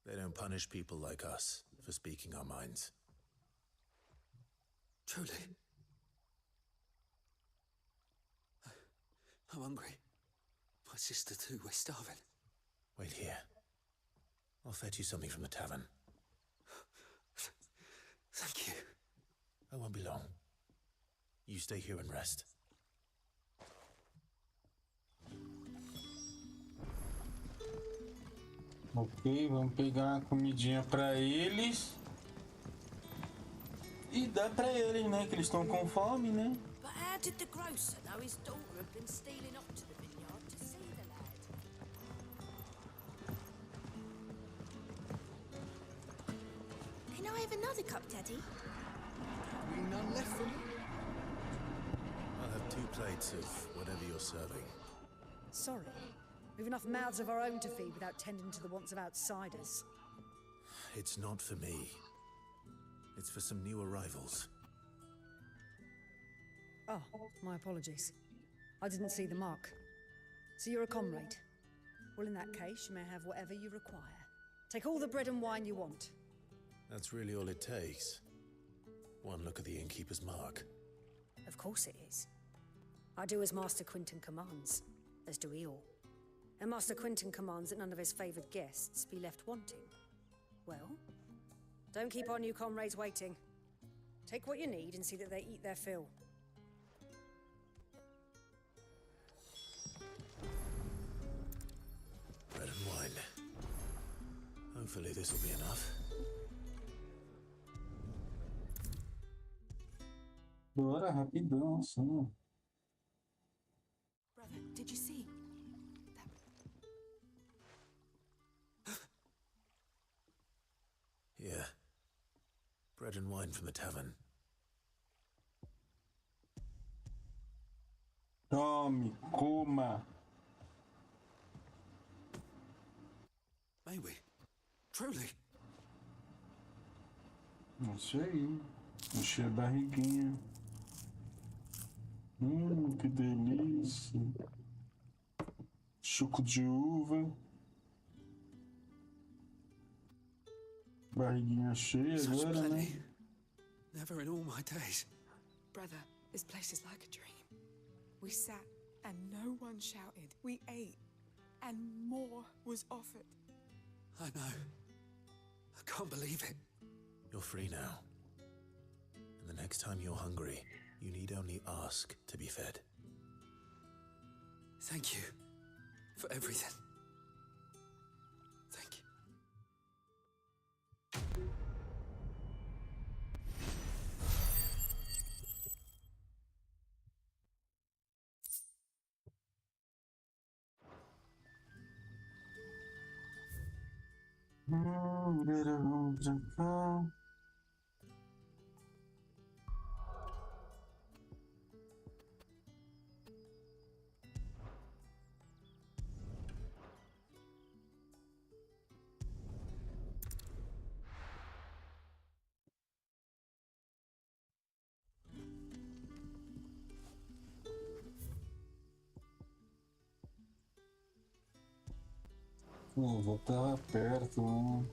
They don't punish people like us for speaking our minds. Truly. I'm hungry. My sister too, we're starving. Wait here. I'll fetch you something from the tavern. Thank you. I won't be long. You stay here and rest. Ok, vamos pegar uma comidinha pra eles. E dá pra eles, né? Que eles estão com fome, né? But how did the grocer know his daughter had been stealing off to the vineyard to see the lad? Can I have another cup, Daddy? None left for me? I'll have 2 plates of whatever you're serving. Sorry. We've enough mouths of our own to feed without tending to the wants of outsiders. It's not for me. It's for some new arrivals. Oh, my apologies. I didn't see the mark. So you're a comrade? Well, in that case, you may have whatever you require. Take all the bread and wine you want. That's really all it takes. One look at the innkeeper's mark. Of course it is. I do as Master Quinton commands, as do we all. And Master Quinton commands that none of his favoured guests be left wanting. Well, don't keep our new comrades waiting. Take what you need and see that they eat their fill. Bread and wine. Hopefully this will be enough. Bora, rapidão, assim. Brother, did you see? Yeah. Bread and wine from the tavern. Tome, coma. May we? Truly? Isso aí. Encher a barriguinha. Que delícia. Suco de uva. Barriguinha cheia agora, né? Never in all my days. Brother, this place is like a dream. We sat and no one shouted. We ate and more was offered. I know. I can't believe it. You're free now. And the next time you're hungry, you need only ask to be fed. Thank you for everything. Thank you. Vamos cá. Vou estar perto, né?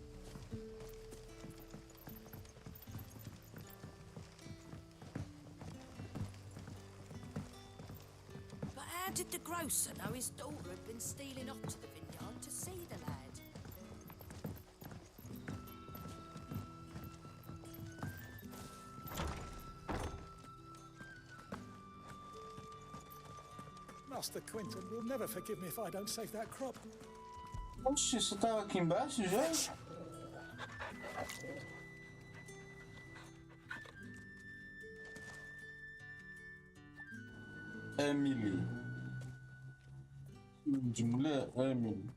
But how did the grocer know his daughter had been stealing off to the vineyard to see the lad? Master Quinton will never forgive me if I don't save that crop. Oxe, você tava aqui embaixo já? Emily. De mulher, Emily.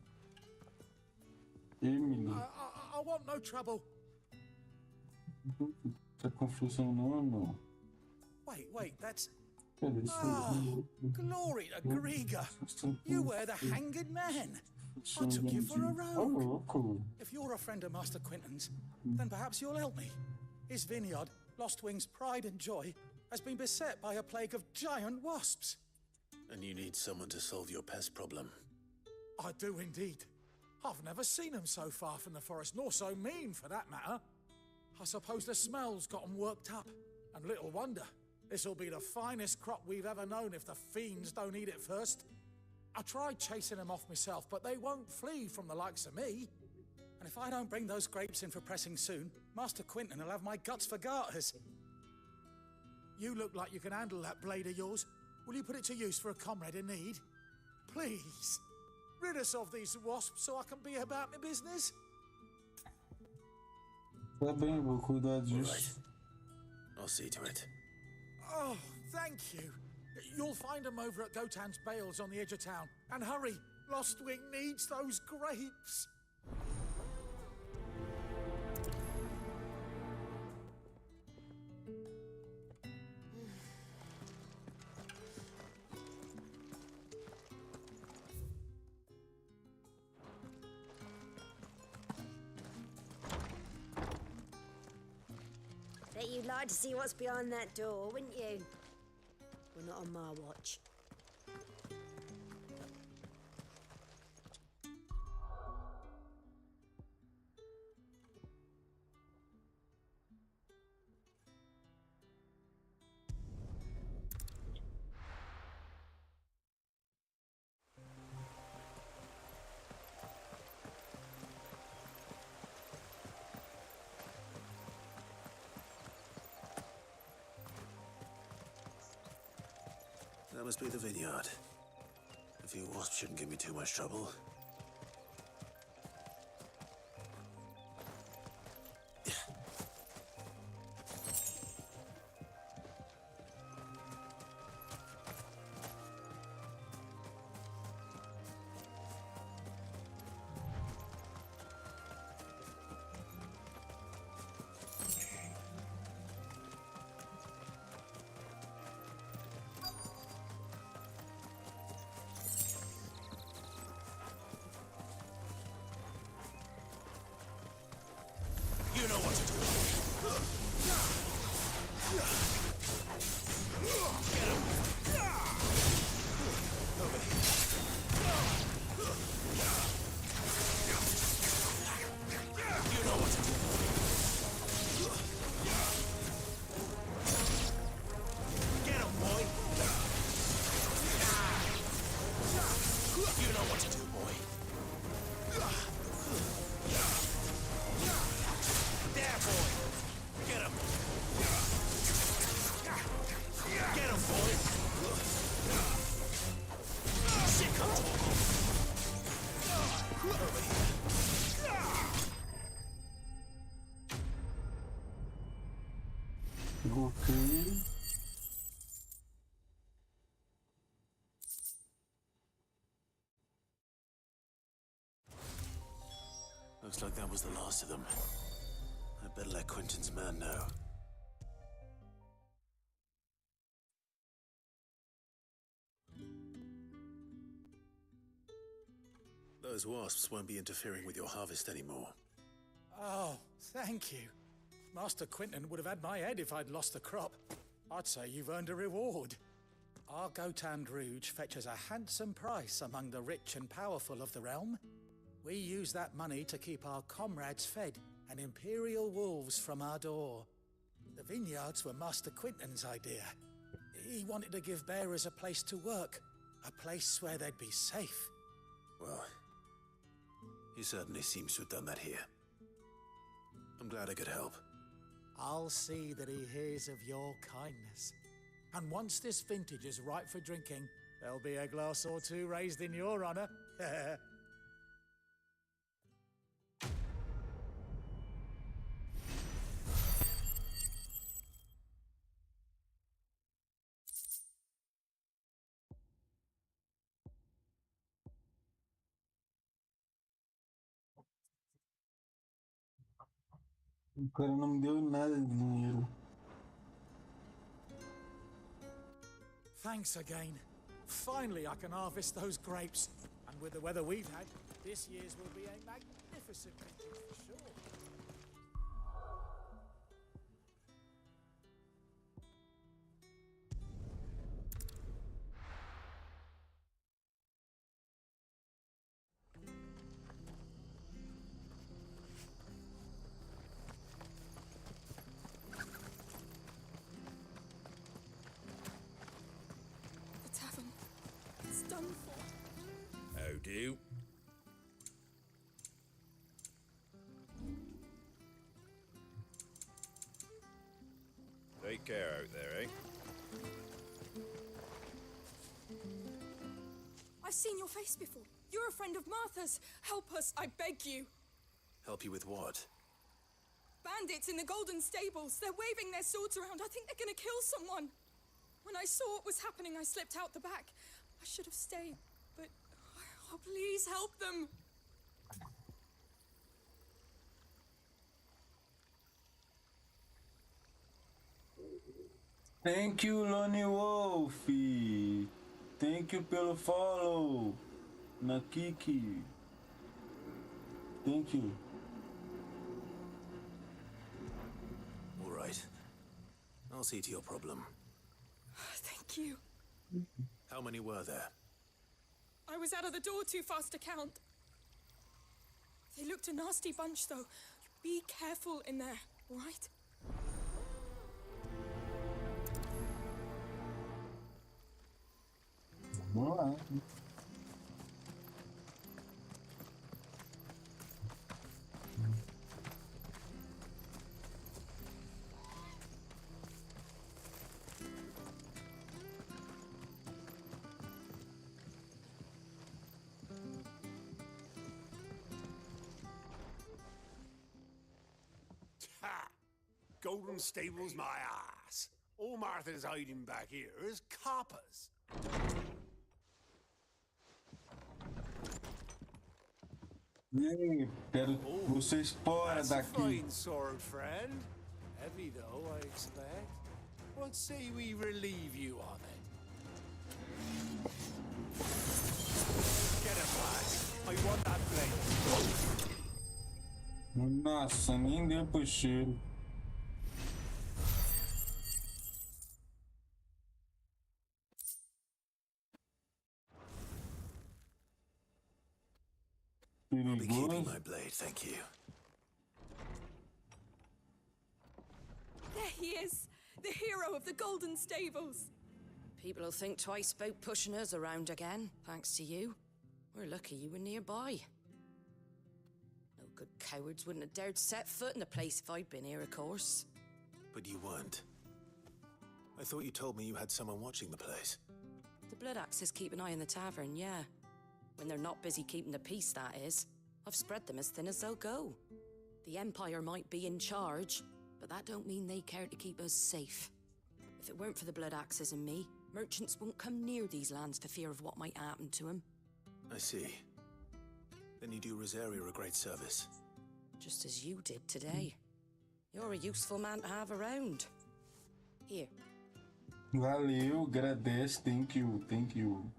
Emily. I want no trouble. Tá confusão não. Wait, that's... Oh, glory to Griga! You were the hanged man! I took you for a rogue. Oh, cool. If you're a friend of Master Quinton's, then perhaps you'll help me. His vineyard, Lostwing's pride and joy, has been beset by a plague of giant wasps. And you need someone to solve your pest problem. I do indeed. I've never seen them so far from the forest, nor so mean for that matter. I suppose the smell's got them worked up, and little wonder. This'll be the finest crop we've ever known if the fiends don't eat it first. I tried chasing them off myself, but they won't flee from the likes of me. And if I don't bring those grapes in for pressing soon, Master Quinton will have my guts for garters. You look like you can handle that blade of yours. Will you put it to use for a comrade in need? Please. Rid us of these wasps so I can be about my business. Tá bem, vou cuidar disso. I'll see to it. Oh, thank you. You'll find them over at Gotan's bales on the edge of town. And hurry, Lostwing needs those grapes. Bet you'd like to see what's behind that door, wouldn't you? Well, not on my watch. That must be the vineyard. A few wasps shouldn't give me too much trouble. You know what to do. Get him. Over here. You know what to do. Get him, boy. You know what to do, boy. There, boy. Get him. Get him, boy. Shit, come on. Over here. Okay. Looks like that was the last of them. I better let Quentin's man know. Those wasps won't be interfering with your harvest anymore. Oh, thank you. Master Quentin would have had my head if I'd lost the crop. I'd say you've earned a reward. Our Gotan Rouge fetches a handsome price among the rich and powerful of the realm. We use that money to keep our comrades fed and imperial wolves from our door. The vineyards were Master Quentin's idea. He wanted to give bearers a place to work, a place where they'd be safe. Well, he certainly seems to have done that here. I'm glad I could help. I'll see that he hears of your kindness. And once this vintage is ripe for drinking, there'll be a glass or two raised in your honor. O cara não me deu nada de dinheiro. Thanks again. Finally, I can harvest those grapes. And with the weather we've had, this year's will be a magnificent vintage for sure. The tavern. It's done for. How do? Take care out there, eh? I've seen your face before. You're a friend of Martha's. Help us, I beg you. Help you with what? Bandits in the Golden Stables. They're waving their swords around. I think they're gonna kill someone. When I saw what was happening, I slipped out the back. I should have stayed, but... Oh, please help them. Thank you, Lonnie Wolf. Thank you pelo follow. Nakiki. Thank you. All right. I'll see to your problem. Thank you. How many were there? I was out of the door too fast to count. They looked a nasty bunch, though. Be careful in there, all right? Vamos lá. Ha! Golden Stables, my ass. All Martha's hiding back here is coppers. E aí, quero vocês fora daqui. Fine sword, friend. Heavy though, I expect. What say we relieve you of it? Get it, lad. I want that blade. Nossa, nem deu pro cheiro. I'll be keeping my blade, thank you. There he is, the hero of the Golden Stables. People will think twice about pushing us around again, thanks to you. We're lucky you were nearby. No good cowards wouldn't have dared set foot in the place if I'd been here, of course. But you weren't. I thought you told me you had someone watching the place. The Blood Axes keep an eye on the tavern, yeah. When they're not busy keeping the peace, that is. I've spread them as thin as they'll go. The Empire might be in charge, but that don't mean they care to keep us safe. If it weren't for the Blood Axes and me, merchants won't come near these lands for fear of what might happen to them. I see. Then you do Rosaria a great service. Just as you did today. You're a useful man to have around. Here. Valeu, agradece, thank you, thank you.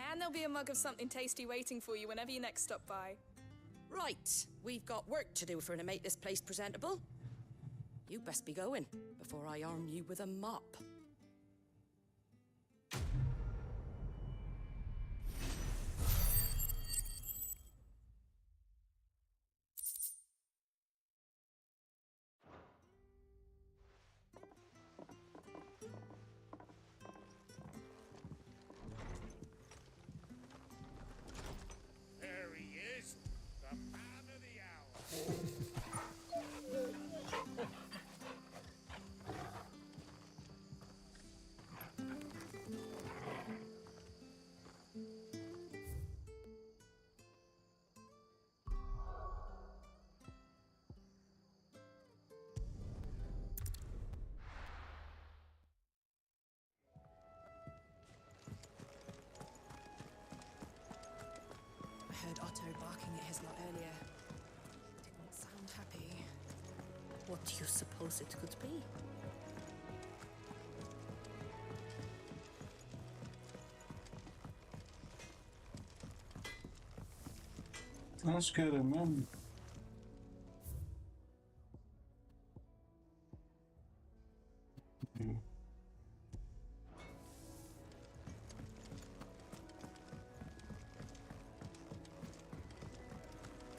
And there'll be a mug of something tasty waiting for you whenever you next stop by. Right, we've got work to do to make this place presentable. You best be going, before I arm you with a mop. There he is, the man of the hour. I heard Otto barking at his lot earlier. Didn't sound happy. What do you suppose it could be? Acho que era mesmo.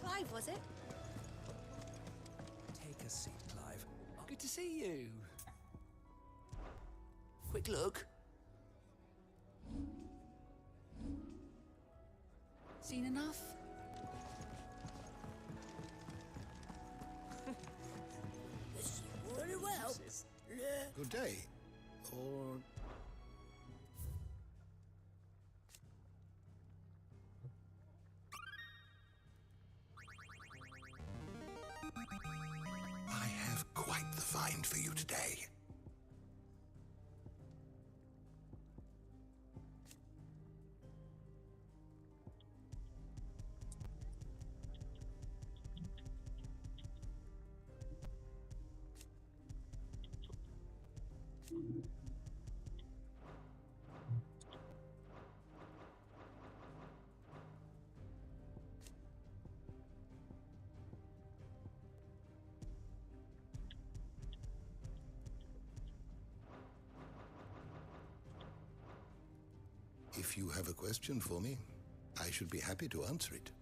Clive, was it? Take a seat, Clive. Good to see you. Quick look. Seen enough? Very well. Good day. Or... find for you today? If you have a question for me, I should be happy to answer it.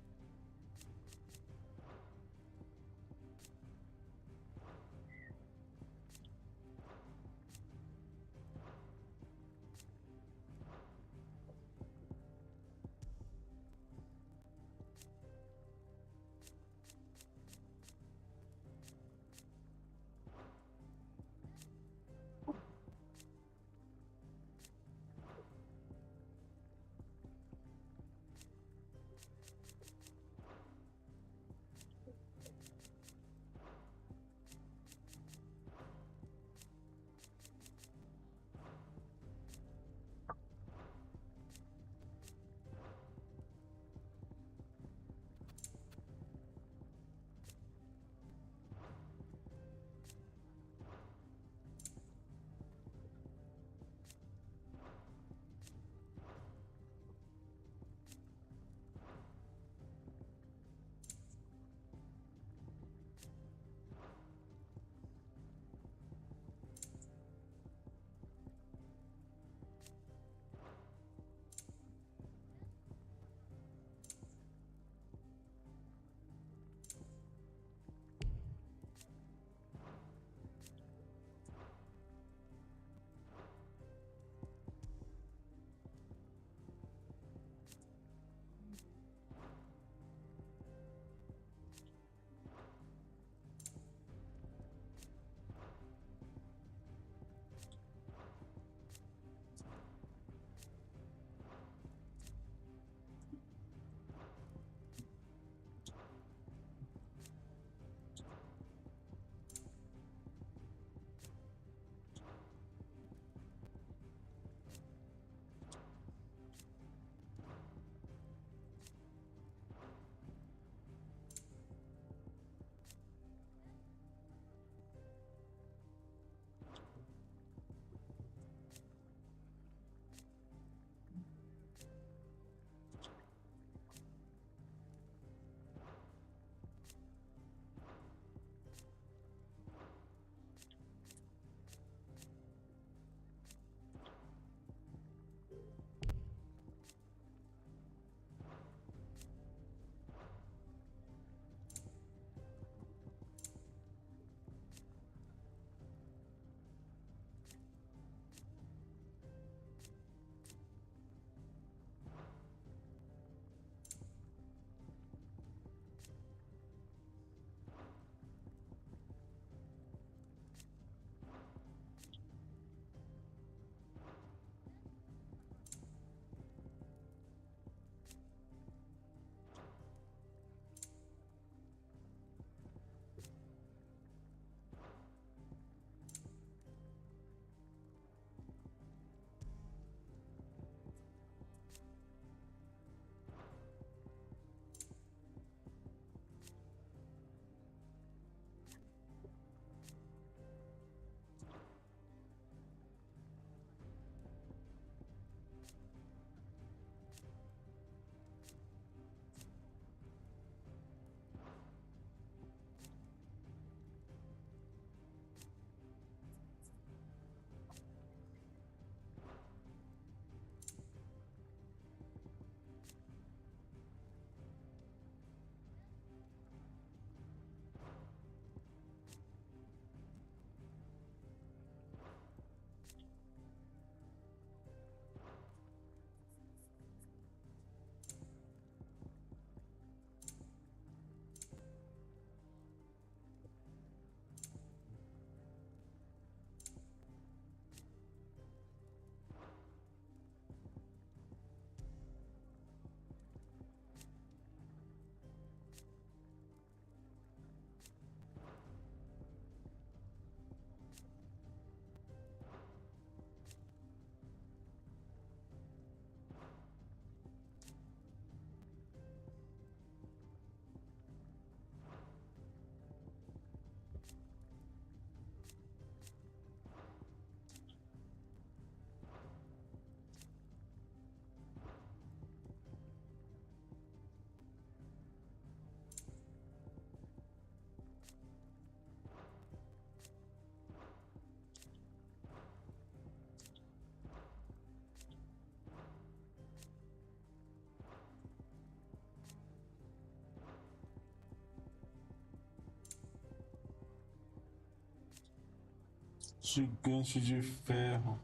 Gigante de ferro.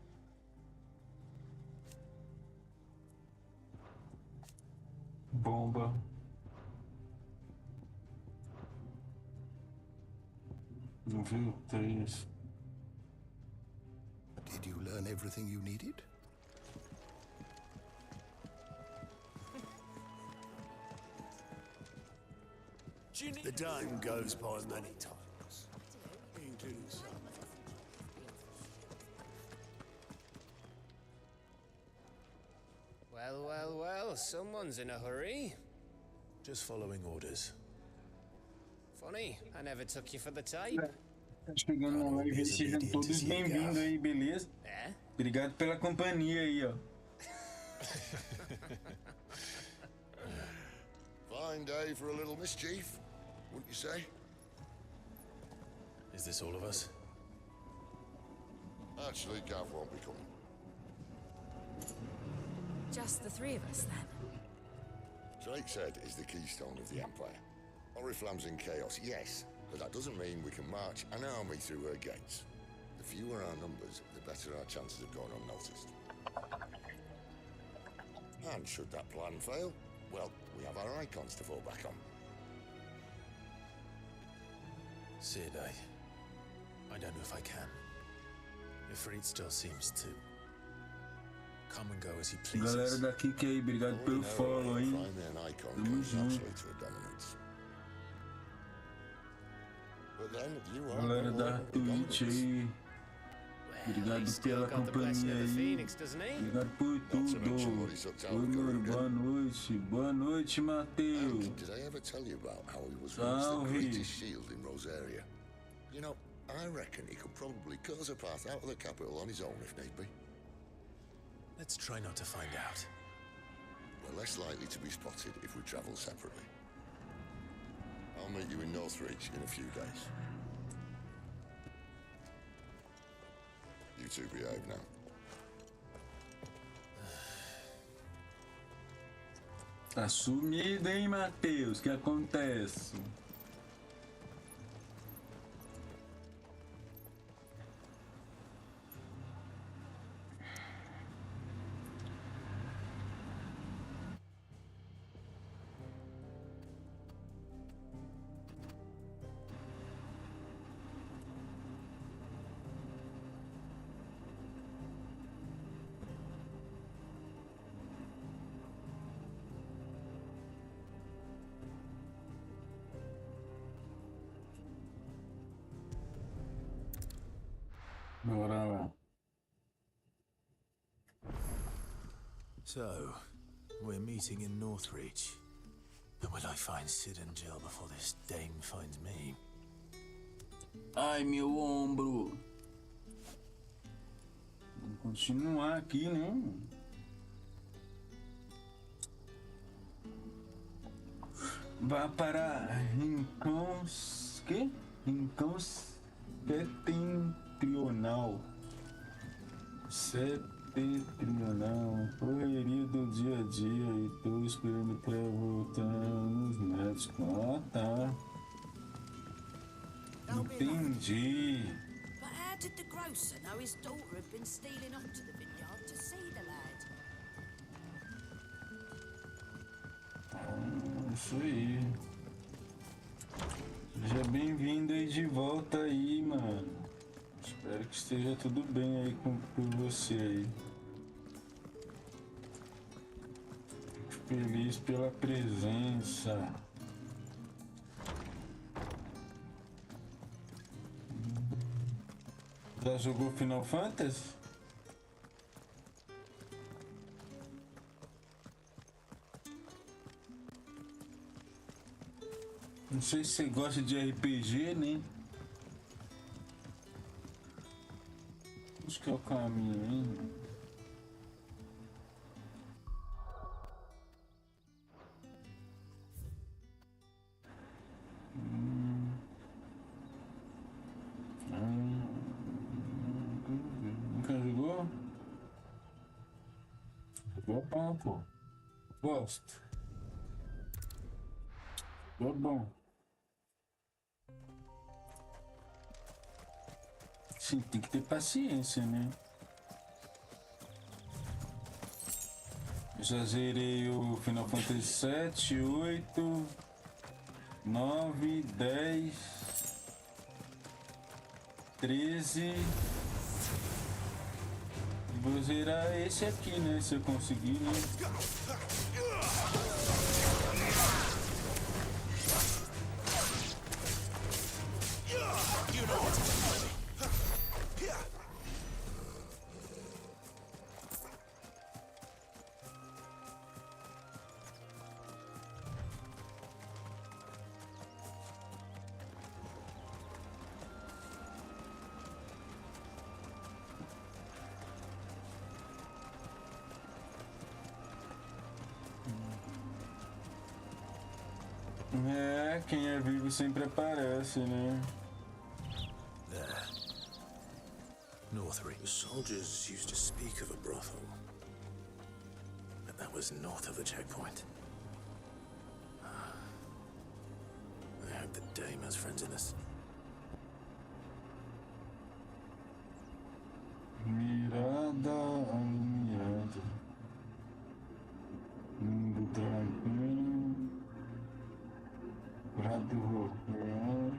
Bomba. Não viu? 3. Did you learn everything you needed? The dome goes by many times, including some. Well, well, well, someone's in a hurry. Just following orders. Funny, I never took you for the tape. Tá chegando na live aí, sejam todos bem-vindos aí, beleza? É? Obrigado pela companhia aí, ó. Fine day for a little mischief, wouldn't you say? Is this all of us? Actually, Gav won't be coming. Just the three of us, then? Drake's Head is the keystone of the Empire. Oriflamme's in chaos, yes, but that doesn't mean we can march an army through her gates. The fewer our numbers, the better our chances of going unnoticed. And should that plan fail, well, we have our icons to fall back on. Sid, I don't know if I can. Ifrit still seems to come and go as he pleases. Galera da Kik aí, obrigado pelo follow aí. Tamo junto. Galera da Twitch aí, obrigado pela companhia aí. Obrigado por tudo. Oi, boa noite. Boa noite, Matheus. Salve. You know, I reckon he could probably cut us a path out of the capital on his own if need be. Let's try not to find out. We're less likely to be spotted if we travel separately. I'll meet you in Northreach in a few days. You two behave now. Tá sumido, hein, Matheus? O que acontece? Bora lá. So, we're meeting in Northreach. And will I find Sid and Jill before this dame finds me? Ai, meu ombro. Vamos continuar aqui, né? Vá para Rincões... Que? Rincões setentrional. Setentrional. Correria do dia a dia e tô esperando pra voltar nos médicos. Ah, tá. Entendi. But how did the grocer know his daughter had been stealing off to the vineyard to see the lad? Isso aí. Seja bem-vindo aí de volta aí, mano. Espero que esteja tudo bem aí com você aí. Fico feliz pela presença. Já jogou Final Fantasy? Não sei se você gosta de RPG, né? Acho que é o caminho, hein? Nunca jogou? Jogou bom, pô. Gosto. Jogou bom. assim, tem que ter paciência, né? Eu já zerei o Final Fantasy 7, 8, 9, 10, 13. Vou zerar esse aqui, né? Se eu conseguir, né? É, quem é vivo sempre aparece, né? There. Northry. The soldiers used to speak of a brothel. But that was north of the checkpoint. I hope the dame has friends in this. Mirada alumiada. Mundo dragão. Prado Rocan.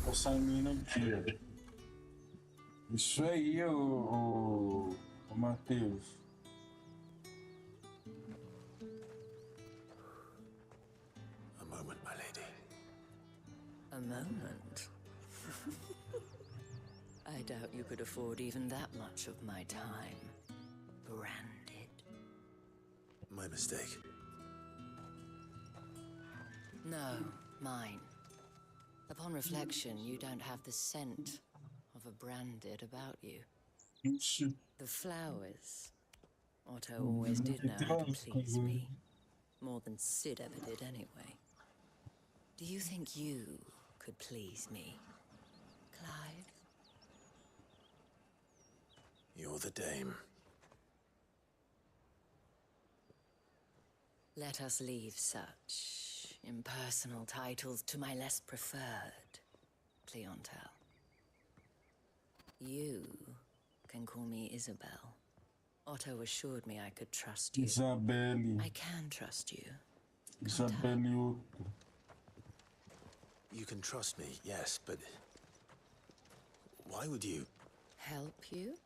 Essa mina aqui. Isso aí, o Matheus. A moment, my lady. A moment? I doubt you could afford even that much of my time. Branded. My mistake. No, mine. Upon reflection, you don't have the scent of a branded about you. The flowers. Otto always did know how to please me. More than Sid ever did anyway. Do you think you could please me, Clive? You're the dame. Let us leave such impersonal titles to my less preferred clientele. You can call me Isabel. Otto assured me I could trust you. Isabelle. I can trust you. Isabelle. You can trust me, yes, but why would you? Help you?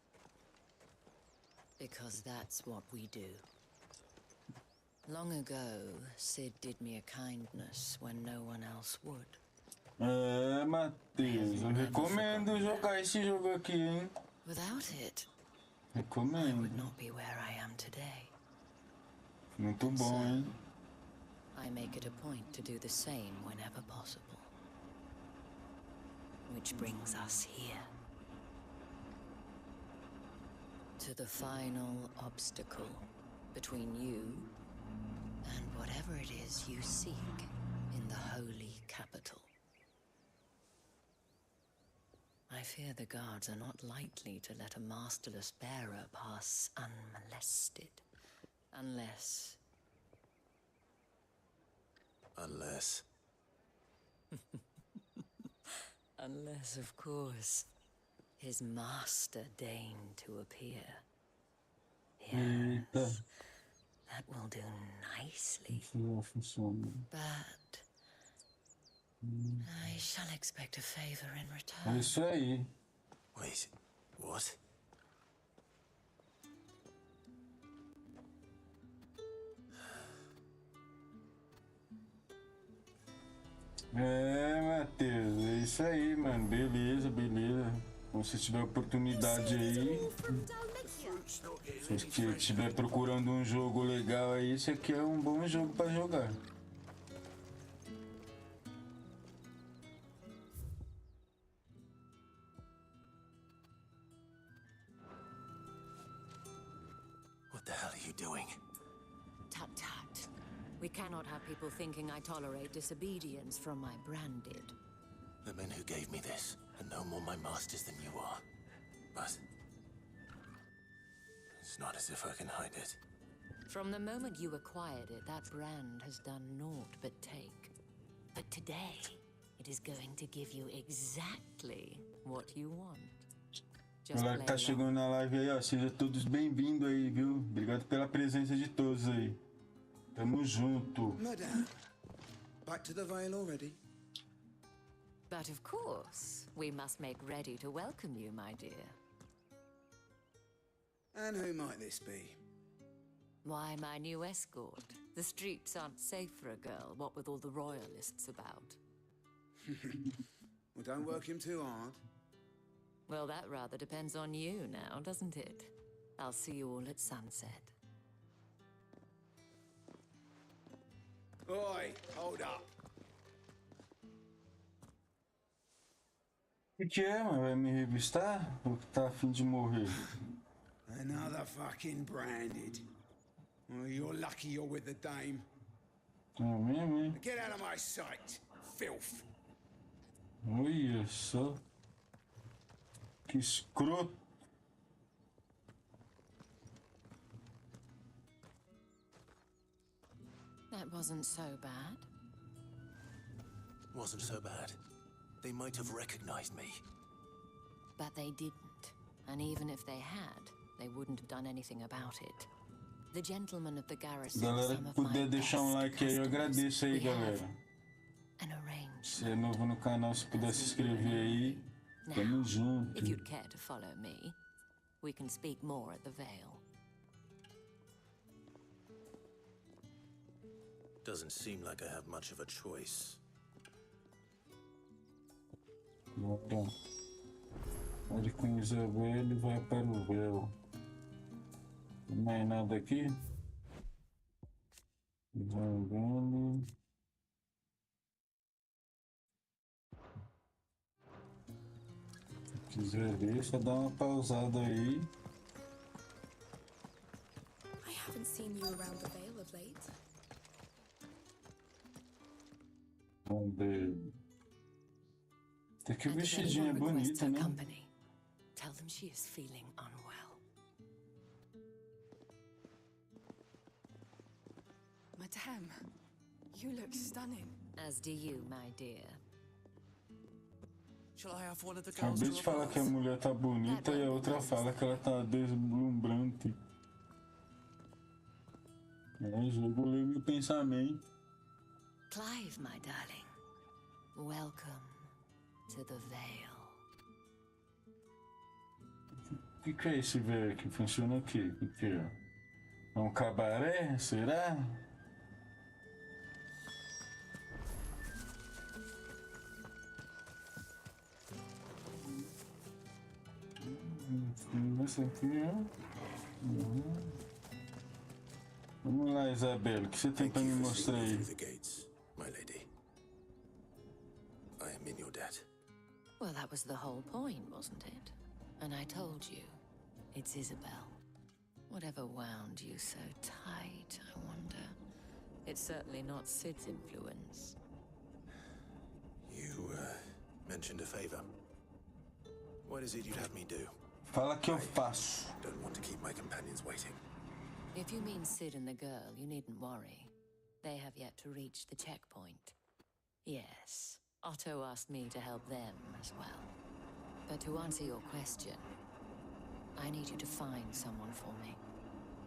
Because that's what we do. Long ago, Sid did me a kindness when no one else would. É, Matheus, eu recomendo jogar esse jogo aqui, hein? Without it, recomendo. I would not be where I am today. Muito bom, hein? I make it a point to do the same whenever possible. Which brings us here. To the final obstacle between you and whatever it is you seek in the holy capital. I fear the guards are not likely to let a masterless bearer pass unmolested. Unless... Unless, of course, his master deigned to appear. Yes, that will do nicely. But I shall expect a favor in return. É isso aí. Wait, what? É, Matheus, é isso aí, mano. Beleza, beleza. Quando você tiver oportunidade aí, se você estiver procurando um jogo legal aí, esse aqui é um bom jogo pra jogar. What the hell are you doing? Tut tut. We cannot have people thinking I tolerate disobedience from my branded. The men who gave me this are no more my masters than you are. But it's not as if I can hide it. From the moment you acquired it, that brand has done naught but take. But today, it is going to give you exactly what you want. Galera que tá chegando na live aí, ó, sejam todos bem-vindos aí, viu? Obrigado pela presença de todos aí. Tamo junto. Madame, back to the Vale already? But of course, we must make ready to welcome you, my dear. And who might this be? Why, my new escort. The streets aren't safe for a girl, what with all the royalists about. Well, don't work him too hard. Well, that rather depends on you now, doesn't it? I'll see you all at sunset. Oi, hold up. O que é, mano? Vai me revistar? Ou que tá a fim de morrer? Another fucking branded. Well, you're lucky you're with the dame. É mesmo, hein? Get out of my sight, filth. Olha só. Que escroto. That wasn't so bad. Wasn't so bad. They might have recognized me. But they didn't. And even if they had, they wouldn't have done anything about it. The gentlemen of the garrison, Galera, que puder deixar like aí, eu agradeço aí, galera. Se é novo no canal, se puder se inscrever aí, tamo junto. If you'd care to follow me, we can speak more at the Vale. Doesn't seem like I have much of a choice. Bom, ele com Isabel, ele vai para o véu. Não é nada aqui? Jogando. Se quiser ver, só dá uma pausada aí. I haven't seen you around the Vale of late. Vamos ver. Até que o vestidinho é bonito, né? Tell them she is feeling unwell. Madame, you look stunning. As do you, my dear. Shall I have one of the girls Acabei de falar que a mulher tá bonita e a outra fala que ela tá deslumbrante. É, jogo leu meu pensamento. Clive, my darling. Welcome to the Vale. O que é esse velho aqui? Funciona aqui? O que é? É um cabaré? Será? Esse aqui é. Vamos lá, Isabel. O que você tem pra me mostrar aí? My lady. I am in your debt. Well, that was the whole point, wasn't it? And I told you, it's Isabel. Whatever wound you so tight, I wonder. It's certainly not Sid's influence. You, mentioned a favor. What is it you'd have me do? Fala que eu faço. Don't want to keep my companions waiting. If you mean Sid and the girl, you needn't worry. They have yet to reach the checkpoint. Yes, Otto asked me to help them as well. But to answer your question, I need you to find someone for me.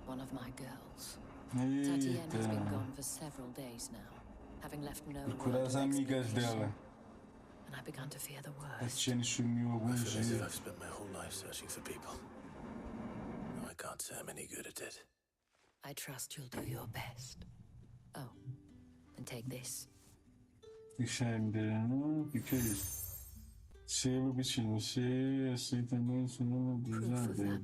One of my girls. Tatiana has been gone for several days now, having left no Procurar as amigas dela. And I began to fear the worst. Tatiana sumiu alguns dias. I've spent my whole life searching for people. I can't say I'm any good at it. I trust you'll do your best. Oh, and take this. Deixa eu ver, o que é isso? Selo obtido. Você aceita nosso nome de Isabel.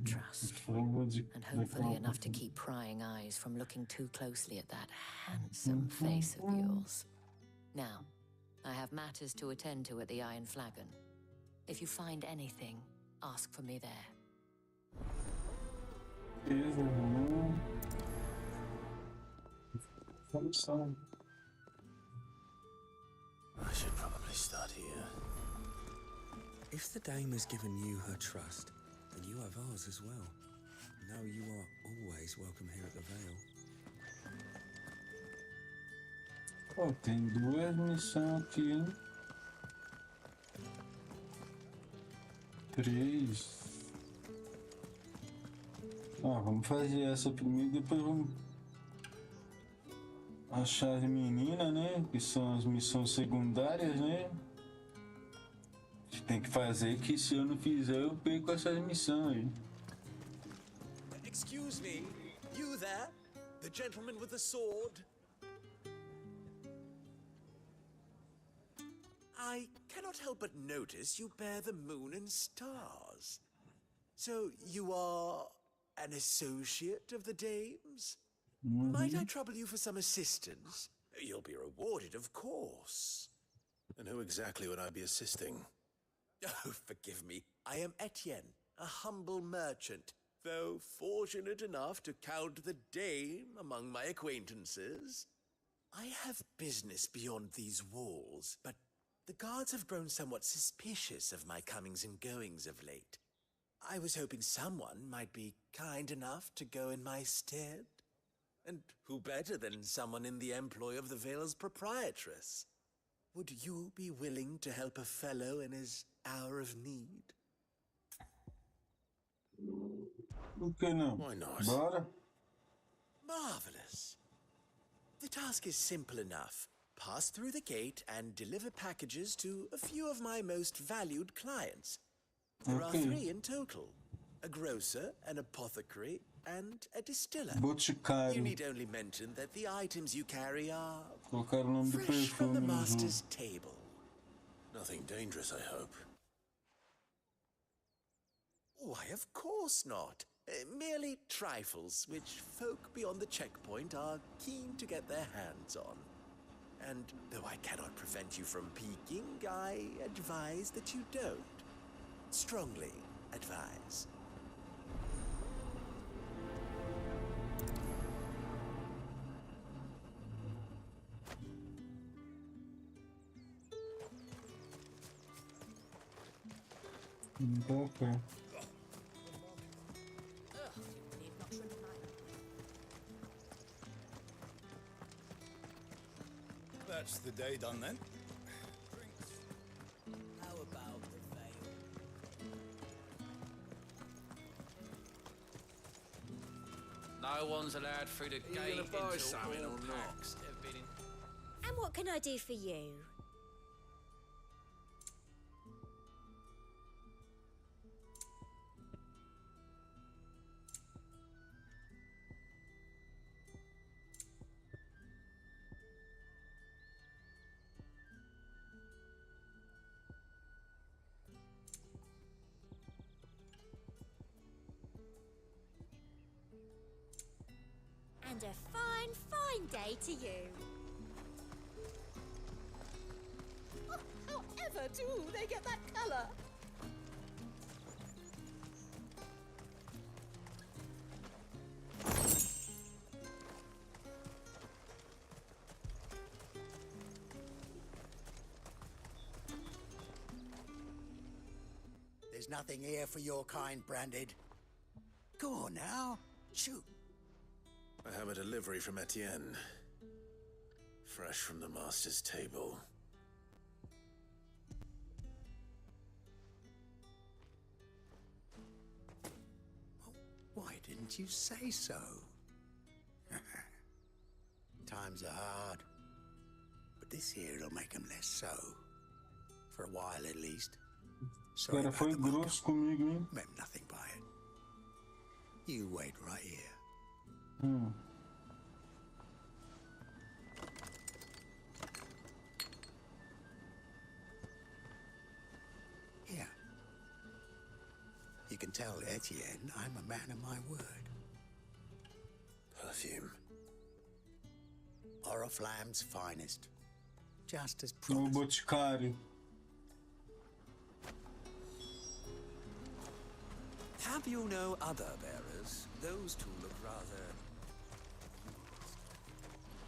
Prova de And hopefully enough to keep prying eyes from looking too closely at that handsome face of yours. Now, I have matters to attend to at the Iron Flagon. If you find anything, ask for me there. I should probably start here. If the dame has given you her trust, then you have ours as well. Know you are always welcome here at the Vale. Pô, tem duas missões aqui, hein? 3. Ah, vamos fazer essa primeiro, depois vamos achar as meninas, né? Que são as missões secundárias, né? A gente tem que fazer, que se eu não fizer, eu perco essas missões aí. Excuse me, you there? The gentleman with the sword? I cannot help but notice you bear the moon and stars. So you are an associate of the dames? Might I trouble you for some assistance? You'll be rewarded, of course. And who exactly would I be assisting? Oh, forgive me. I am Etienne, a humble merchant, though fortunate enough to count the dame among my acquaintances. I have business beyond these walls, but the guards have grown somewhat suspicious of my comings and goings of late. I was hoping someone might be kind enough to go in my stead. And who better than someone in the employ of the Vale's proprietress? Would you be willing to help a fellow in his hour of need? Okay, no. Why not? Bora. Marvelous. The task is simple enough. Pass through the gate and deliver packages to a few of my most valued clients. There are 3 in total. A grocer, an apothecary, and a distiller. Boticário. You need only mention that the items you carry are Colocar o nome do fresh from the perfume no master's jogo. table. Nothing dangerous, I hope. Why, of course not. Merely trifles, which folk beyond the checkpoint are keen to get their hands on. And though I cannot prevent you from peeking, I advise that you don't. Strongly advise. Okay. That's the day done then. How about the veil? No one's allowed through the you gate gonna buy until something all or not? packs have been in. And what can I do for you? And a fine, fine day to you. Oh, however do they get that colour? There's nothing here for your kind, Branded. Go on now, shoot. I have a delivery from Etienne. Fresh from the master's table. Why didn't you say so? Times are hard. But this here'll make them less so. For a while at least. Sorry Cara, about foi the grosso comigo, hein? meant nothing by it. You wait right here. Here. You can tell Etienne I'm a man of my word. Perfume. Oriflamme's finest. Just as O promised. Boticário. Have you no other bearers? Those two look rather...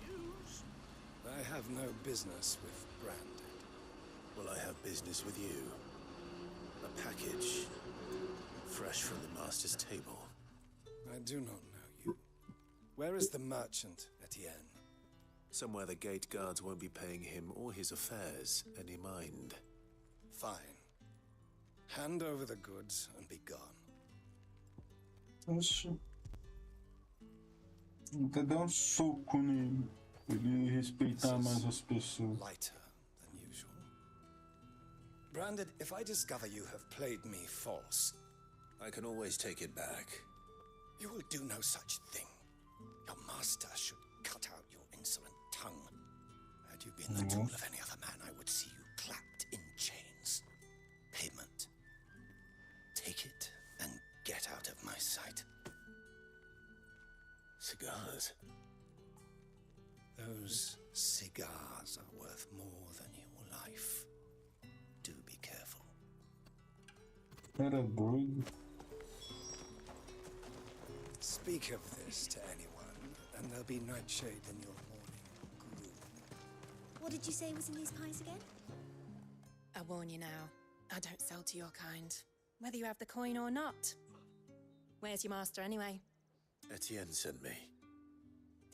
Used? I have no business with Branded. Well, I have business with you. A package. Fresh from the master's table. I do not know you. Where is the merchant, Etienne? Somewhere the gate guards won't be paying him or his affairs any mind. Fine. Hand over the goods and be gone. Oxe. Até dar um soco nele. Ele respeitar mais as pessoas. Lighter than usual. Branded, if I discover you have played me false, I can always take it back. you will do no such thing. Your master should cut out your insolent tongue. Had you been the tool of any other man, I would see you clapped in chains. Payment. Take it and get out of my sight. Cigars. Those cigars are worth more than your life. Do be careful. Era doido. Speak of this to anyone, and there'll be nightshade in your morning gloom. What did you say was in these pies again? I warn you now, I don't sell to your kind, whether you have the coin or not. Where's your master anyway? Etienne sent me.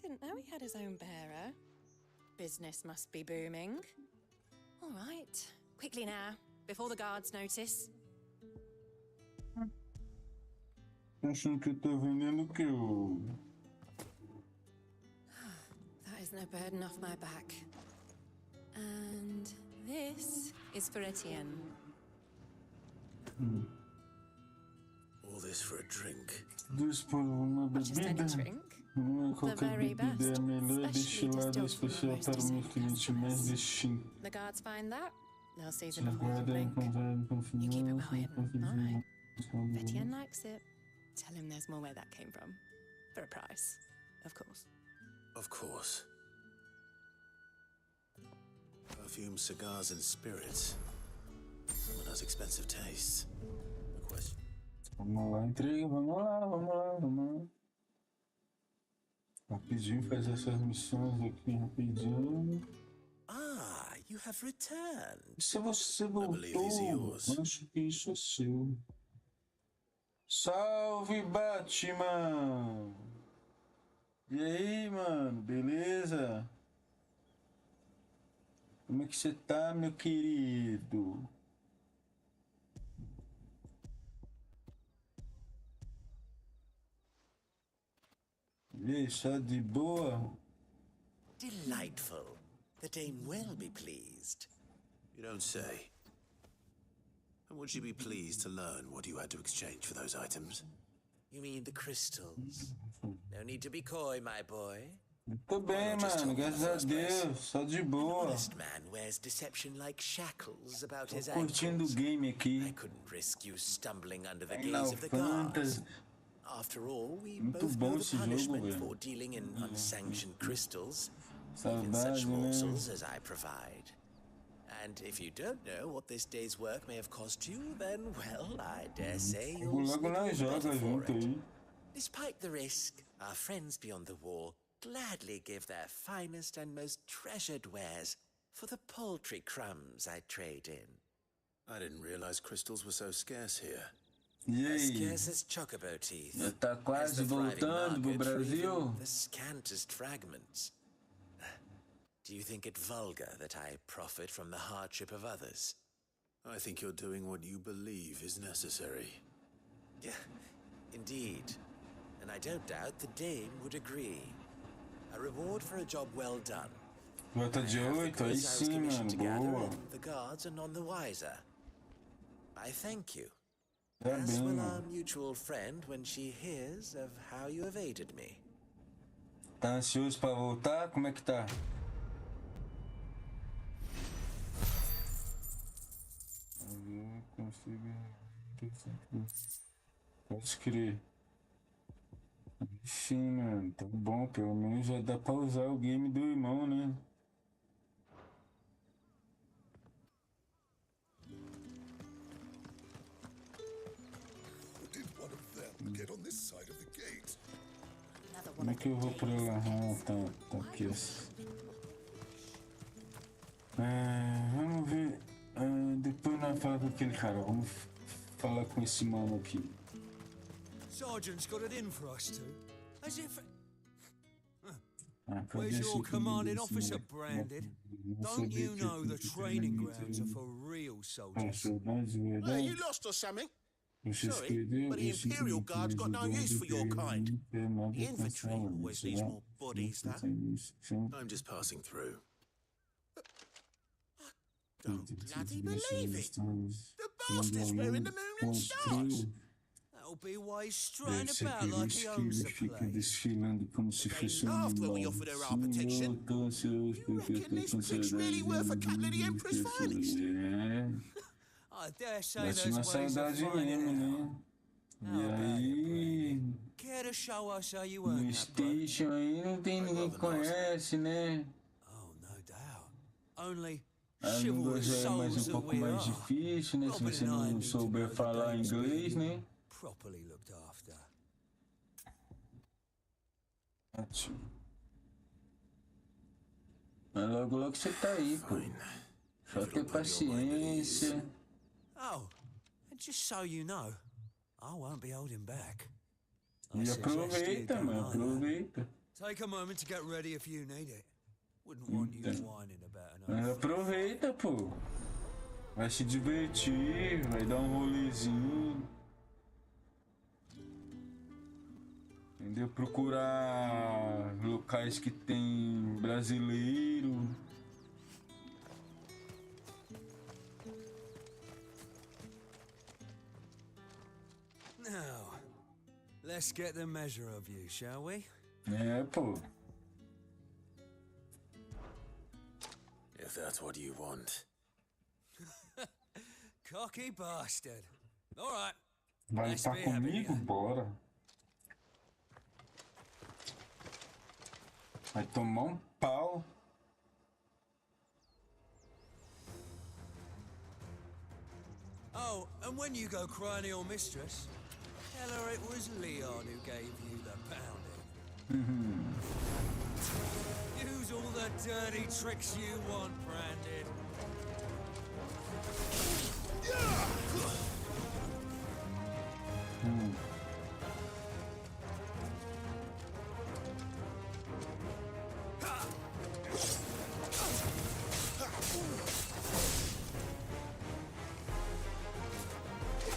Didn't know he had his own bearer. Business must be booming. All right, quickly now, before the guards notice. Achando que eu tô vendendo o que eu... That is no burden off my back. And this is for Etienne. All this for a drink. Tudo por uma bebida. Não é qualquer bebida, é a melhor destilada especial para o meu cliente mais distinto. The guards find that, they'll seize it before you Guarda blink. encontrar confiança. You keep it quiet, all right? Etienne likes it. Tell him there's more where that came from. For a price, of course. Of course. Perfume, cigars, and spirits. Someone has expensive tastes. A question. Vamos lá, entrega, vamos lá. Rapidinho, faz essas missões aqui rapidinho. Ah, you have returned. Se você voltou, acho que isso é seu. Salve, Batman! E aí, mano, beleza? Como é que você tá, meu querido? E aí, só de boa? Delightful. The dame will be pleased. You don't say. And would she be pleased to learn what you had to exchange for those items? You mean the crystals? No need to be coy, my boy. Tô bem, mano, graças a Deus, só de boa. An honest man wears deception like shackles about his Tô curtindo o ankles. game aqui. I couldn't risk you stumbling under the Final gaze of the guards. Fantasy. After all, we Muito both bom know esse the jogo, punishment velho. for dealing in unsanctioned crystals. Even Saudade, such né? morsels as I provide. And if you don't know what this day's work may have cost you, then, well, I dare say Vou you'll logo lá sniggle the joga better for junto it. aí. Despite the risk, our friends beyond the wall gladly give their finest and most treasured wares for the paltry crumbs I trade in. I didn't realize crystals were so scarce here. E As aí? scarce as chocobo teeth. Já tá as quase the thriving voltando pro market for Brasil? even the scantest fragments. Do you think it vulgar that I profit from the hardship of others? I think you're doing what you believe is necessary. Yeah, indeed. And I don't doubt the dame would agree. A reward for a job well done. Nota de 8, aí sim, mano, boa. The guards are none the wiser. I thank you. Tá As bem, will our mano. mutual friend when she hears of how you evaded me. Tá ansioso pra voltar? Como é que tá? Eu consigo... Pode crer. Enfim, mano, tá bom, pelo menos já dá pra usar o game do irmão, né? Did one of them get on this side of the gate? Como é que eu vou pra lá? Ah, tá aqui. Vamos ver. Depois nós falamos com aquele cara. Vamos falar com esse mano aqui. Sergeant's got it in for us two. As if... Where's your commanding officer branded? Don't you know the training grounds are for real soldiers? Hey, you lost or something? Sorry, but the Imperial Guard's got no use for your kind. The infantry always needs more bodies, though. I'm just passing through. Don't bloody believe it! The bastard's wearing the moon and stars! That'll be why he's strutting about like he owns the place. After we offered her our protection, you reckon this prick's really worth a couple of the Emperor's finest? I dare say there's ways of finding out. Care to show us how you earn that, Station aí não tem ninguém que conhece, né? Oh, no doubt. Only A língua já é mais pouco mais difícil, né? Se você não souber falar inglês, né? Properly looked after. Ótimo. Mas logo logo você tá aí, pô. Só ter paciência. Oh, and just so you know, I won't be holding back. E aproveita, mano, aproveita. Take a moment to get ready if you need it. Wouldn't want you whining about an Mas aproveita, pô. Vai se divertir, vai dar um rolezinho. Entendeu? Procurar locais que tem brasileiro. Now, let's get the measure of you, shall we? É, pô. If that's what you want. Cocky bastard. All right. Vai estar comigo? Bora. Vai tomar um pau. Oh, and when you go crying to your mistress, tell her it was Leon who gave you the pounding. Use all the dirty tricks you want, Branded.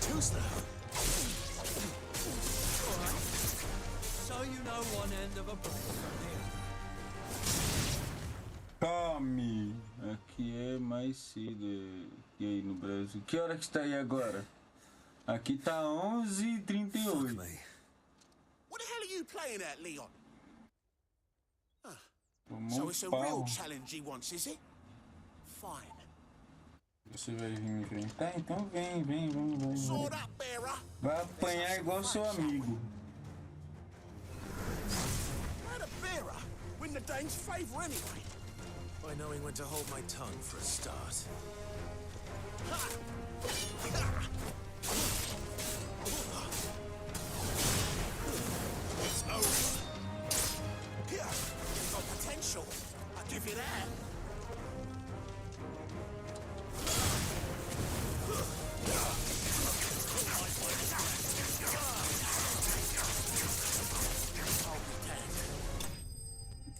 Too slow. All right. So you know one end of a brick from here. Tome! Aqui é mais cedo que aí no Brasil. Que hora que está aí agora? Aqui tá 11h38. What the hell are you playing at, Leon? Tomou So um it's a real pau. challenge he wants, is it? Fine. Você vai vir me enfrentar? Então vem, vai. Sword up, bearer. Vai apanhar igual seu amigo. How'd a bearer win the Dane's favour anyway? By knowing when to hold my tongue for a start. It's over. Here, you've got potential. I'll give you that.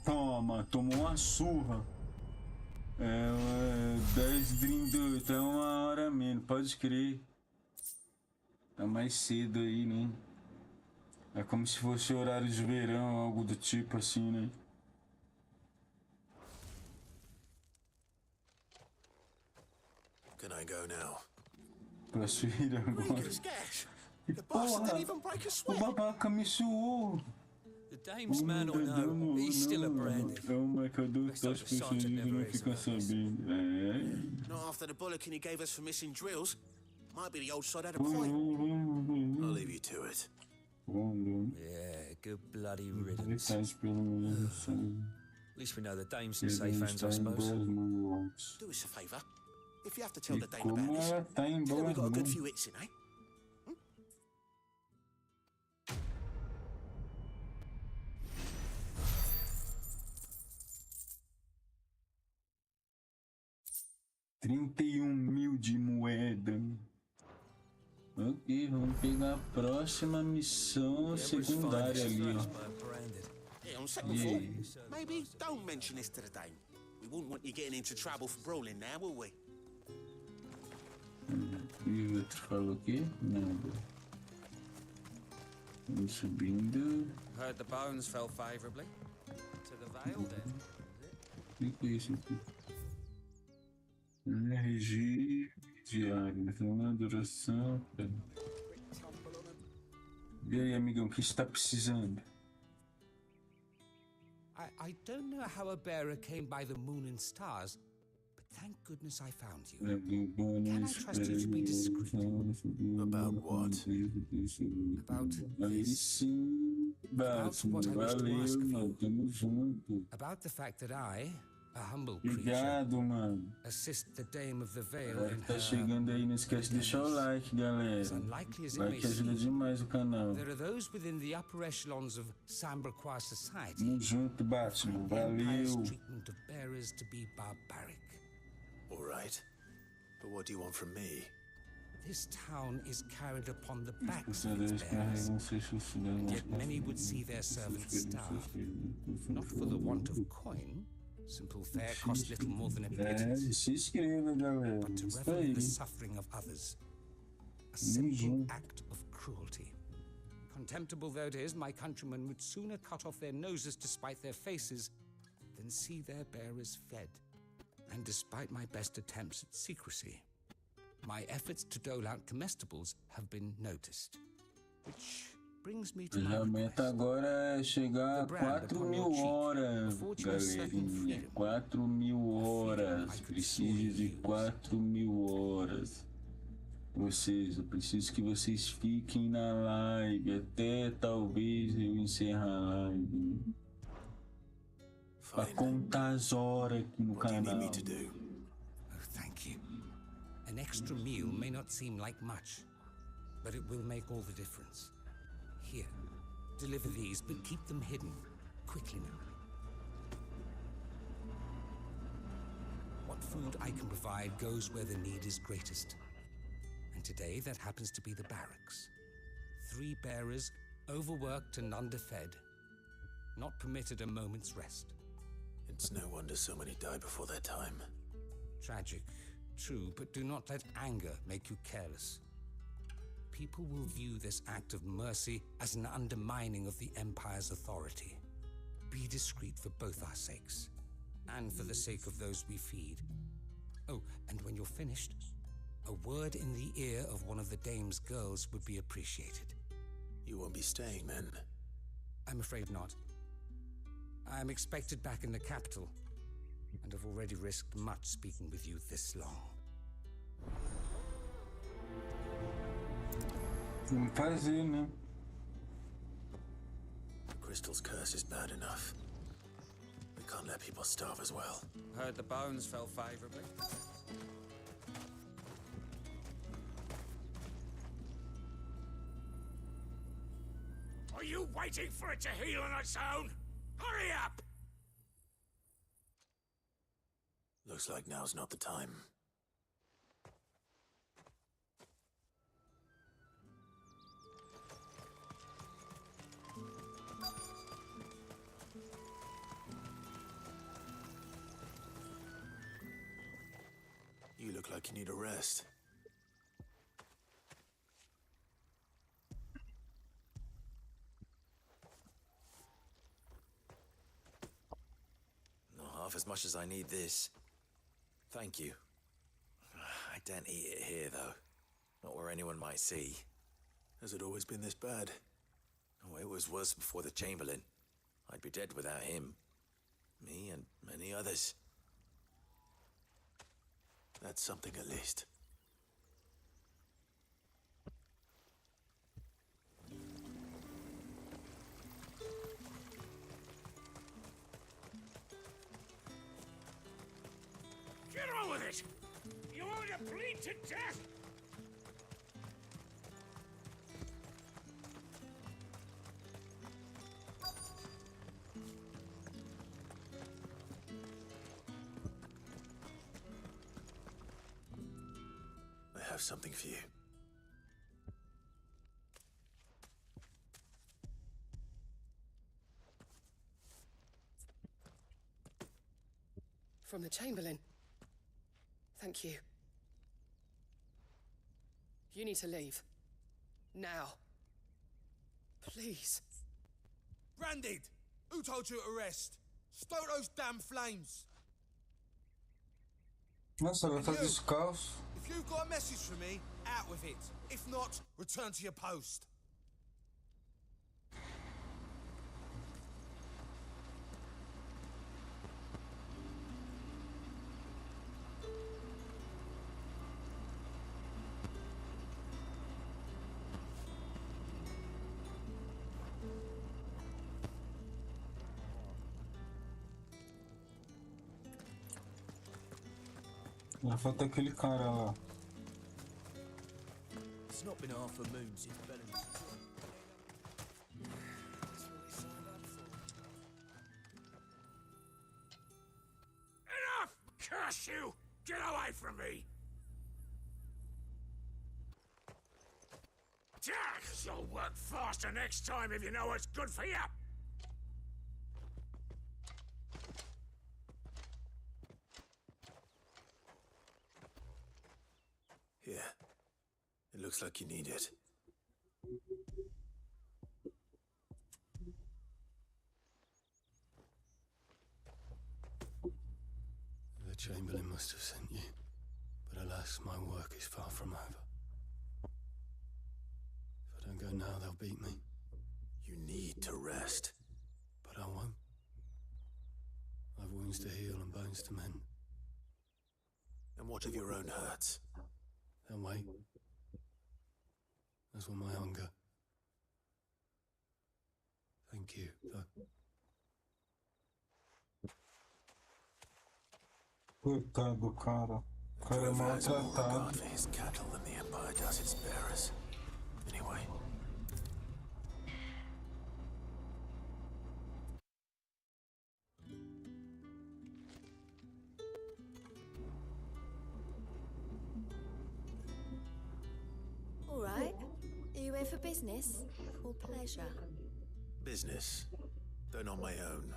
Toma, tomou uma surra. É 10h38, é 1 hora menos, pode crer. Tá mais cedo aí, né? É como se fosse horário de verão, algo do tipo assim, né? Can I go now? Posso ir agora? Regan's gas. E The bastard porra, didn't even break a o sweat. babaca me suou. The dame's man or no, he's still a Branded. É o marcador das pessoas não fica sabendo. É. Not after the bullocking he gave us for missing drills. Might be the old sod had a point. I'll leave you to it. Yeah, good bloody riddance. At least we know the dame's in safe hands, I suppose. Do us a favour. If you have to tell the Dane about this, tell him we got a good few hits in, eh? $31.000 de moeda. Ok, vamos pegar a próxima missão secundária ali, ó. It'll down, settle for. Maybe don't mention this to the dame. We wouldn't want you getting into trouble for brawling now, will we? E o outro falou o quê? Nada. Vamos subindo. Heard the bones fell favorably. To the Vale, then. O que é isso aqui? Regime diário. Uma duração. E aí, amigão, o que você tá precisando? I don't know how a bearer came by the moon and stars, but thank goodness I found you. Can I trust you to be discreet? About what? About Aí sim, Batman, valeu, mano, tamo junto. About the fact that I, a humble Obrigado, mano. assist the Dame of the Vale Galera in que tá her... chegando aí, não esquece de deixar o like, galera. Like ajuda demais o canal. There are those within the upper echelons of Samberquois society. Tamo junto, Batman, Empire's valeu. treatment of bearers to be barbaric. All right. But what do you want from me? This town is carried upon the backs Os of its poderes bearers, carregam seus and yet many would see their servants starve, not for the want of coin. Simple fare costs little more than a pittance, se inscreva, galera. but to Isso revel in aí. the suffering of others. A simple act of cruelty. Contemptible though it is, my countrymen would sooner cut off their noses to spite their faces than see their bearers fed. And despite my best attempts at secrecy, my efforts to dole out comestibles have been noticed. Which brings me to my A meta agora é chegar a 4.000 horas, galerinha. 4.000 horas. Preciso de 4.000 horas. Ou seja, preciso que vocês fiquem na live até talvez eu encerrar a live. Pra contar as horas aqui no canal. Oh, thank you. An extra meal may not seem like much, but it will make all the difference. Here, deliver these, but keep them hidden. Quickly now. What food I can provide goes where the need is greatest. And today, that happens to be the barracks. 3 bearers, overworked and underfed, not permitted a moment's rest. It's no wonder so many die before their time. Tragic, true, but do not let anger make you careless. People will view this act of mercy as an undermining of the Empire's authority. Be discreet for both our sakes, and for the sake of those we feed. Oh, and when you're finished, a word in the ear of one of the Dame's girls would be appreciated. You won't be staying then? I'm afraid not. I am expected back in the capital, and have already risked much speaking with you this long. Vamos fazer, né? The crystal's curse is bad enough. We can't let people starve as well. Heard the bones fell favorably. Are you waiting for it to heal on its own? Hurry up! Looks like now's not the time. You look like you need a rest. Not half as much as I need this. Thank you. I don't eat it here, though. Not where anyone might see. Has it always been this bad? Oh, it was worse before the Chamberlain. I'd be dead without him. Me and many others. That's something at least. Get on with it! You want to bleed to death? I have something for you. From the Chamberlain. Thank you. You need to leave. Now. Please. Branded! Who told you to rest? Stoke those damn flames! Nossa, vai fazer descalço. If you've got a message for me, out with it. If not, return to your post. Falta aquele cara lá. It's not been half a moon since Bellingham's. Enough! Curse you! Get away from me! You'll work faster next time if you know what's good for you! Here. It looks like you need it. The Chamberlain must have sent you, but alas, my work is far from over. If I don't go now, they'll beat me. You need to rest. But I won't. I've wounds to heal and bones to mend. And what of your own hurts? They'll wait. As will my hunger. Thank you, though. Coitado do cara. O cara é Drover has more maltratado. regard for his cattle than the Empire does its bearers. Anyway. All right. Are you here for business or pleasure? Business, though not my own.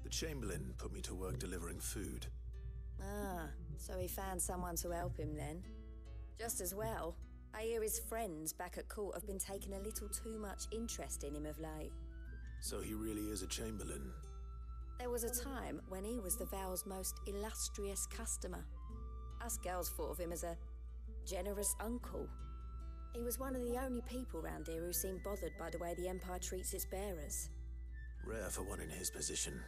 The Chamberlain put me to work delivering food. Ah, so he found someone to help him then. Just as well. I hear his friends back at court have been taking a little too much interest in him of late. So he really is a Chamberlain. There was a time when he was the Val's most illustrious customer. Us girls thought of him as a generous uncle. He was one of the only people round here who seemed bothered by the way the Empire treats its bearers. Rare for one in his position.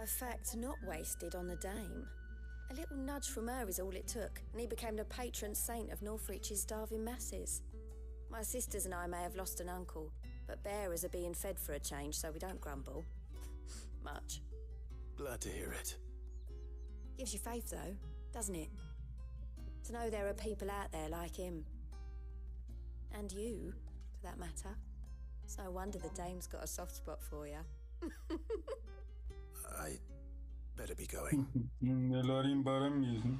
A fact not wasted on the Dame. A little nudge from her is all it took, and he became the patron saint of Northreach's starving masses. My sisters and I may have lost an uncle, but bearers are being fed for a change, so we don't grumble. Much. Glad to hear it. Gives you faith, though, doesn't it? To know there are people out there like him. And you, for that matter. It's no wonder the Dame's got a soft spot for you. I better be going. Melhor ir embora mesmo.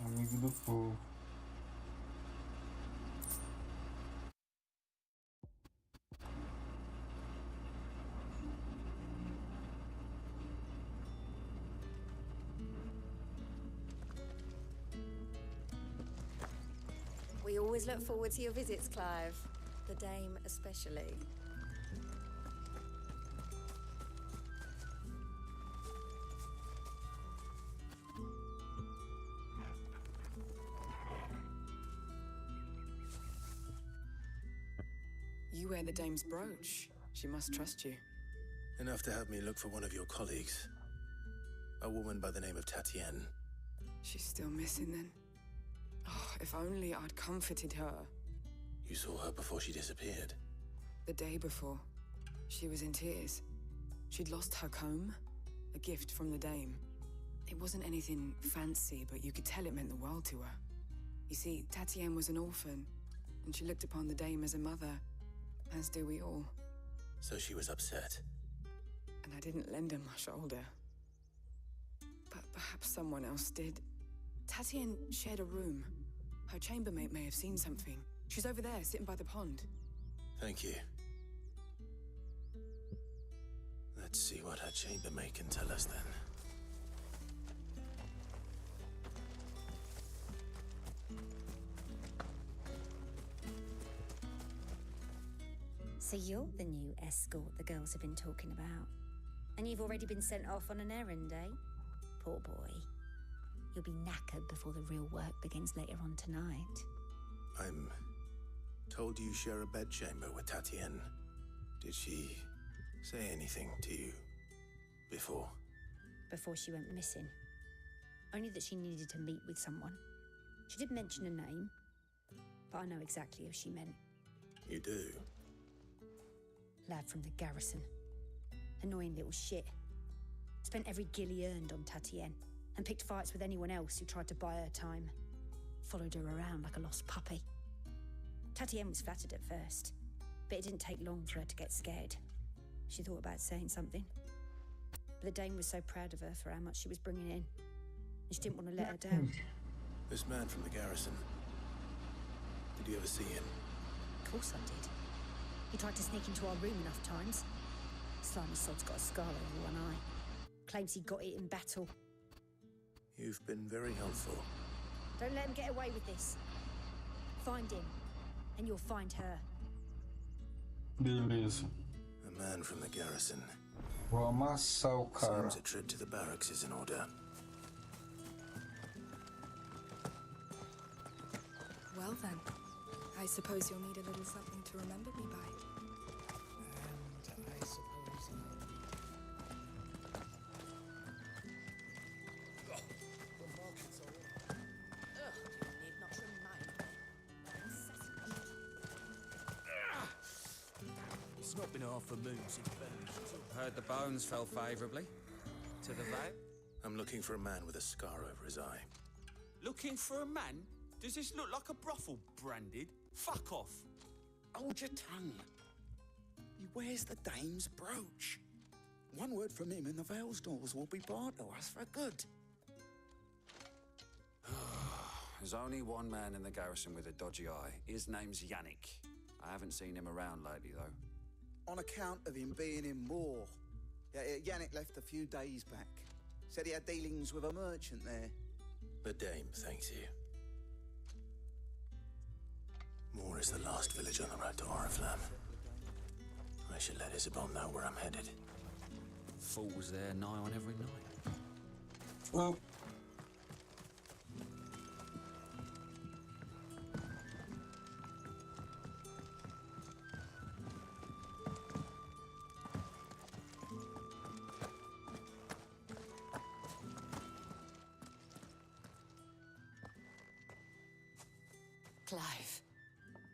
Amigo do povo. We always look forward to your visits, Clive. The Dame especially. You wear the Dame's brooch. She must trust you. Enough to have me look for one of your colleagues. A woman by the name of Tatienne. She's still missing then? Oh, if only I'd comforted her. You saw her before she disappeared? The day before. She was in tears. She'd lost her comb, a gift from the Dame. It wasn't anything fancy, but you could tell it meant the world to her. You see, Tatienne was an orphan, and she looked upon the Dame as a mother, as do we all. So she was upset. And I didn't lend her my shoulder. But perhaps someone else did. Tatienne shared a room. Her chambermaid may have seen something. She's over there, sitting by the pond. Thank you. Let's see what her chambermaid can tell us then. So you're the new escort the girls have been talking about. And you've already been sent off on an errand, eh? Poor boy. You'll be knackered before the real work begins later on tonight. I'm told you share a bedchamber with Tatienne. Did she say anything to you before? Before she went missing. Only that she needed to meet with someone. She did mention a name, but I know exactly who she meant. You do? Lad from the garrison. Annoying little shit. Spent every gil he earned on Tatienne, and picked fights with anyone else who tried to buy her time. Followed her around like a lost puppy. Tatienne was flattered at first, but it didn't take long for her to get scared. She thought about saying something. But the dame was so proud of her for how much she was bringing in, and she didn't want to let her down. This man from the garrison. Did you ever see him? Of course I did. He tried to sneak into our room enough times. Slimy sod's got a scar over one eye. Claims he got it in battle. You've been very helpful. Don't let him get away with this. Find him, and you'll find her. Beleza. A man from the garrison. Vou amassar o cara. Seems a trip to the barracks is in order. Well then, I suppose you'll need a little something to remember me by. And I suppose It's not been half a moon since Ben. Heard the bones fell favourably. To the vow? I'm looking for a man with a scar over his eye. Looking for a man? Does this look like a brothel, Branded? Fuck off! Hold your tongue. He wears the dame's brooch. One word from him and the Vale's doors will be barred to us for good. There's only one man in the garrison with a dodgy eye. His name's Yannick. I haven't seen him around lately, though. On account of him being in war. Yannick left a few days back. Said he had dealings with a merchant there. The dame thanks you. Moor is the last village on the road to Oriflamme. I should let Isabel know where I'm headed. Falls there nigh on every night. Well. Clive,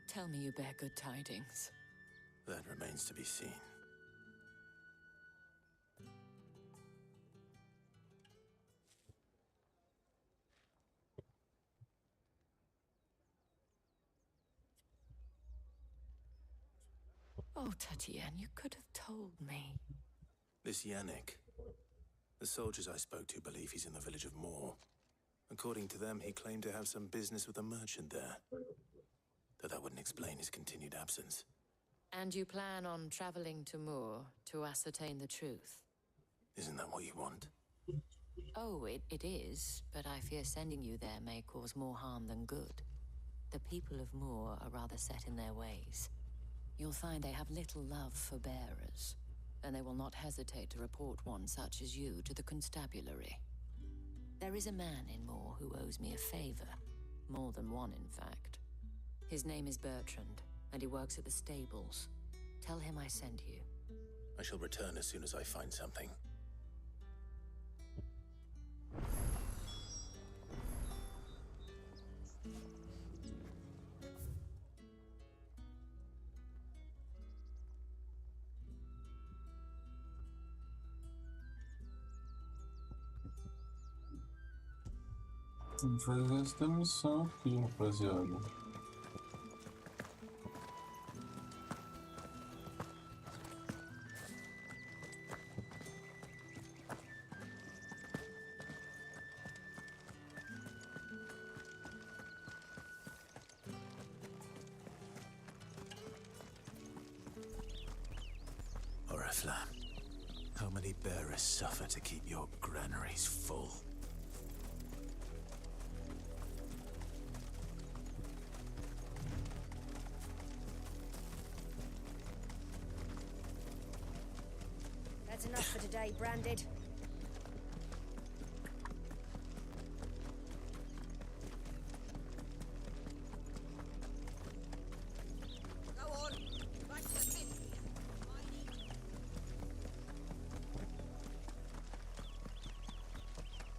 tell me you bear good tidings. That remains to be seen. Oh, Tatienne, you could have told me. This Yannick. The soldiers I spoke to believe he's in the village of Moor. According to them, he claimed to have some business with a merchant there. Though that wouldn't explain his continued absence. And you plan on traveling to Moor to ascertain the truth? Isn't that what you want? Oh, it is, but I fear sending you there may cause more harm than good. The people of Moor are rather set in their ways. You'll find they have little love for bearers, and they will not hesitate to report one such as you to the constabulary. There is a man in Moor who owes me a favor. More than one, in fact. His name is Bertrand, and he works at the stables. Tell him I sent you. I shall return as soon as I find something. Vamos fazer esta missão aqui, rapaziada. Oriflamme. Home many bearers suffer to keep your granaries full? That's enough for today, Branded. Go on. Back to the pit.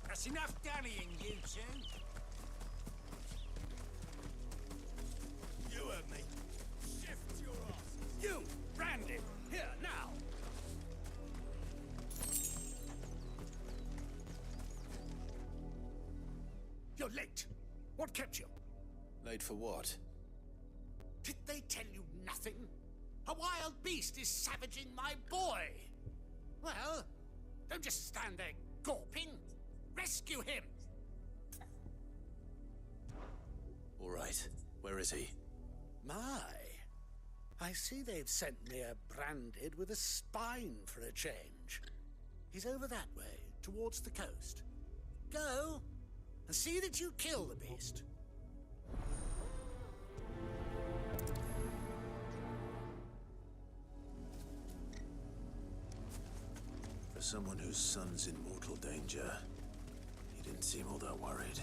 That's enough dallying, you two. You heard me. Shift your ass. You, Branded, here, now. You're late. What kept you? Late for what? Did they tell you nothing? A wild beast is savaging my boy. Well, don't just stand there gawping. Rescue him. All right. Where is he? My. I see they've sent me a Branded with a spine for a change. He's over that way, towards the coast. Go, and see that you kill the beast. For someone whose son's in mortal danger, he didn't seem all that worried.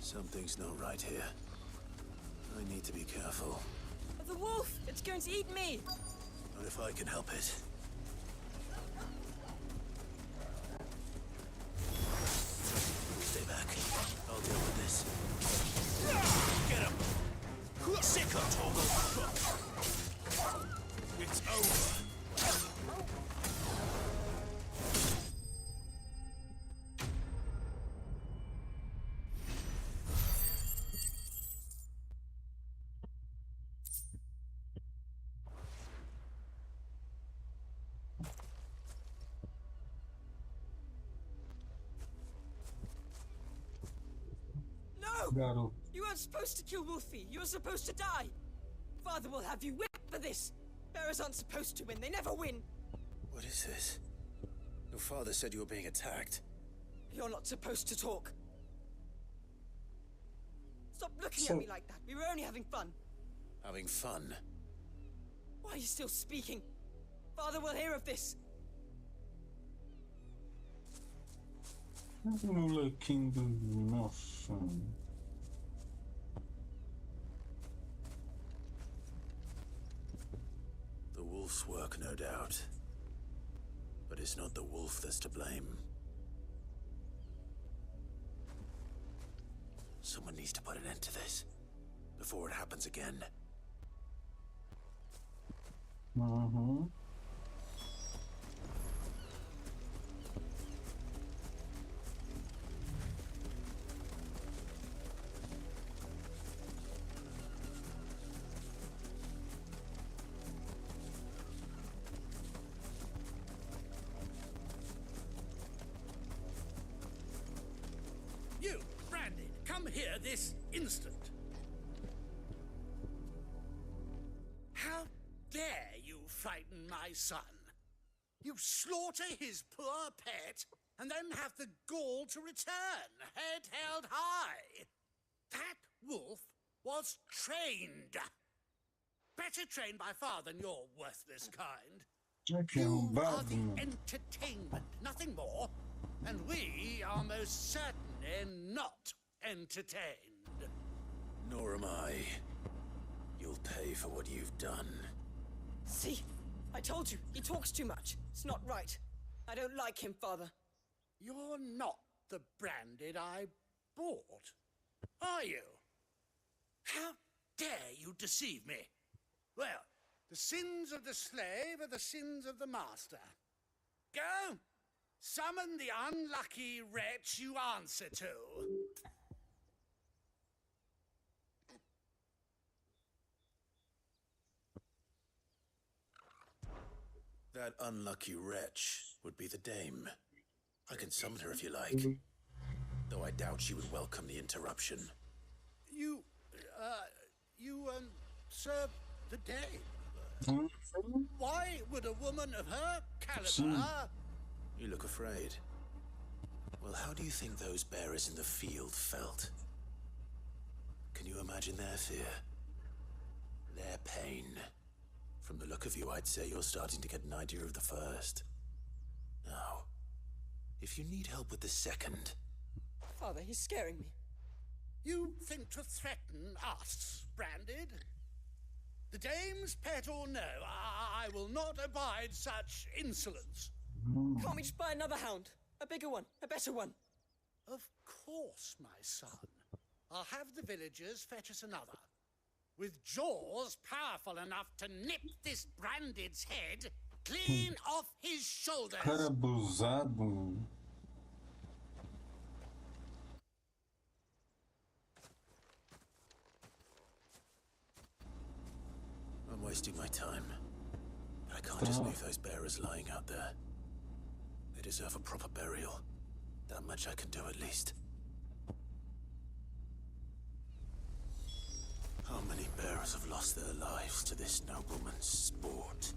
Something's not right here. I need to be careful. The wolf! It's going to eat me! Not if I can help it. Stay back. I'll deal with this. Get him! Sick of Toggle! It's over. No! You weren't supposed to kill Wolfie. You were supposed to die. Father will have you whipped for this. Bearers aren't supposed to win. They never win. What is this? Your father said you were being attacked. You're not supposed to talk. Stop looking at me like that. We were only having fun. Having fun? Why are you still speaking? Father will hear of this. Molequinho do nossa. The wolf's work, no doubt. But it's not the wolf that's to blame. Someone needs to put an end to this before it happens again. You, Branded, come here this instant. How dare you frighten my son? You slaughter his poor pet, and then have the gall to return, head held high. That wolf was trained. Better trained by far than your worthless kind. You are the entertainment, nothing more. And we are most certainly not entertained. Nor am I. You'll pay for what you've done. See? I told you, he talks too much. It's not right. I don't like him, Father. You're not the Branded I bought, are you? How dare you deceive me? Well, the sins of the slave are the sins of the master. Go! Summon the unlucky wretch you answer to. That unlucky wretch would be the dame. I can summon her if you like. Though I doubt she would welcome the interruption. You serve the dame. Why would a woman of her caliber You look afraid. Well, how do you think those bearers in the field felt? Can you imagine their fear? Their pain? From the look of you, I'd say you're starting to get an idea of the first. Now, if you need help with the second... Father, he's scaring me. You think to threaten us, Branded? The dame's pet or no, I will not abide such insolence. Can't we just buy another hound? A bigger one, a better one. Of course, my son. I'll have the villagers fetch us another. With jaws powerful enough to nip this Branded's head clean off his shoulders. Cara abusado. I'm wasting my time. But I can't just leave those bearers lying out there. They deserve a proper burial. That much I can do at least. How many bearers have lost their lives to this nobleman's sport?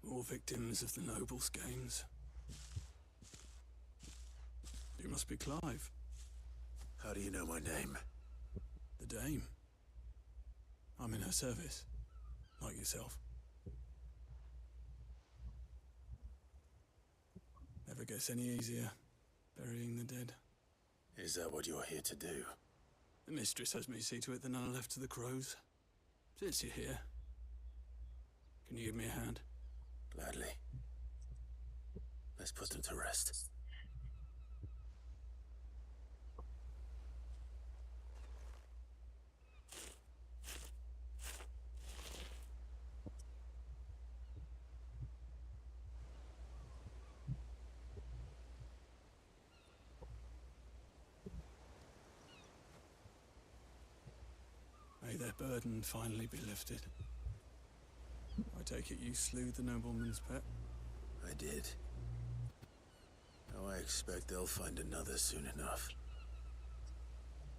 More victims of the nobles' games. You must be Clive. How do you know my name? The Dame. I'm in her service, like yourself. Never gets any easier, burying the dead. Is that what you're here to do? The mistress has me see to it that none are left to the crows. Since you're here, can you give me a hand? Gladly. Let's put them to rest. May their burden finally be lifted. I take it you slew the nobleman's pet? I did. Now I expect they'll find another soon enough.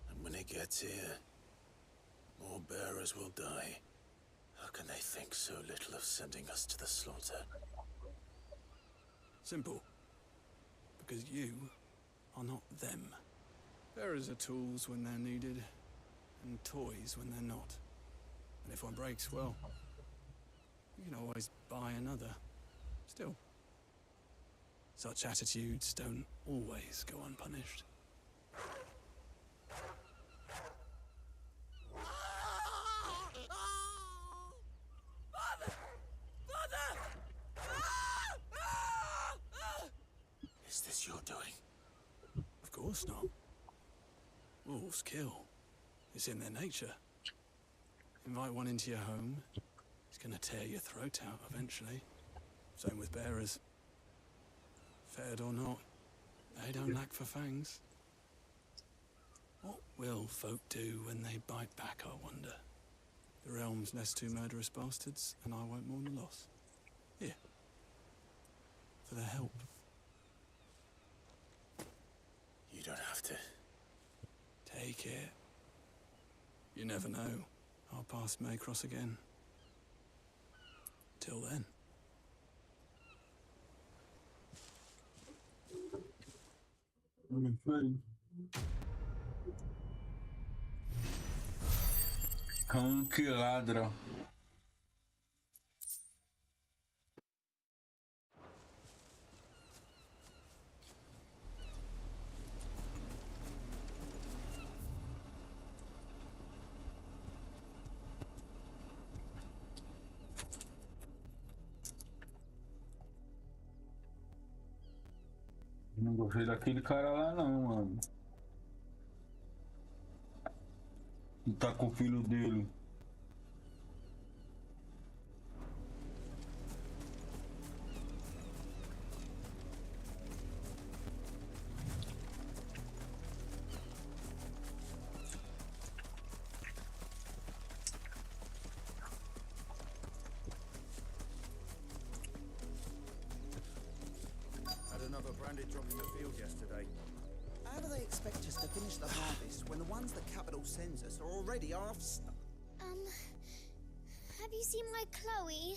And when it gets here, more bearers will die. How can they think so little of sending us to the slaughter? Simple. Because you are not them. Bearers are tools when they're needed, and toys when they're not. And if one breaks, well, you can always buy another. Still, such attitudes don't always go unpunished. Is this your doing? Of course not. Wolves kill. It's in their nature. Invite one into your home, it's gonna tear your throat out eventually. Same with bearers. Fed or not, they don't lack for fangs. What will folk do when they bite back, I wonder? The realm's nest two murderous bastards, and I won't mourn the loss. Here. For their help. You don't have to. Take it. You never know. Our paths may cross again. Till then. Cão que ladra. Não gostei daquele cara lá não, mano. Que tá com o filho dele. it drop in the field yesterday. How do they expect us to finish the harvest when the ones the capital sends us are already half stuck? Have you seen my Chloe?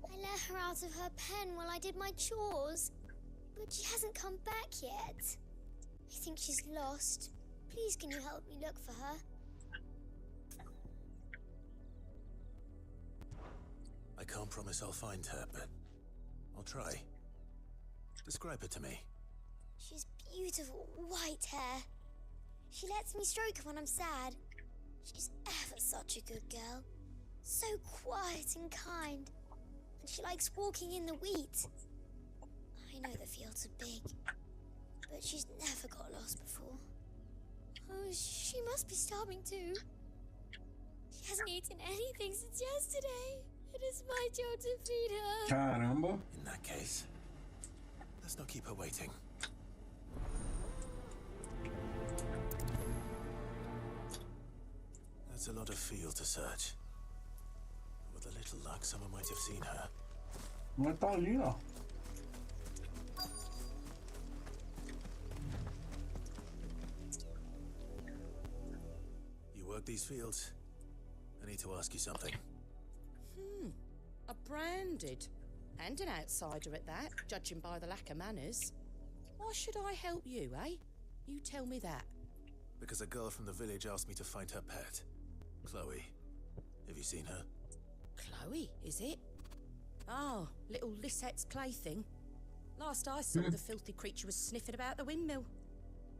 I let her out of her pen while I did my chores, but she hasn't come back yet. I think she's lost. Please, can you help me look for her? I can't promise I'll find her, but I'll try. Describe her to me. She's beautiful white hair. She lets me stroke her when I'm sad. She's ever such a good girl. So quiet and kind. And she likes walking in the wheat. I know the fields are big, but she's never got lost before. Oh, she must be starving too. She hasn't eaten anything since yesterday. It is my job to feed her. Caramba. In that case, let's not keep her waiting. That's a lot of field to search. With a little luck, someone might have seen her. Mas tá ali, ó. You work these fields? I need to ask you something. A branded. And an outsider at that, judging by the lack of manners. Why should I help you, eh? You tell me that. Because a girl from the village asked me to find her pet. Chloe. Have you seen her? Chloe, is it? Oh, little Lisette's plaything. Last I saw, the filthy creature was sniffing about the windmill.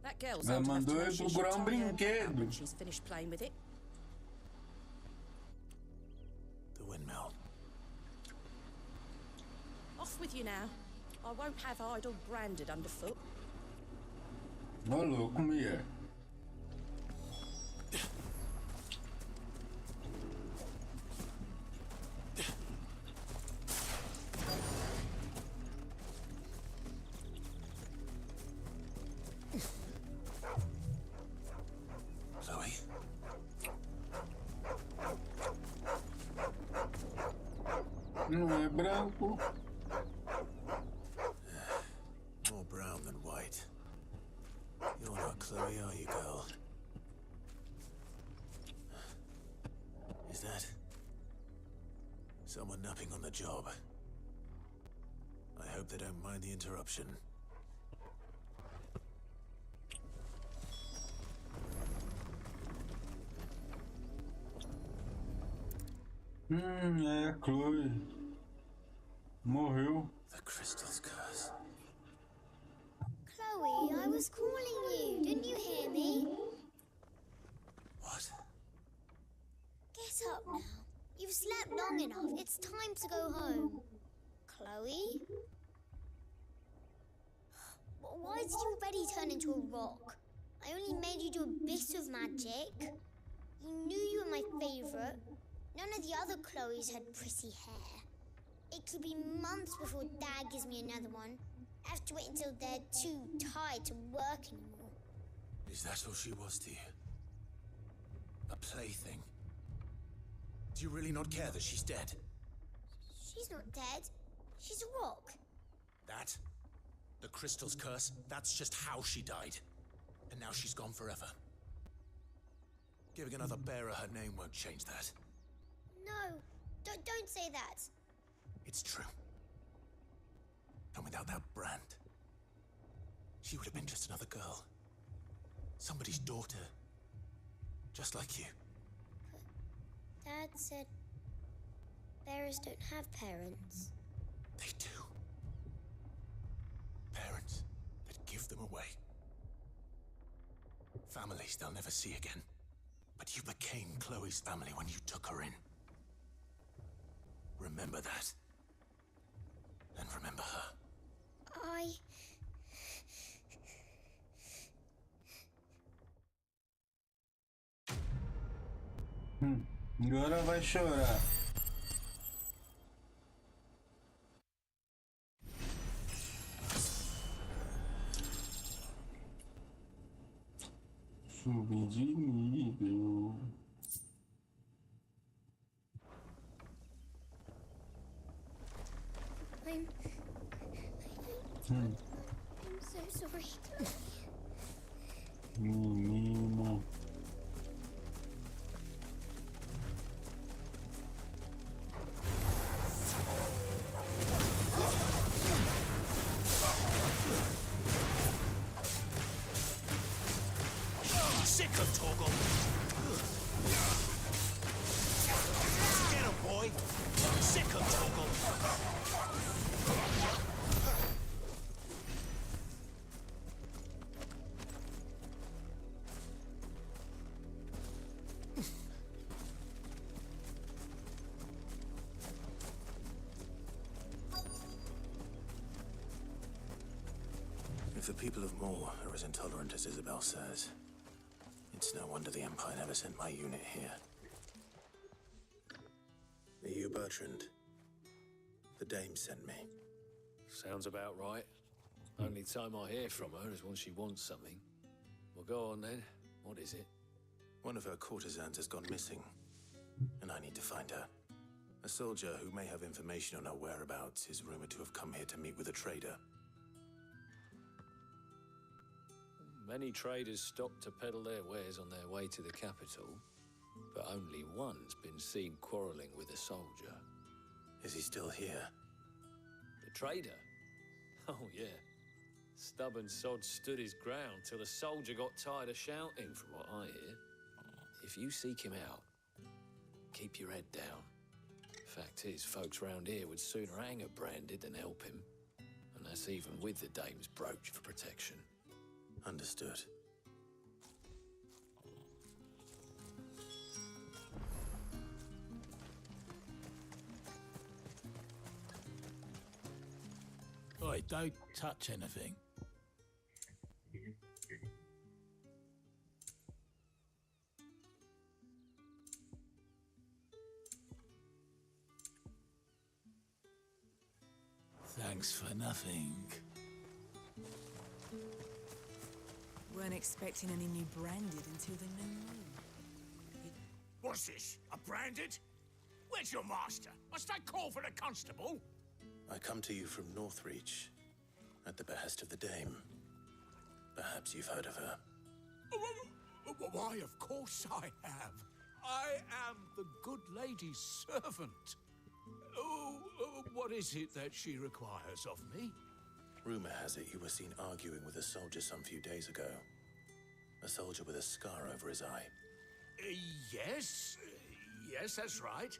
That girl's old enough to know she should tie her back when she's finished playing with it. The windmill. Off with you now. I won't have idle branded underfoot. Ô louco, mulher. Chloe? Não é branco. More brown than white. You're not Chloe, are you, girl? Is that someone napping on the job? I hope they don't mind the interruption. É a Chloe. Morreu. The crystal's curse. Chloe, I was calling you. Didn't you hear me? What? Get up now. You've slept long enough. It's time to go home. Chloe? Why did you already turn into a rock? I only made you do a bit of magic. You knew you were my favorite. None of the other Chloes had pretty hair. It could be months before Dad gives me another one. I have to wait until they're too tired to work anymore. Is that all she was to you? A plaything? Do you really not care that she's dead? She's not dead. She's a rock. That? The crystal's curse? That's just how she died. And now she's gone forever. Giving another bearer her name won't change that. No, don't say that. It's true. And without that brand, she would have been just another girl. Somebody's daughter. Just like you. But Dad said bearers don't have parents. They do. Parents that give them away. Families they'll never see again. But you became Chloe's family when you took her in. Remember that. And remember her. Agora vai chorar. Subir de nível. I'm Menino. Sick of Torgal. Get him, boy. Sick of Torgal. If the people of Moor are as intolerant as Isabel says, it's no wonder the Empire never sent my unit here. Are you Bertrand? The Dame sent me. Sounds about right. Only time I hear from her is when she wants something. Well, go on then. What is it? One of her courtesans has gone missing, and I need to find her. A soldier who may have information on her whereabouts is rumored to have come here to meet with a trader. Many traders stop to peddle their wares on their way to the capital, but only one's been seen quarrelling with a soldier. Is he still here? The trader? Oh, yeah. Stubborn sod stood his ground till the soldier got tired of shouting, from what I hear. If you seek him out, keep your head down. Fact is, folks round here would sooner hang a branded than help him. And that's even with the dame's brooch for protection. Understood. Oi, don't touch anything. Thanks for nothing. Weren't expecting any new branded until the new moon. What's this? A branded? Where's your master? Must I call for the constable? I come to you from Northreach, at the behest of the Dame. Perhaps you've heard of her. Why, of course I have. I am the good lady's servant. What is it that she requires of me? Rumor has it you were seen arguing with a soldier some few days ago. A soldier with a scar over his eye. Yes, that's right.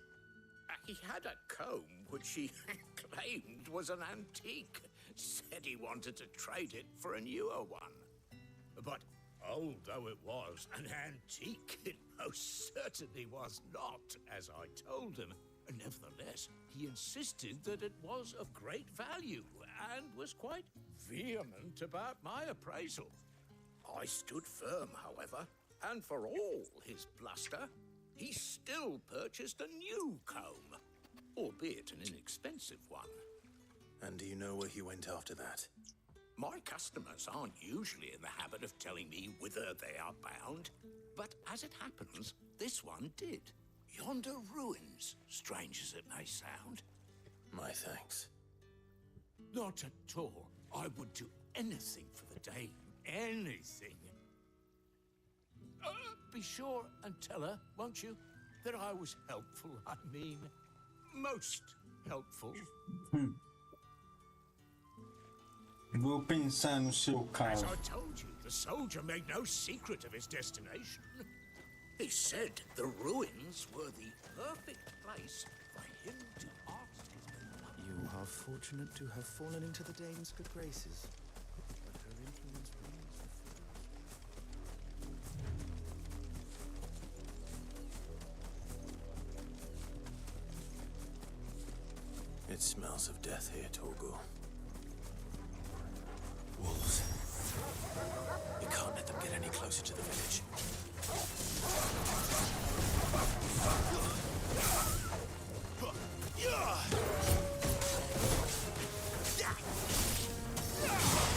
He had a comb which he claimed was an antique. Said he wanted to trade it for a newer one. But old though it was, an antique it most certainly was not, as I told him. Nevertheless, he insisted that it was of great value and was quite vehement about my appraisal. I stood firm, however, and for all his bluster, he still purchased a new comb, albeit an inexpensive one. And do you know where he went after that? My customers aren't usually in the habit of telling me whither they are bound, but as it happens, this one did. Yonder ruins, strange as it may sound. My thanks. Not at all. I would do anything for the Dame. Anything. Be sure and tell her, won't you, that I was helpful. I mean, most helpful. Vou pensar no seu As caso. I told you, the soldier made no secret of his destination. He said the ruins were the perfect place for him to ask his beloved. You are fortunate to have fallen into the Dame's good graces. But her influence remains with It smells of death here, Torgal. Wolves. You can't let them get any closer to the village.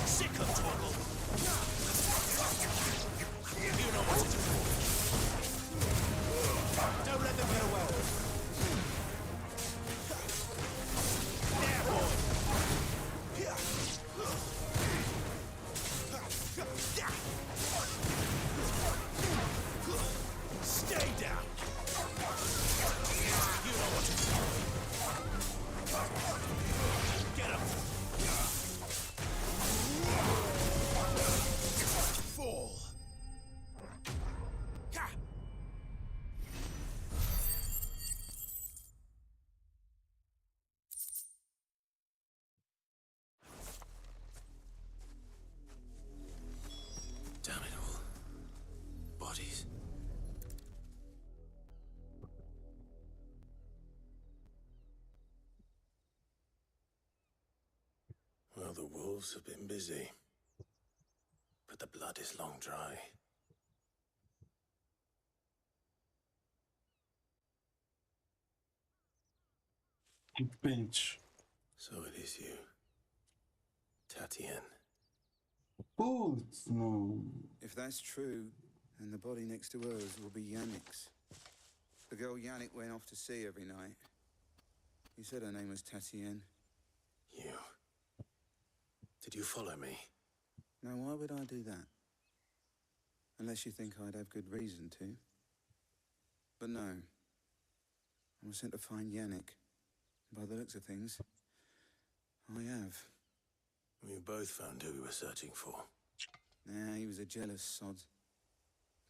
Sick of Torgal. You know what to do. Don't let them get away. There, boy. Well, the wolves have been busy, but the blood is long dry. Pente. So it is you, Tatienne. Putz, no. If that's true, then the body next to hers will be Yannick's. The girl Yannick went off to see every night. You said her name was Tatienne. You... Did you follow me? Now, why would I do that? Unless you think I'd have good reason to. But no. I was sent to find Yannick. By the looks of things, I have. We both found who we were searching for. Nah, he was a jealous sod.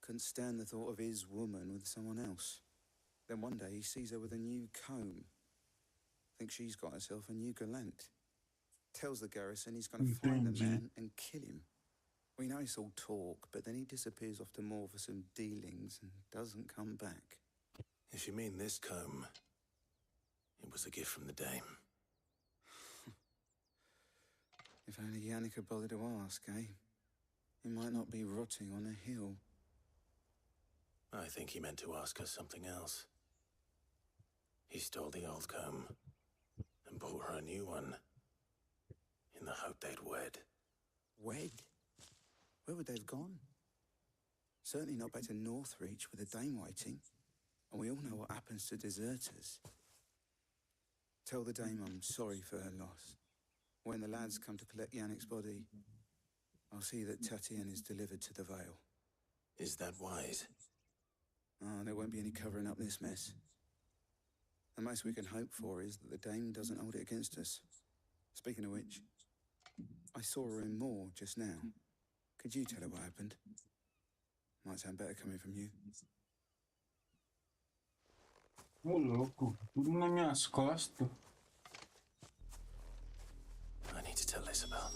Couldn't stand the thought of his woman with someone else. Then one day he sees her with a new comb. Thinks she's got herself a new gallant. Tells the garrison he's going to find the man and kill him. We know it's all talk, but then he disappears off to Moor for some dealings and doesn't come back. If you mean this comb, it was a gift from the dame. If only Yannick had bothered to ask, eh? He might not be rotting on a hill. I think he meant to ask us something else. He stole the old comb and bought her a new one in the hope they'd wed. Wed? Where would they have gone? Certainly not back to Northreach with a dame waiting. And we all know what happens to deserters. Tell the dame I'm sorry for her loss. When the lads come to collect Yannick's body, I'll see that Tatienne is delivered to the Vale. Is that wise? Oh, there won't be any covering up this mess. The most we can hope for is that the dame doesn't hold it against us. Speaking of which, I saw her in Moor just now. Could you tell her what happened? Might sound better coming from you. Ô louco, tudo nas minhas costas. I need to tell Isabel.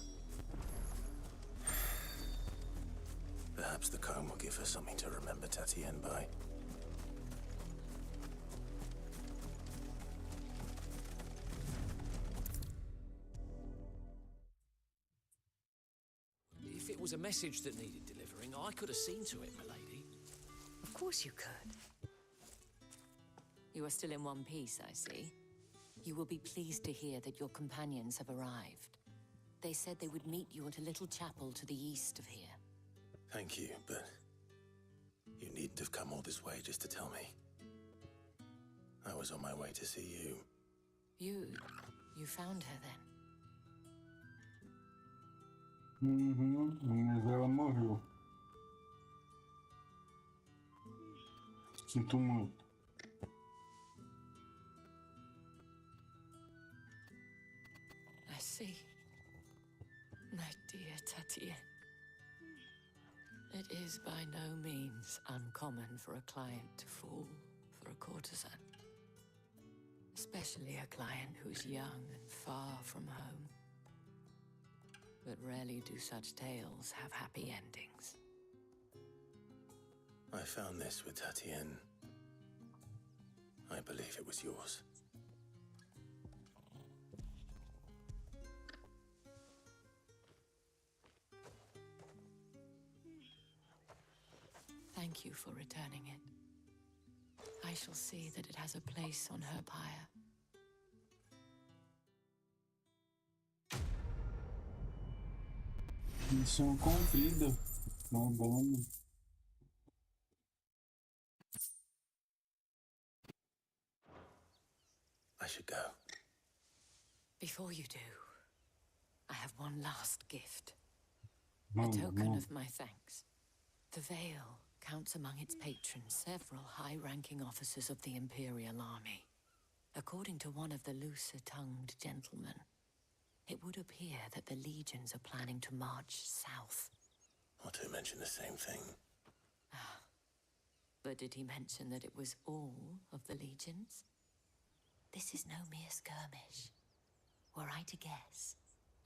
Perhaps the comb will give her something to remember Tatienne by. If it was a message that needed delivering, I could have seen to it, milady. Of course you could. You are still in one piece, I see. You will be pleased to hear that your companions have arrived. They said they would meet you at a little chapel to the east of here. Thank you, but you needn't have come all this way just to tell me. I was on my way to see you. You found her then? Mas ela morreu. Sinto muito. I see. My dear Tatienne. It is by no means uncommon for a client to fall for a courtesan. Especially a client who's young and far from home. But rarely do such tales have happy endings. I found this with Tatienne. I believe it was yours. Thank you for returning it. I shall see that it has a place on her pyre. Missão cumprida. Tá bom. I should go. Before you do, I have one last gift. A token of my thanks. The Vale counts among its patrons several high-ranking officers of the Imperial Army. According to one of the looser-tongued gentlemen, it would appear that the legions are planning to march south. Or to mention the same thing. But did he mention that it was all of the legions? This is no mere skirmish. Were I to guess,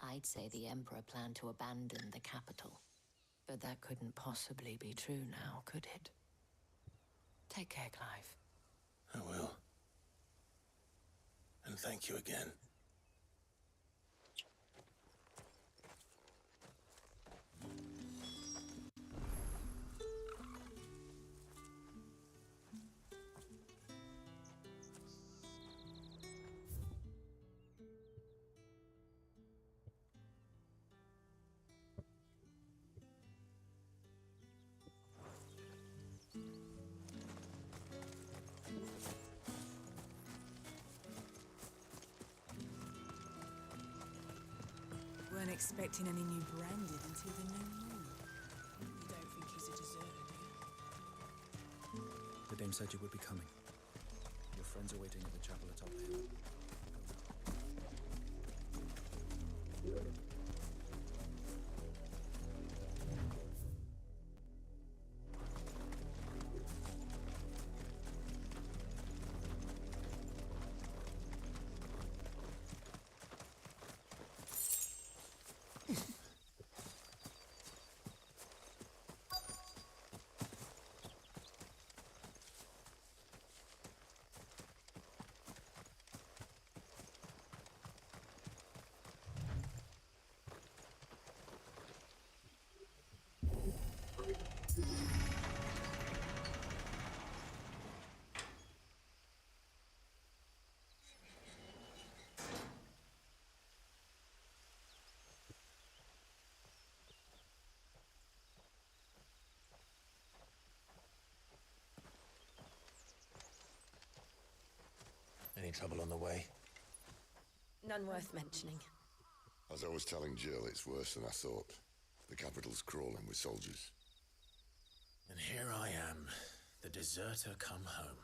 I'd say the Emperor planned to abandon the capital. But that couldn't possibly be true now, could it? Take care, Clive. I will. And thank you again. expecting any new branded until the new moon. You don't think he's a deserter, do you? The dame said you would be coming. Your friends are waiting at the chapel atop the hill. Any trouble on the way? None worth mentioning. As I was telling Jill, it's worse than I thought. The capital's crawling with soldiers. And here I am, the deserter come home.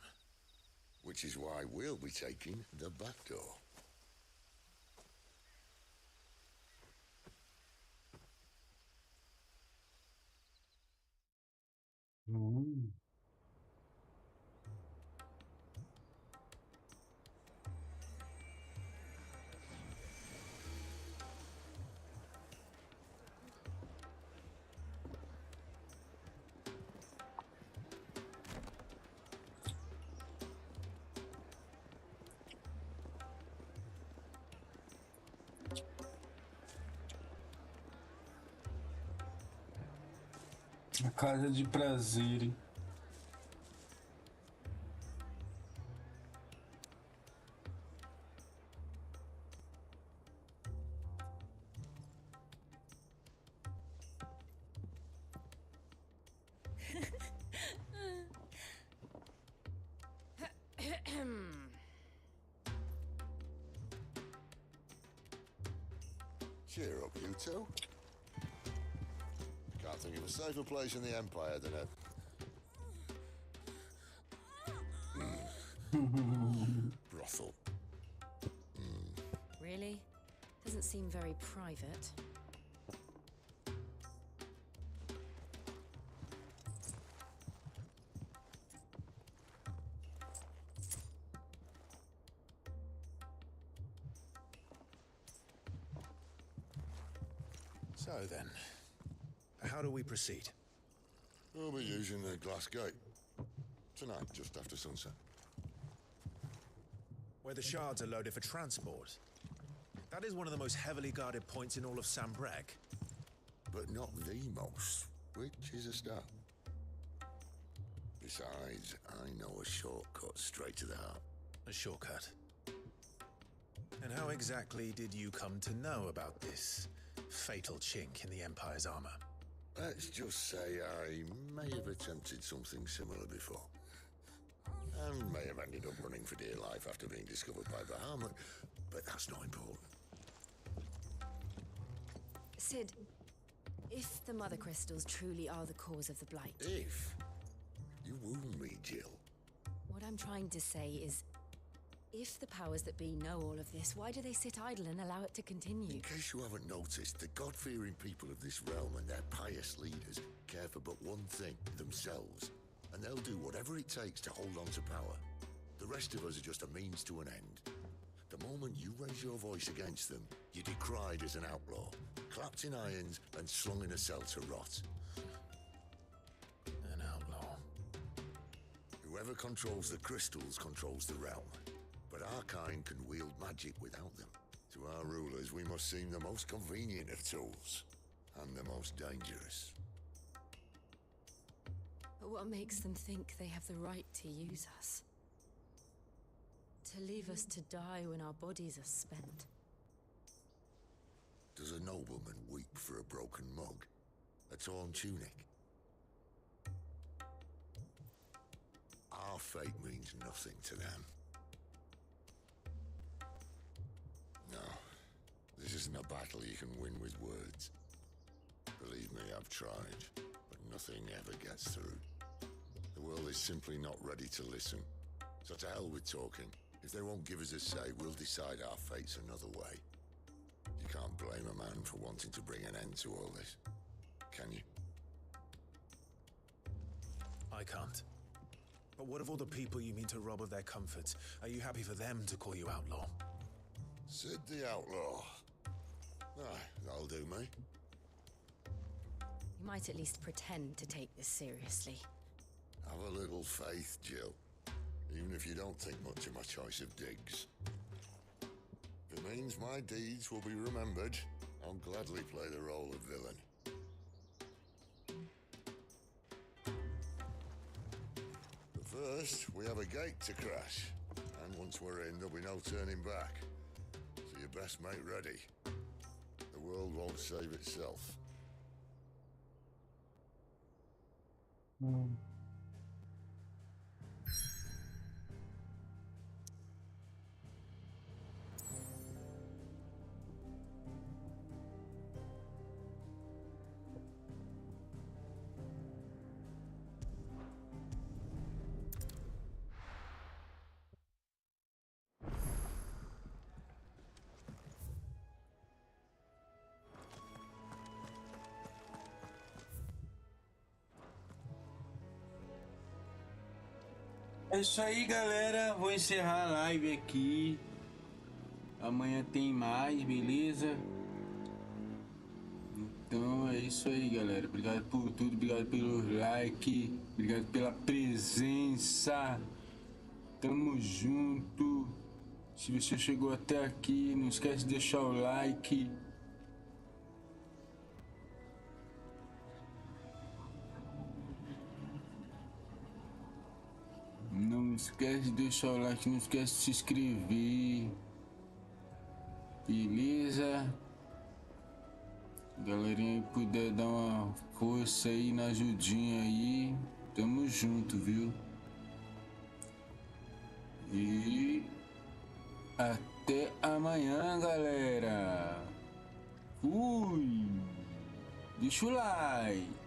Which is why we'll be taking the back door. A casa de prazer. Cheer up, you two. Can't think of a safer place in the Empire than a... brothel. Really? Doesn't seem very private. So then, how do we proceed? We'll be using the glass gate. Tonight, just after sunset. Where the shards are loaded for transport. That is one of the most heavily guarded points in all of Sambrek. But not the most, which is a start. Besides, I know a shortcut straight to the heart. A shortcut? And how exactly did you come to know about this fatal chink in the Empire's armor? Let's just say I may have attempted something similar before. And may have ended up running for dear life after being discovered by Bahamut, but that's not important. Sid, if the Mother Crystals truly are the cause of the Blight... If? You wound me, Jill. What I'm trying to say is, if the powers that be know all of this, why do they sit idle and allow it to continue? In case you haven't noticed, the God-fearing people of this realm and their pious leaders care for but one thing, themselves. And they'll do whatever it takes to hold on to power. The rest of us are just a means to an end. The moment you raise your voice against them, you're decried as an outlaw, clapped in irons and slung in a cell to rot. An outlaw. Whoever controls the crystals controls the realm. But our kind can wield magic without them. To our rulers, we must seem the most convenient of tools, and the most dangerous. But what makes them think they have the right to use us? To leave us to die when our bodies are spent? Does a nobleman weep for a broken mug? A torn tunic? Our fate means nothing to them. No, this is isn't a battle you can win with words. Believe me, I've tried, but nothing ever gets through. The world is simply not ready to listen. So to hell with talking. If they won't give us a say, we'll decide our fates another way. You can't blame a man for wanting to bring an end to all this, can you? I can't. But what of all the people you mean to rob of their comforts? Are you happy for them to call you outlaw? Sid the outlaw. Aye, that'll do me. You might at least pretend to take this seriously. Have a little faith, Jill. Even if you don't think much of my choice of digs. If it means my deeds will be remembered, I'll gladly play the role of villain. But first, we have a gate to crash. And once we're in, there'll be no turning back. So you best make ready. The world won't save itself. É isso aí, galera. Vou encerrar a live aqui. Amanhã tem mais, beleza? Então é isso aí, galera. Obrigado por tudo, obrigado pelo like, obrigado pela presença. Tamo junto. Se você chegou até aqui, não esquece de deixar o like. Não esquece de deixar o like, não esquece de se inscrever. Beleza? Galerinha aí puder dar uma força aí na ajudinha aí. Tamo junto, viu? E até amanhã, galera. Fui. Deixa o like.